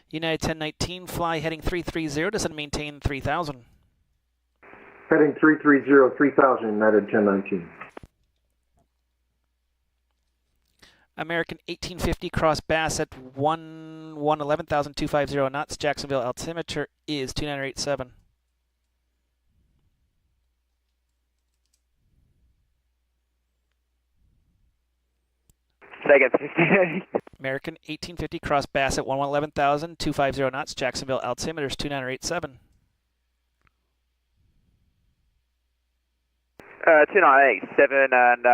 United 1019, fly heading 330, descend maintain 3000. Heading 330, 3000, United 1019. American 1850, cross Bass at 11,250 knots. Jacksonville altimeter is 2987. Second, American 1850, cross Bass at 11,250 knots. Jacksonville altimeter is 2987. 2987, and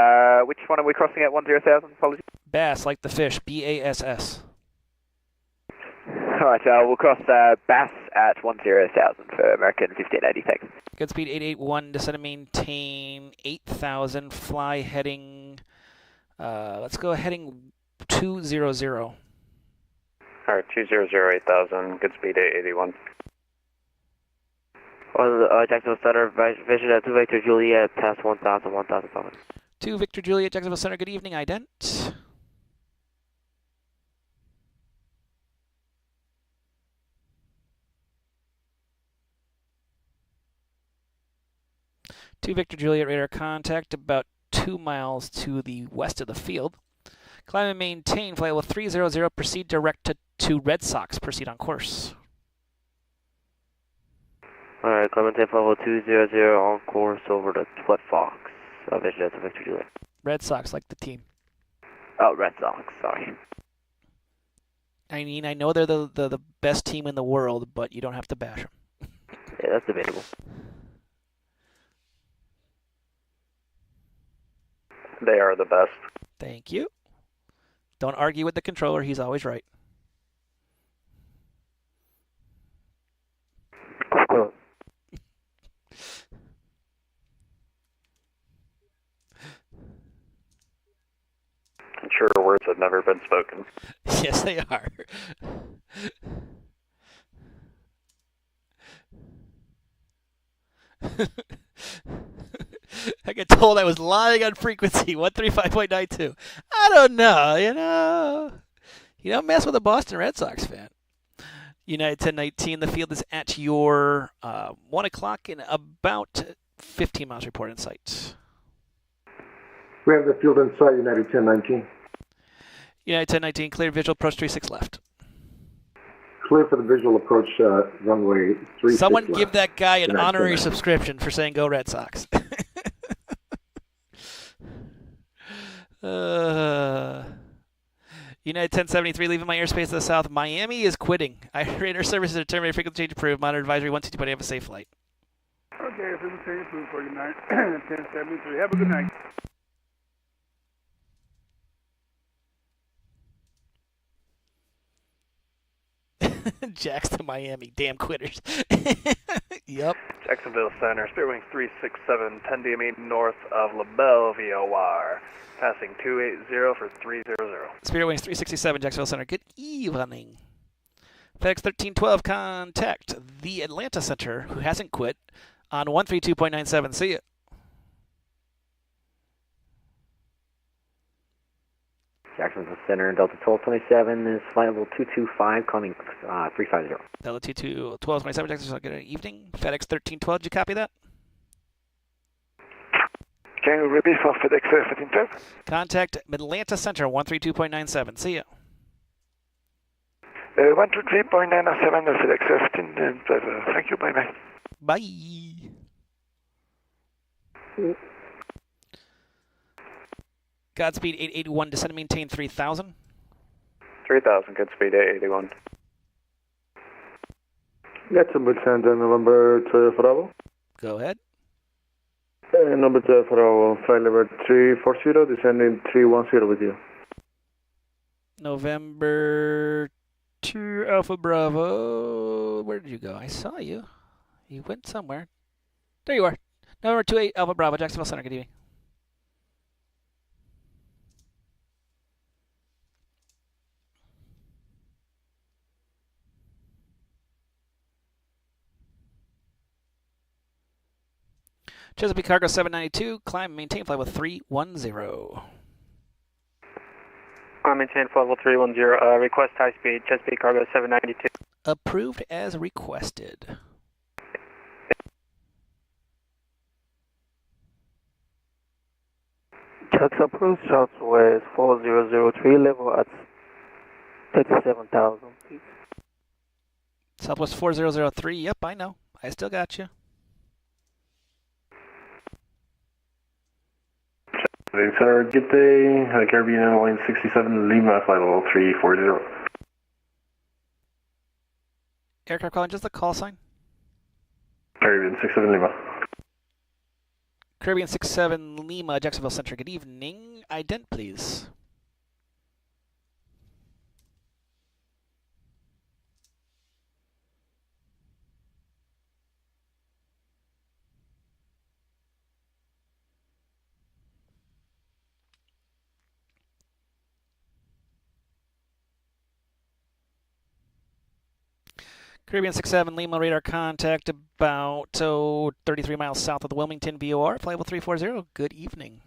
which one are we crossing at 10,000? Apologies. Bass, like the fish, B-A-S-S. Alright, we'll cross Bass at 10,000 for American 1580, thanks. Good speed 881, descend and maintain 8,000, fly heading, let's go heading 200. Alright, 200, 8,000, good speed 881. Well, Jacksonville Center, vision at 2 Victor Juliet, past 1,000, 1,000. 2 Victor Juliet, Jacksonville Center, good evening, ident. Two Victor Juliet radar contact about 2 miles to the west of the field. Climb and maintain, flight level 300, proceed direct to Red Sox, proceed on course. Alright, climb and maintain level 200 on course over to Split Fox. Vision at 2 Victor Juliet. Red Sox, like the team. Oh, Red Sox, sorry. I mean, I know they're the best team in the world, but you don't have to bash them. Yeah, that's debatable. They are the best. Thank you. Don't argue with the controller. He's always right. I'm sure words have never been spoken. Yes, they are. I get told I was lying on frequency, 135.92. I don't know, You don't mess with a Boston Red Sox fan. United 1019, the field is at your 1 o'clock in about 15 miles, report in sight. We have the field in sight, United 1019. United 1019, clear visual, approach 36 left. Clear for the visual approach, runway 36 Someone left. give that guy an United honorary 1019. subscription for saying go Red Sox. United 1073, leaving my airspace to the south. Miami is quitting. Radar services are terminated. Frequency change approved. Monitor advisory 122.8. Have a safe flight. Okay, frequency approved for United 1073. Have a good night. Jacks to Miami. Damn quitters. Yep. Jacksonville Center, Spirit Wings 367, 10 DME north of LaBelle VOR. Passing 280 for 300. Spirit Wings 367, Jacksonville Center. Good evening. FedEx 1312, contact the Atlanta Center, who hasn't quit, on 132.97. See ya. Jacksonville Center, Delta 1227 is flight level 225, coming 350. Delta 1227, Jacksonville, good evening. FedEx 1312, did you copy that? Can you repeat for FedEx 1312? Contact Atlanta Center, 132.97. See ya. 123.97 FedEx 1312. Thank you, bye-bye. Bye. Godspeed 881, descend and maintain 3000. 3000, good speed 881. Jacksonville Center, November 12 Bravo. Go ahead. Number 12 Bravo, flight level 340, descending 310 with you. November 2 Alpha Bravo. Where did you go? I saw you. You went somewhere. There you are. November 28 Alpha Bravo, Jacksonville Center. Good evening. Chesapeake Cargo 792, climb and maintain flight with 310. Maintain flight level 310, request high speed, Chesapeake Cargo 792. Approved as requested. Chuck's approach, Southwest 4003, level at 37,000 feet. Southwest 4003, yep, I know. I still got you. Center, good day. Caribbean Airlines 67, Lima, flight level 340. Aircraft calling, just the call sign. Caribbean 67, Lima. Caribbean 67 Lima, Jacksonville Center. Good evening. Ident, please. Caribbean 67, Lima radar contact about 33 miles south of the Wilmington VOR, flight 340. Good evening.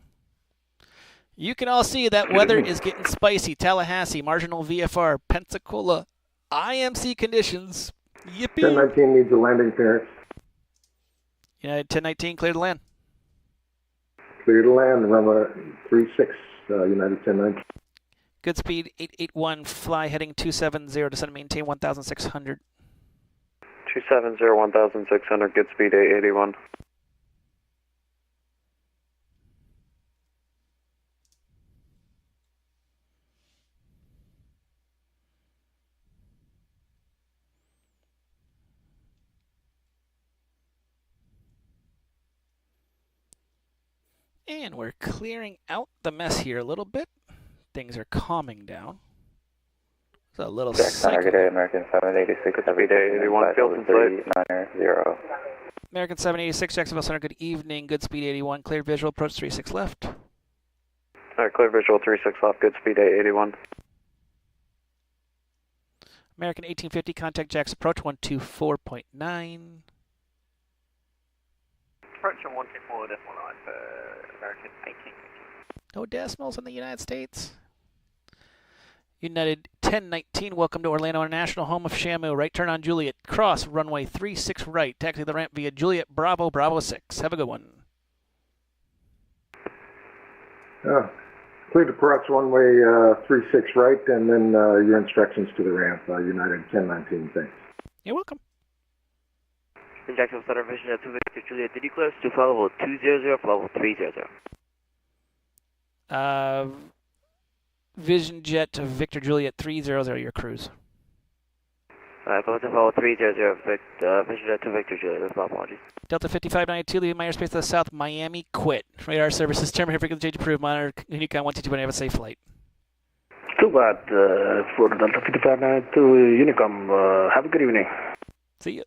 You can all see that weather is getting spicy. Tallahassee, marginal VFR, Pensacola, IMC conditions. Yippee! 1019 needs a landing clearance. United 1019, clear to land. Clear to land, runway 36, United 1019. Good speed, 881, fly heading 270, descend and maintain 1,600. 270, 1,600, good speed 881. And we're clearing out the mess here a little bit. Things are calming down. It's a little cycle. Good day, American 786. Speed 881, field in sight. 990. American 786, Jacksonville Center, good evening. Good speed 81, cleared visual, approach 36 left. Alright, clear visual 36 left, good speed 881. American 1850, contact Jax, approach 124.9. Approach on 124.9 for American 1850. No decimals in the United States. United 1019, welcome to Orlando International, home of Shamu. Right turn on Juliet, cross runway 36 right. Taxi the ramp via Juliet Bravo, Bravo 6. Have a good one. Clear to approach runway 36 right, and then your instructions to the ramp, United 1019, thanks. You're welcome. Jacksonville Center, Vision at 2 Victor Juliet, did you clear to flight level 200, flight level 300? Vision Jet to Victor Juliet 300, your cruise. Go to follow 300, Vision Jet to Victor Juliet, my apologies. Delta 5592, leaving my airspace to the south, Miami, quit. Radar services, terminate frequency change approved, monitor, Unicon 122, have a safe flight. Too bad for Delta 5592 Unicom. Have a good evening. See you.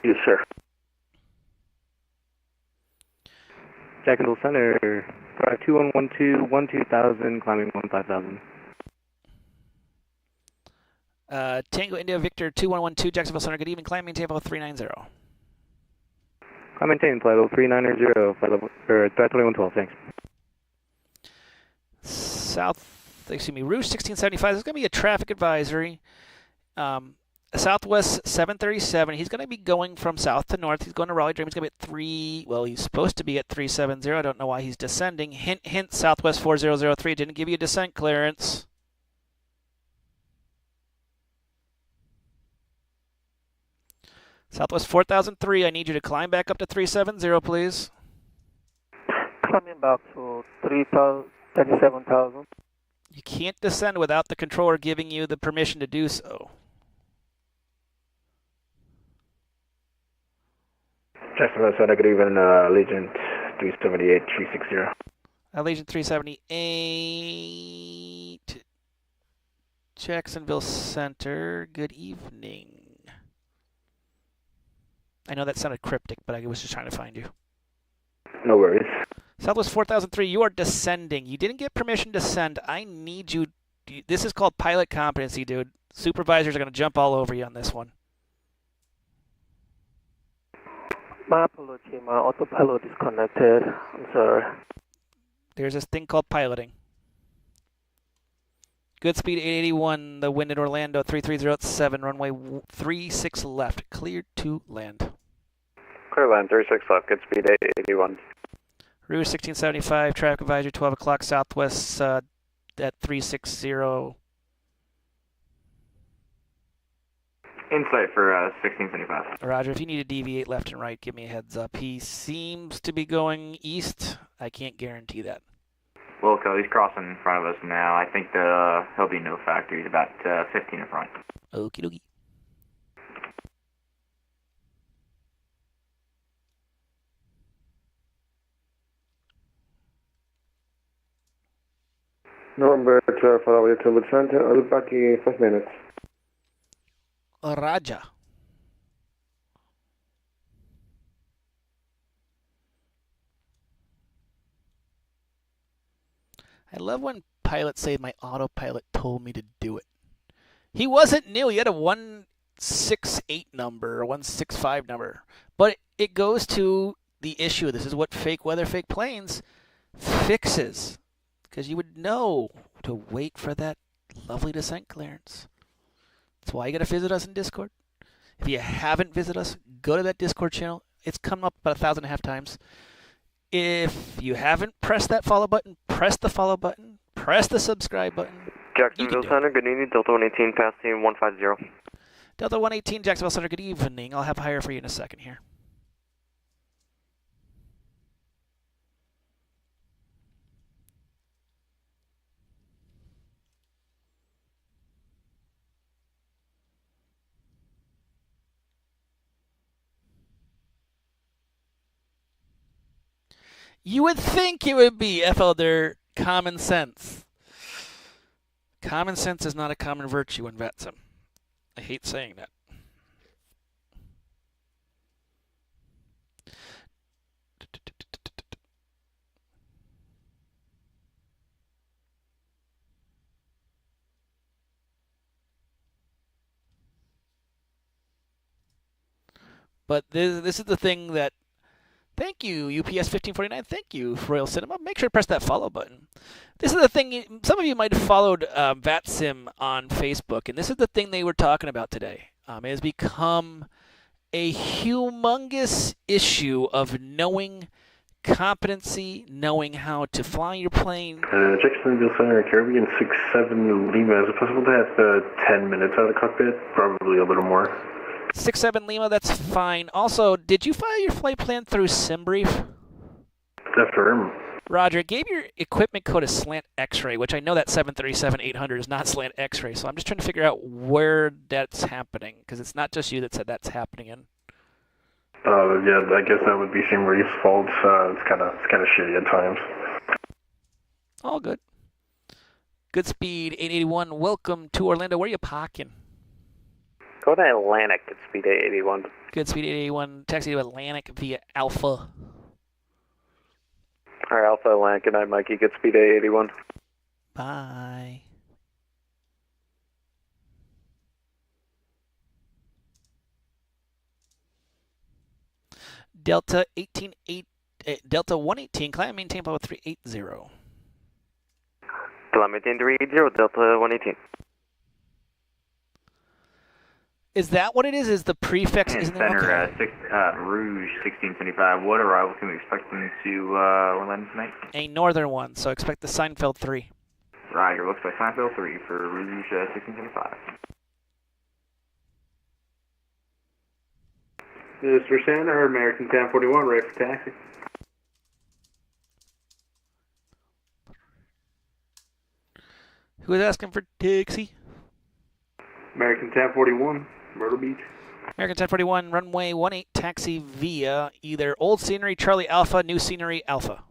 Yes, sir. Jacksonville Center, 2112, 12,000, climbing 15,000. Tango India Victor 2112, Jacksonville Center, good evening, climb maintain level 390. Climb maintain, flight level 390, flight level, 2112, thanks. Rouge 1675, there's going to be a traffic advisory. Southwest 737, he's going to be going from south to north. He's going to Raleigh. He's going to be at he's supposed to be at 370. I don't know why he's descending. Hint, hint, Southwest 4003 didn't give you a descent clearance. Southwest 4003, I need you to climb back up to 370, please. Climbing back to 37,000. You can't descend without the controller giving you the permission to do so. Jacksonville Center, good evening, Allegiant 378, 360. Allegiant 378, Jacksonville Center, good evening. I know that sounded cryptic, but I was just trying to find you. No worries. Southwest 4003, you are descending. You didn't get permission to descend. I need you. This is called pilot competency, dude. Supervisors are going to jump all over you on this one. My apology, my autopilot is connected. I'm sorry. There's this thing called piloting. Good speed 881, the wind in Orlando 330 runway 36 left. Cleared to land. Clear land 36 left, good speed 881. Rouge 1675, traffic advisory 12 o'clock southwest at 360. Insight for 1675. Roger, if you need to deviate left and right, give me a heads up. He seems to be going east. I can't guarantee that. Wilco, he's crossing in front of us now. I think that he'll be no factor. He's about 15 in front. Okie dokie. November 12, follow to the center. I'll be back in 5 minutes. Raja. I love when pilots say my autopilot told me to do it. He wasn't new. He had a 1 168 number or 165 number. But it goes to the issue. This is what fake weather, fake planes fixes. Because you would know to wait for that lovely descent clearance. That's why you got to visit us in Discord. If you haven't visited us, go to that Discord channel. It's come up about 1,500 times. If you haven't pressed that follow button, press the follow button. Press the subscribe button. Jacksonville Center, good evening. Delta 118, passing 150. Delta 118, Jacksonville Center, good evening. I'll have higher for you in a second here. You would think it would be, Elder, common sense. Common sense is not a common virtue in VATSIM. I hate saying that. But this is the thing that, thank you, UPS 1549, thank you, Royal Cinema. Make sure to press that follow button. This is the thing, some of you might have followed VATSIM on Facebook, and this is the thing they were talking about today. It has become a humongous issue of knowing competency, knowing how to fly your plane. Jacksonville Center, Caribbean 67 Lima. Is it possible to have 10 minutes out of the cockpit? Probably a little more. 67 Lima, that's fine. Also, did you file your flight plan through SimBrief? Affirm. Roger, it gave your equipment code a slant X-ray, which I know that 737-800 is not slant X-ray, so I'm just trying to figure out where that's happening, because it's not just you that said that's happening in. Yeah, I guess that would be SimBrief's fault. It's kind of shitty at times. All good. Good speed, 881. Welcome to Orlando. Where are you parking? Go to Atlantic, good speed 881. Good speed 881. Taxi to Atlantic via Alpha. Alright, Alpha Atlantic, good night, Mikey. Good speed 881. Bye. Delta Delta 118, climb maintain level 380. Climb maintain 380, Delta 118. Is that what it is? Is the prefix? Isn't Center, okay. Rouge 1675. What arrival can we expect them to Orlando tonight? A northern one, so expect the Seinfeld 3. Roger, looks like Seinfeld 3 for Rouge 1675. This is for Center, American 1041, ready for taxi. Who is asking for taxi? American 1041, Myrtle Beach. American 1041, runway 18, taxi via either Old Scenery, Charlie Alpha, New Scenery, Alpha.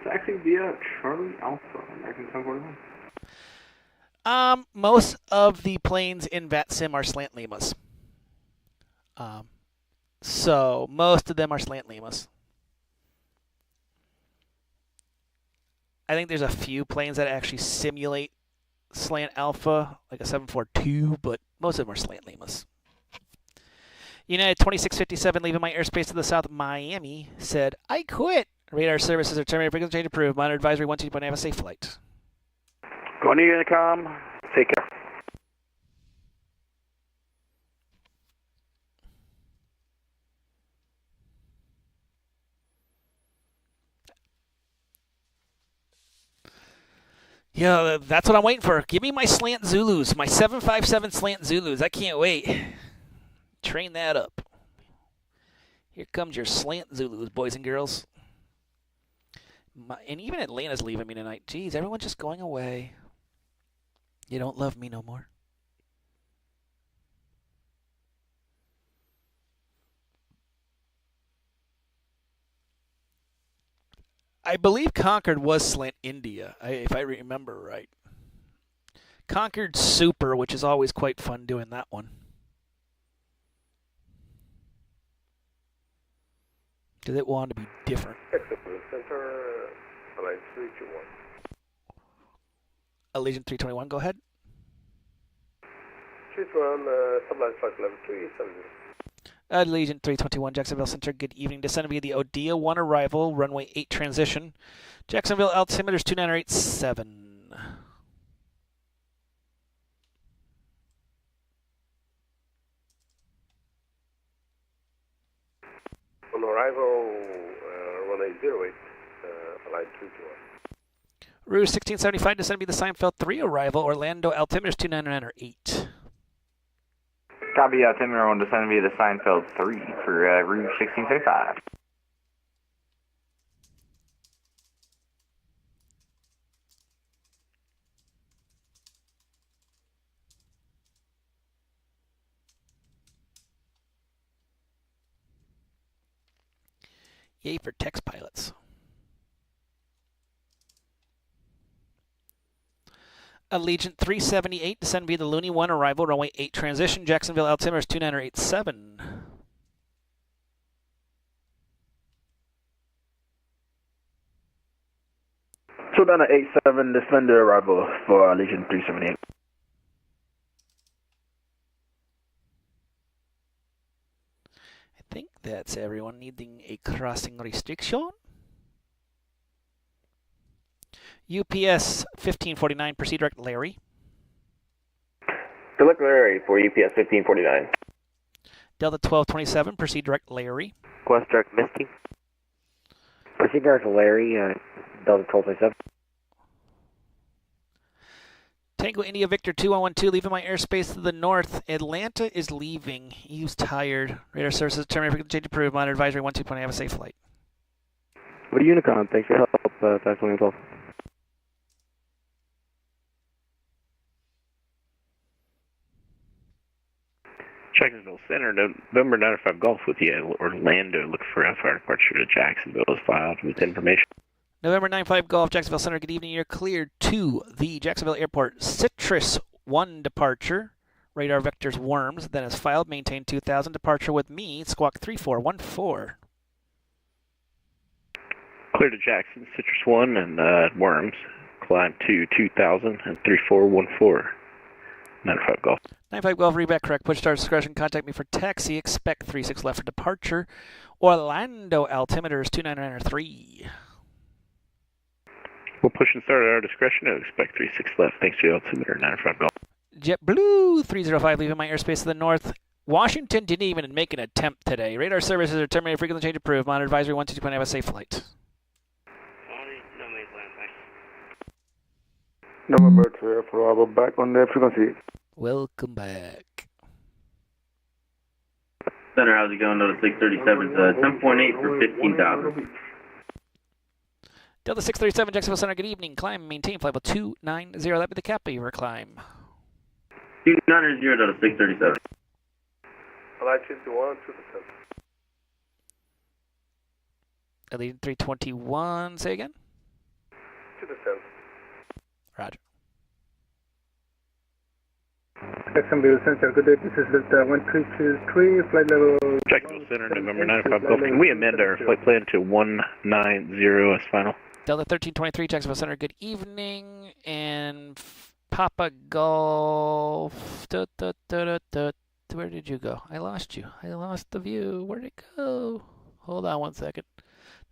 Taxi via Charlie Alpha, American 1041. Most of the planes in VATSIM are slant Limas. So most of them are slant Limas. I think there's a few planes that actually simulate slant Alpha, like a 742, but most of them are slant Limas. United 2657 leaving my airspace to the south of Miami said, I quit. Radar services are terminated. Frequency change approved. Monitor advisory 121. Have a safe flight. Going to Unicom. Take care. Yeah, that's what I'm waiting for. Give me my slant Zulus, my 757 slant Zulus. I can't wait. Train that up. Here comes your slant Zulus, boys and girls. And even Atlanta's leaving me tonight. Jeez, everyone's just going away. You don't love me no more. I believe Concord was slant India, if I remember right. Concord Super, which is always quite fun doing that one. Because it wanted to be different. Center, Allegiant 321. Allegiant 321, go ahead. sublight flight level 370. Allegiant 321, Jacksonville Center, good evening. Descend via the Odia 1 arrival, runway 8 transition. Jacksonville altimeters 2987. On arrival, runway 08, Align 321. Rouge 1675, descend via the Seinfeld 3 arrival, Orlando altimeters 2998. Copy, altimeter on descend via the Seinfeld 3 for Rouge 1675. Yay for text pilots. Allegiant 378, descend via the Looney 1 arrival, runway 8 transition, Jacksonville altimeters 2987. Two down at 87, Defender arrival for Allegiant 378. I think that's everyone needing a crossing restriction. UPS 1549, proceed direct Larry. Select Larry for UPS 1549. Delta 1227, proceed direct Larry. Quest direct Misty. Proceed direct Larry, Delta 1227. Tango India Victor 2112, leaving my airspace to the north. Atlanta is leaving. He's tired. Radar services terminated. Change approved. Monitor advisory 12. Have a safe flight. What are Unicon? Thanks for your help, 512. Jacksonville Center, November 95 Golf with you. Orlando, look for a fire departure to Jacksonville is filed with information. November 95 Golf, Jacksonville Center, good evening. You're cleared to the Jacksonville Airport. Citrus 1 departure. Radar vectors worms. Then is filed. Maintain 2000. Departure with me. Squawk 3414. Clear to Jackson, Citrus 1 and worms. Climb to 2000 and 3414. 95 Golf. 95 Golf, read back correct. Push start discretion. Contact me for taxi. Expect 36 left for departure. Orlando altimeter is 2993. We'll push and start at our discretion to expect 36 left. Thanks to the altimeter 95 Golf. JetBlue 305, leaving my airspace to the north. Washington didn't even make an attempt today. Radar services are terminated. Frequently change approved. Monitor advisory 122. Have a safe flight. November 2 for our back on the frequency. Welcome back. Center, how's it going? Delta 637, 10.8 for 15,000. Delta 637, Jacksonville Center, good evening. Climb, maintain flight level 290. That'd be the cap of your climb. 290, Delta 637. Align 221, 2%. Allegiant 321, say again? 2%. Roger. Jacksonville Center, good day. This is Delta 1323, flight level... Jacksonville Center, November 95 Golf. Can we amend our flight plan to 190 as final? Delta 1323, Jacksonville Center, good evening. And Papa Golf... Where did you go? I lost you. I lost the view. Where'd it go? Hold on one second.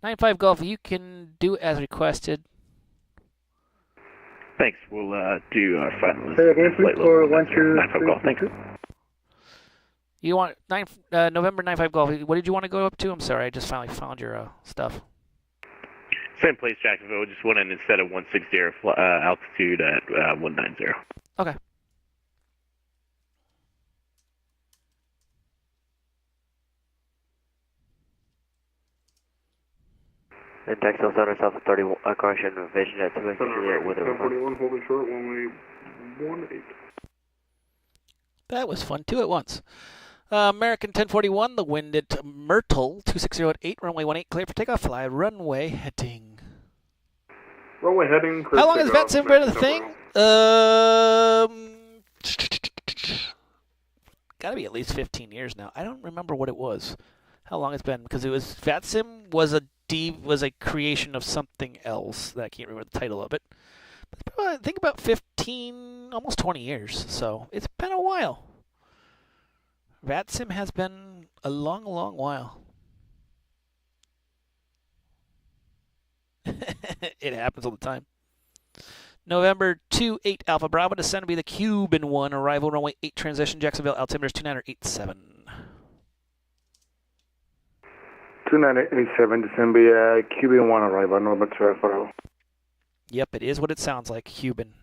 95 Golf, you can do as requested. Thanks. We'll do our final. Say again, please, for 123. Golf. Thanks. You want November 95 Golf. What did you want to go up to? I'm sorry, I just finally found your stuff. Same place, Jacksonville. Just went in instead of 160 altitude at 190. Okay. And Jacksonville Center, South 31, correction, vision at 2 Juliet with a 41, holding short, runway 18. That was fun, two at once. American 1041, the wind at Myrtle, 260 at 8, runway 18, clear for takeoff, fly, runway heading. Runway heading. How long has VATSIM been a thing? Gotta be at least 15 years now. I don't remember what it was. How long it's been, because it was, VATSIM was a creation of something else that I can't remember the title of it. But I think about 15, almost 20 years. So it's been a while. VATSIM has been a long, long while. It happens all the time. November 28 Alpha Bravo, descend to be the Cuban 1, arrival runway 8 transition, Jacksonville, altimeter 2987. 2987, descend be Cuban 1, arrival, November 2 Alpha Bravo. Yep, it is what it sounds like, Cuban.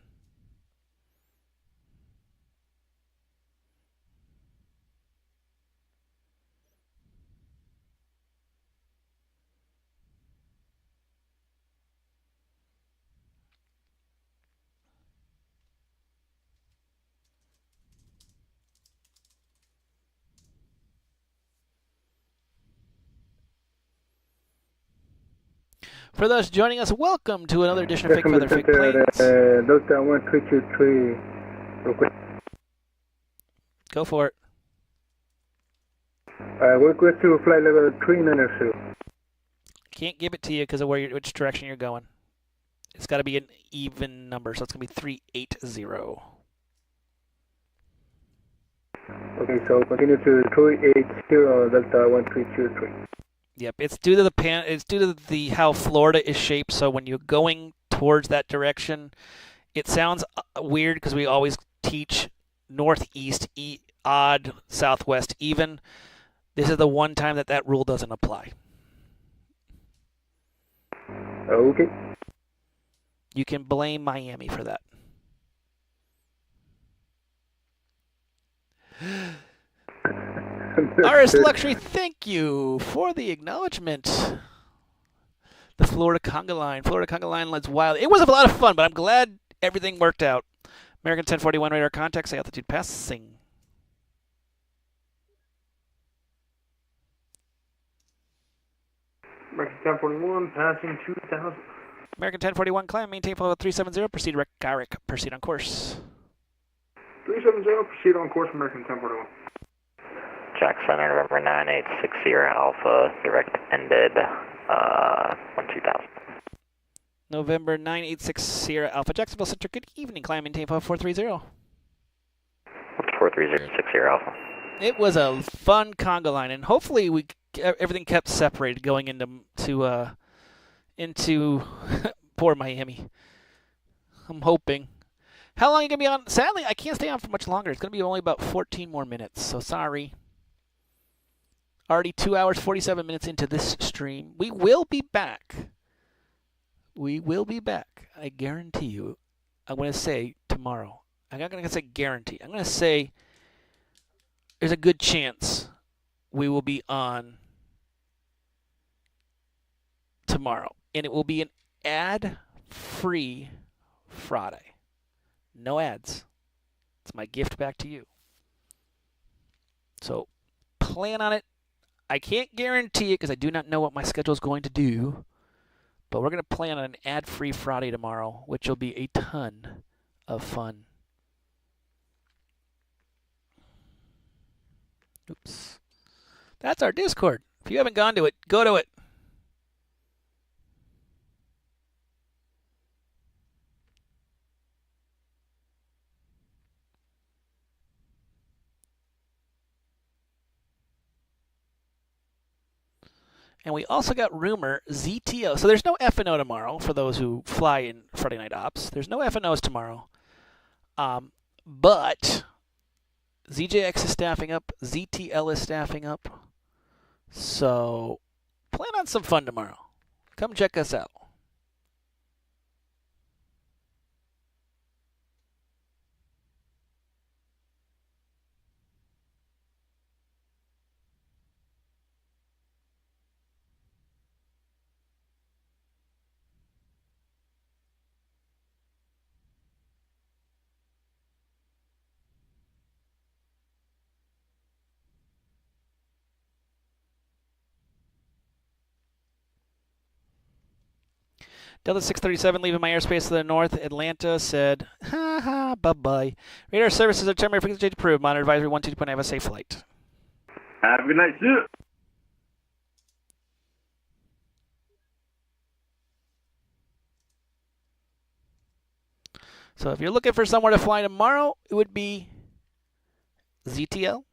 For those joining us, welcome to another edition of Fake Feather, Fake Planes. Delta 1323, real quick. Go for it. Request to flight level 392. Can't give it to you because of which direction you're going. It's got to be an even number, so it's going to be 380. Okay, so continue to 380, Delta 1323. Yep, it's due to the how Florida is shaped. So when you're going towards that direction, it sounds weird because we always teach northeast, odd, southwest, even. This is the one time that rule doesn't apply. Okay. You can blame Miami for that. RS Luxury, thank you for the acknowledgement. The Florida Conga Line. Florida Conga Line lets wild. It was a lot of fun, but I'm glad everything worked out. American 1041 radar contacts, altitude passing. American 1041, passing 2,000. American 1041, climb, maintain flow 370, proceed Garrick, proceed on course. 370, proceed on course, American 1041. Jack Center, November 9860 Alpha, direct ended, 2000. November 986 Sierra Alpha, Jacksonville Center, good evening, climb, maintain flow 430. 43060 Alpha. It was a fun conga line, and hopefully everything kept separated going into poor Miami. I'm hoping. How long are you going to be on? Sadly, I can't stay on for much longer. It's going to be only about 14 more minutes, so sorry. Already 2 hours, 47 minutes into this stream. We will be back. We will be back. I guarantee you. I'm going to say tomorrow. I'm not going to say guarantee. I'm going to say there's a good chance we will be on tomorrow. And it will be an ad-free Friday. No ads. It's my gift back to you. So plan on it. I can't guarantee it because I do not know what my schedule is going to do. But we're going to plan on an ad-free Friday tomorrow, which will be a ton of fun. Oops. That's our Discord. If you haven't gone to it, go to it. And we also got rumor ZTO. So there's no F&O tomorrow for those who fly in Friday night ops. There's no F&Os tomorrow. But ZJX is staffing up. ZTL is staffing up. So plan on some fun tomorrow. Come check us out. Delta 637 leaving my airspace to the north. Atlanta said, ha ha, bye-bye. Radar services are temporary frequency change approved. Monitor advisory 122.9, have a safe flight. Have a good night, sir. So if you're looking for somewhere to fly tomorrow, it would be ZTL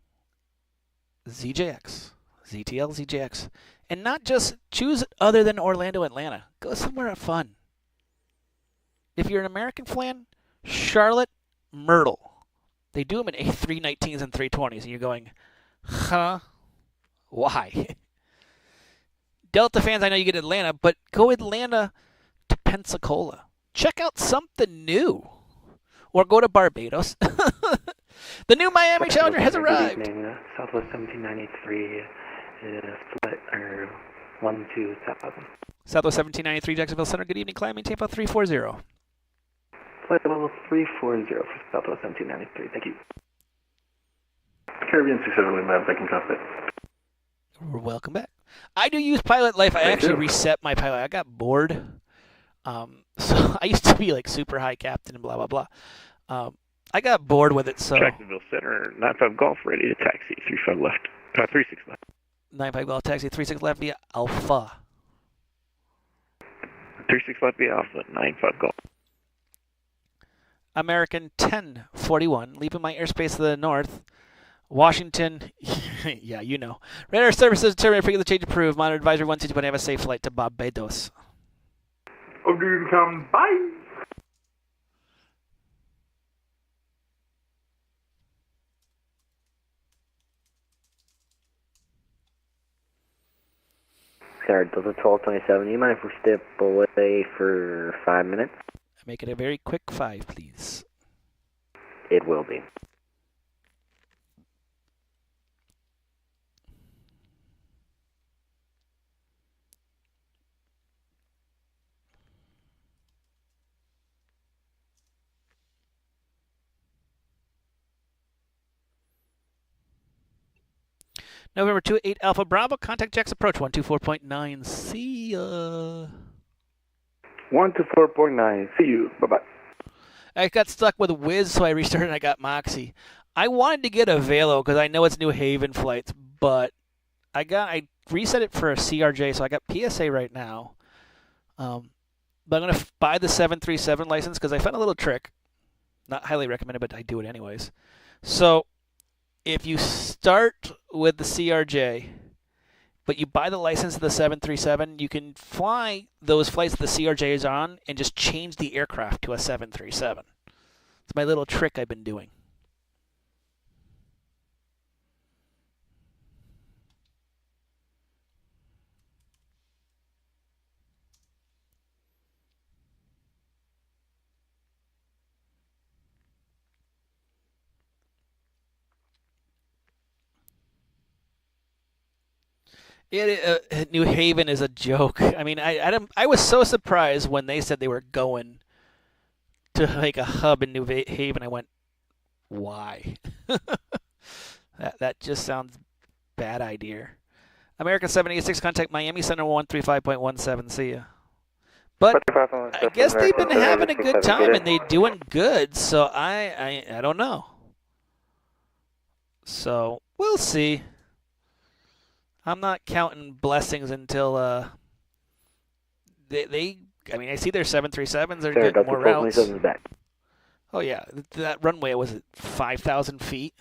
ZJX. ZTL, ZJX. And not just choose other than Orlando, Atlanta. Go somewhere fun. If you're an American fan, Charlotte, Myrtle. They do them in A319s and 320s, and you're going, huh? Why? Delta fans, I know you get Atlanta, but go Atlanta to Pensacola. Check out something new. Or go to Barbados. The new Miami Challenger has arrived. Good evening. Southwest 1793 is split, or 127. Southwest 1793, Jacksonville Center. Good evening, climbing Tampa 340. Flight level 340 for Southwest 1793. Thank you. Caribbean 67 Lima, back in cockpit. Welcome back. I do use Pilot Life. I actually reset my pilot. I got bored. So I used to be like super high captain and blah, blah, blah. I got bored with it, so... Jacksonville Center, 95 Golf, ready to taxi, 35 left. 36 left. 95 Golf, taxi, 36 left via Alpha. 36 left via Alpha, 95 Golf. American 1041, leaving my airspace to the north. Washington, yeah, you know. Radar services determined for the change approved. Monitor advisory 161, have a safe flight to Barbados. Over to come, bye! Sir, Delta 1227, you mind if we step away for 5 minutes? Make it a very quick 5, please. It will be. November 28 Alpha Bravo, contact Jax approach 124.9. See ya. 124.9. See you. Bye-bye. I got stuck with Wiz, so I restarted and I got Moxie. I wanted to get a Velo because I know it's New Haven flights, but I reset it for a CRJ, so I got PSA right now. But I'm going to buy the 737 license because I found a little trick. Not highly recommended, but I do it anyways. So if you start with the CRJ, but you buy the license of the 737, you can fly those flights the CRJ is on and just change the aircraft to a 737. It's my little trick I've been doing. New Haven is a joke. I mean, I was so surprised when they said they were going to make a hub in New Haven. I went, why? that just sounds bad idea. American 786, contact Miami Center 135.17. See ya. But I guess they've been having a good time and they're doing good. So I don't know. So we'll see. I'm not counting blessings until I mean, I see their 737s are getting more routes. Oh yeah, that runway was at 5,000 feet.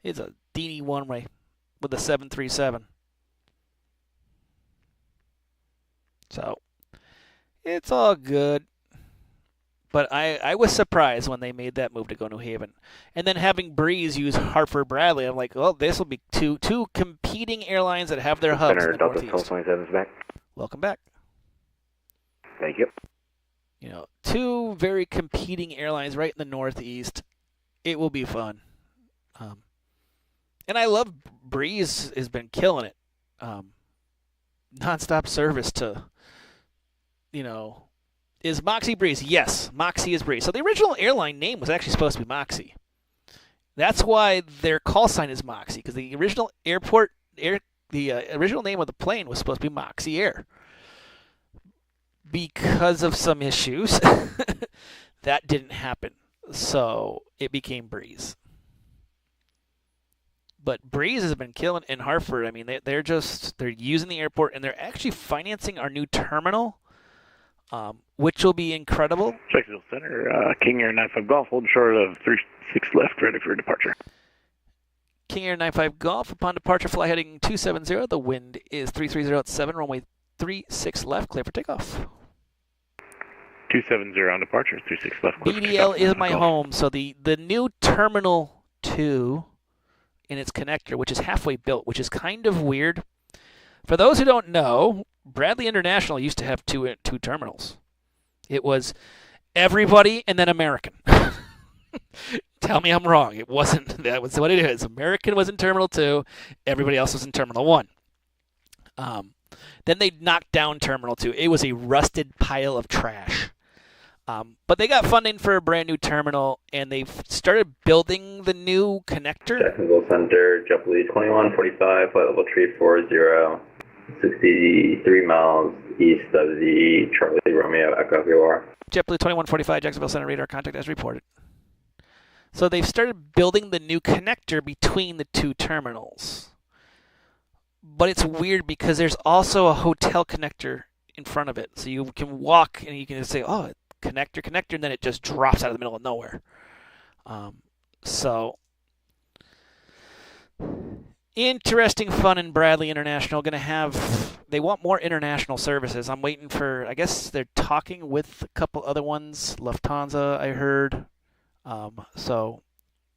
It's a teeny one-way with a 737. So it's all good. But I was surprised when they made that move to go New Haven. And then having Breeze use Hartford Bradley, I'm like, well, this will be two competing airlines that have their hubs in the Northeast. Back. Welcome back. Thank you. You know, two very competing airlines right in the Northeast. It will be fun. And I love Breeze has been killing it. Nonstop service to, is Moxie Breeze? Yes, Moxie is Breeze. So the original airline name was actually supposed to be Moxie. That's why their call sign is Moxie, because the original original name of the plane was supposed to be Moxie Air. Because of some issues, that didn't happen. So it became Breeze. But Breeze has been killing in Hartford. I mean, they're using the airport, and they're actually financing our new terminal. Which will be incredible. Jacksonville Center, King Air 95 Golf, holding short of 36 left, ready for departure. King Air 95 Golf. Upon departure, fly heading 270. The wind is 330 at 7, runway 36 left, clear for takeoff. 270 on departure, 36 left. BDL is my home, so the new Terminal 2 in its connector, which is halfway built, which is kind of weird. For those who don't know, Bradley International used to have two terminals. It was everybody and then American. Tell me I'm wrong. It wasn't. That was what it is. American was in Terminal 2. Everybody else was in Terminal 1. Then they knocked down Terminal 2. It was a rusted pile of trash. But they got funding for a brand new terminal, and they've started building the new connector. Jacksonville Center, JetBlue 2145, flight level 340, 63 miles east of the Charlie Romeo Echo VOR. JetBlue 2145, Jacksonville Center, radar contact as reported. So they've started building the new connector between the two terminals. But it's weird because there's also a hotel connector in front of it. So you can walk and you can just say, oh, connector, and then it just drops out of the middle of nowhere. So interesting fun in Bradley International. They want more international services. I'm waiting for, I guess they're talking with a couple other ones. Lufthansa, I heard. So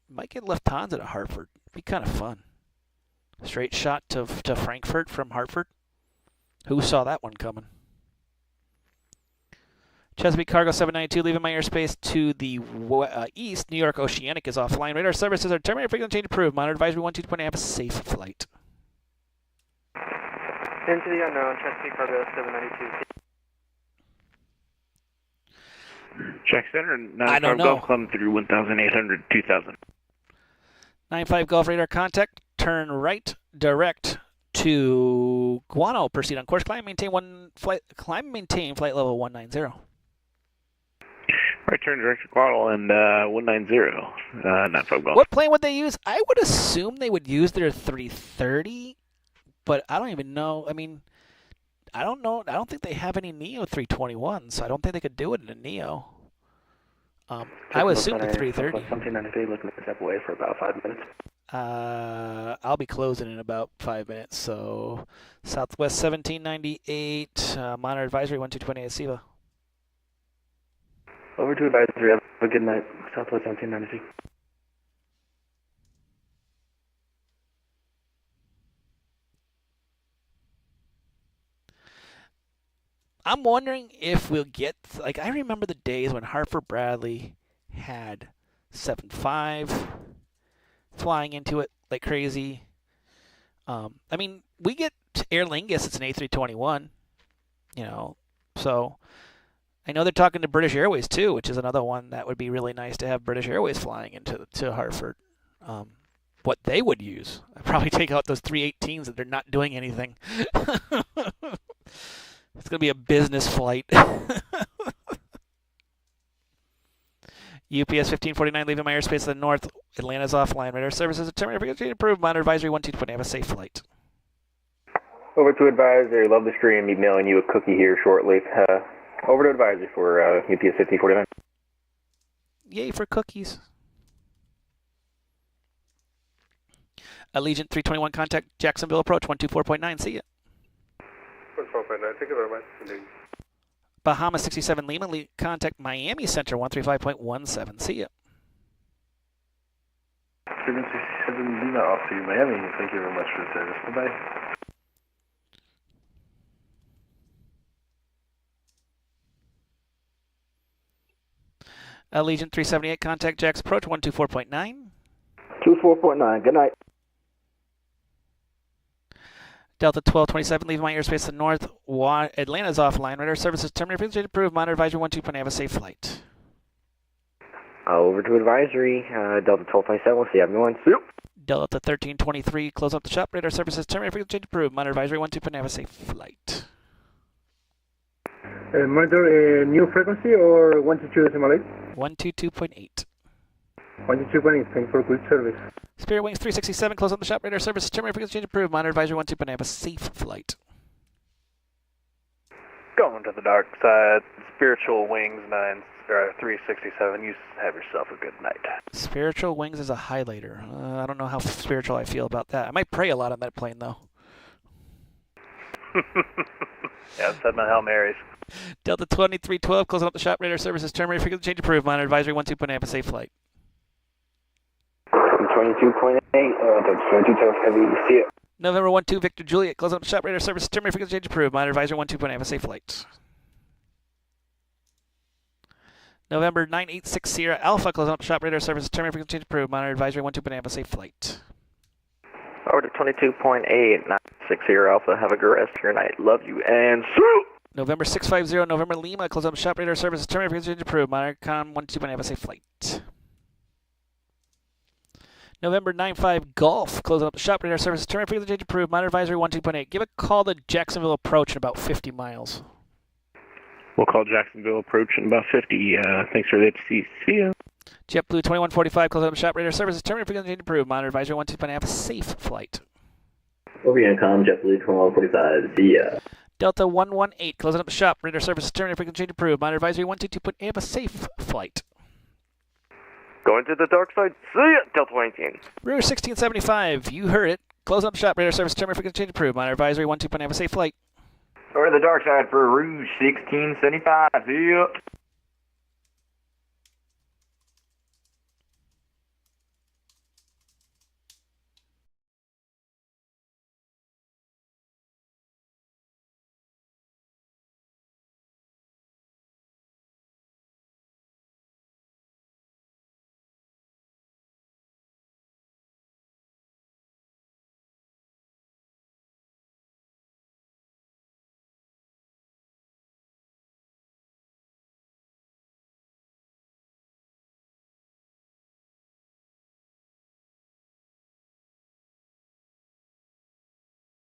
might get Lufthansa to Hartford. Be kind of fun. Straight shot to Frankfurt from Hartford. Who saw that one coming? Chesapeake Cargo 792, leaving my airspace to the east. New York Oceanic is offline. Radar services are terminated. Frequency change approved. Monitor advisory 12.8. Have a safe flight. Into the unknown, Chesapeake Cargo 792. Jack Center, 95 Golf, climb through 1,800, 2,000. 95 Golf radar contact. Turn right, direct to Guano. Proceed on course. Climb, maintain flight level 190. Right turn direct to Guano and 190, 95 Golf. What plane would they use? I would assume they would use their 330, but I don't even know. I mean, I don't know. I don't think they have any Neo 321s, so I don't think they could do it in a Neo. I would assume the 330. Something that they looking to step away for about 5 minutes. I'll be closing in about 5 minutes. So Southwest 1798, monitor advisory 1228 SIVA. Over to advisory. Have a good night. Southwest 1793. I'm wondering if we'll get, like, I remember the days when Hartford Bradley had 7.5 flying into it like crazy. I mean, we get Aer Lingus, it's an A321, so I know they're talking to British Airways too, which is another one that would be really nice to have British Airways flying into Hartford. What they would use, I'd probably take out those 318s that they're not doing anything. It's going to be a business flight. UPS 1549, leaving my airspace to the north. Atlanta's offline. Radar services are terminated. Frequency approved. Monitor advisory 1220. Have a safe flight. Over to advisory. Love the stream. Emailing you a cookie here shortly. Over to advisory for UPS 1549. Yay for cookies. Allegiant 321 contact Jacksonville approach 124.9. See ya. 124.9. Thank you very much. Bahama 67 Lima, contact Miami Center 135.17. See ya. 67 Lima off to Miami. Thank you very much for the service. Bye-bye. Allegiant 378, contact Jack's approach 124.9. 24.9. Good night. Delta 1227, leaving my airspace to the north. Atlanta's offline. Radar services terminated. Frequency approved. Monitor advisory 12.9. Have a safe flight. Over to advisory. Delta 1227. We'll see everyone. Yep. Delta 1323, close up the shop. Radar services terminated. Frequency approved. Monitor advisory 12.9. Have a safe flight. Monitor new frequency or 122.8? 122.8. 122.8. Thanks for good service. Spirit Wings 367, close up the shop. Radar services terminated. Frequency approved. Monitor advisory 12.9. Have a safe flight. Going to the dark side. Spiritual Wings 9 Spirit 367, you have yourself a good night. Spiritual Wings is a highlighter. I don't know how spiritual I feel about that. I might pray a lot on that plane, though. Yeah, I've said my Hail Marys. Delta 2312, closing up the shop. Radar services terminated. Frequency change approved. Monitor advisory 12.8. Have a safe flight. 22.8, that's 22 heavy. See it. November 12, Victor Juliet, closing up the shop. Radar services terminated. Frequency change approved. Monitor advisory 12.8. Have a safe flight. November 986 Sierra Alpha, closing up the shop. Radar services terminated. Frequency change approved. Monitor advisory 12.8. Have a safe flight. Order 22.8, 96 Sierra Alpha. Have a good rest of your night. Love you and salute! November 650 November Lima, closing up the shop. Radar services terminated. Frequency change approved. Monitor con 12.8. Have a safe flight. November 95 Golf, closing up the shop. Radar services terminated. Frequency change approved. Monitor advisory 12.8. Give a call to Jacksonville approach in about 50 miles. We'll call Jacksonville approach in about 50. Thanks for the HC. See ya. JetBlue 2145, closing up the shop. Radar services terminated. Frequency change approved. Monitor advisory 12.8. Have a safe flight. Over Unicom, JetBlue 2145. See ya. Delta 118, closing up the shop. Radar services terminated. Frequency change approved. Monitor advisory 122.8. Have a safe flight. Going to the dark side. See ya, Delta 19. Rouge 1675, you heard it. Closing up the shop. Radar services terminated. Frequency change approved. Monitor advisory 12.8. Have a safe flight. Or the dark side for Rouge 1675. See ya.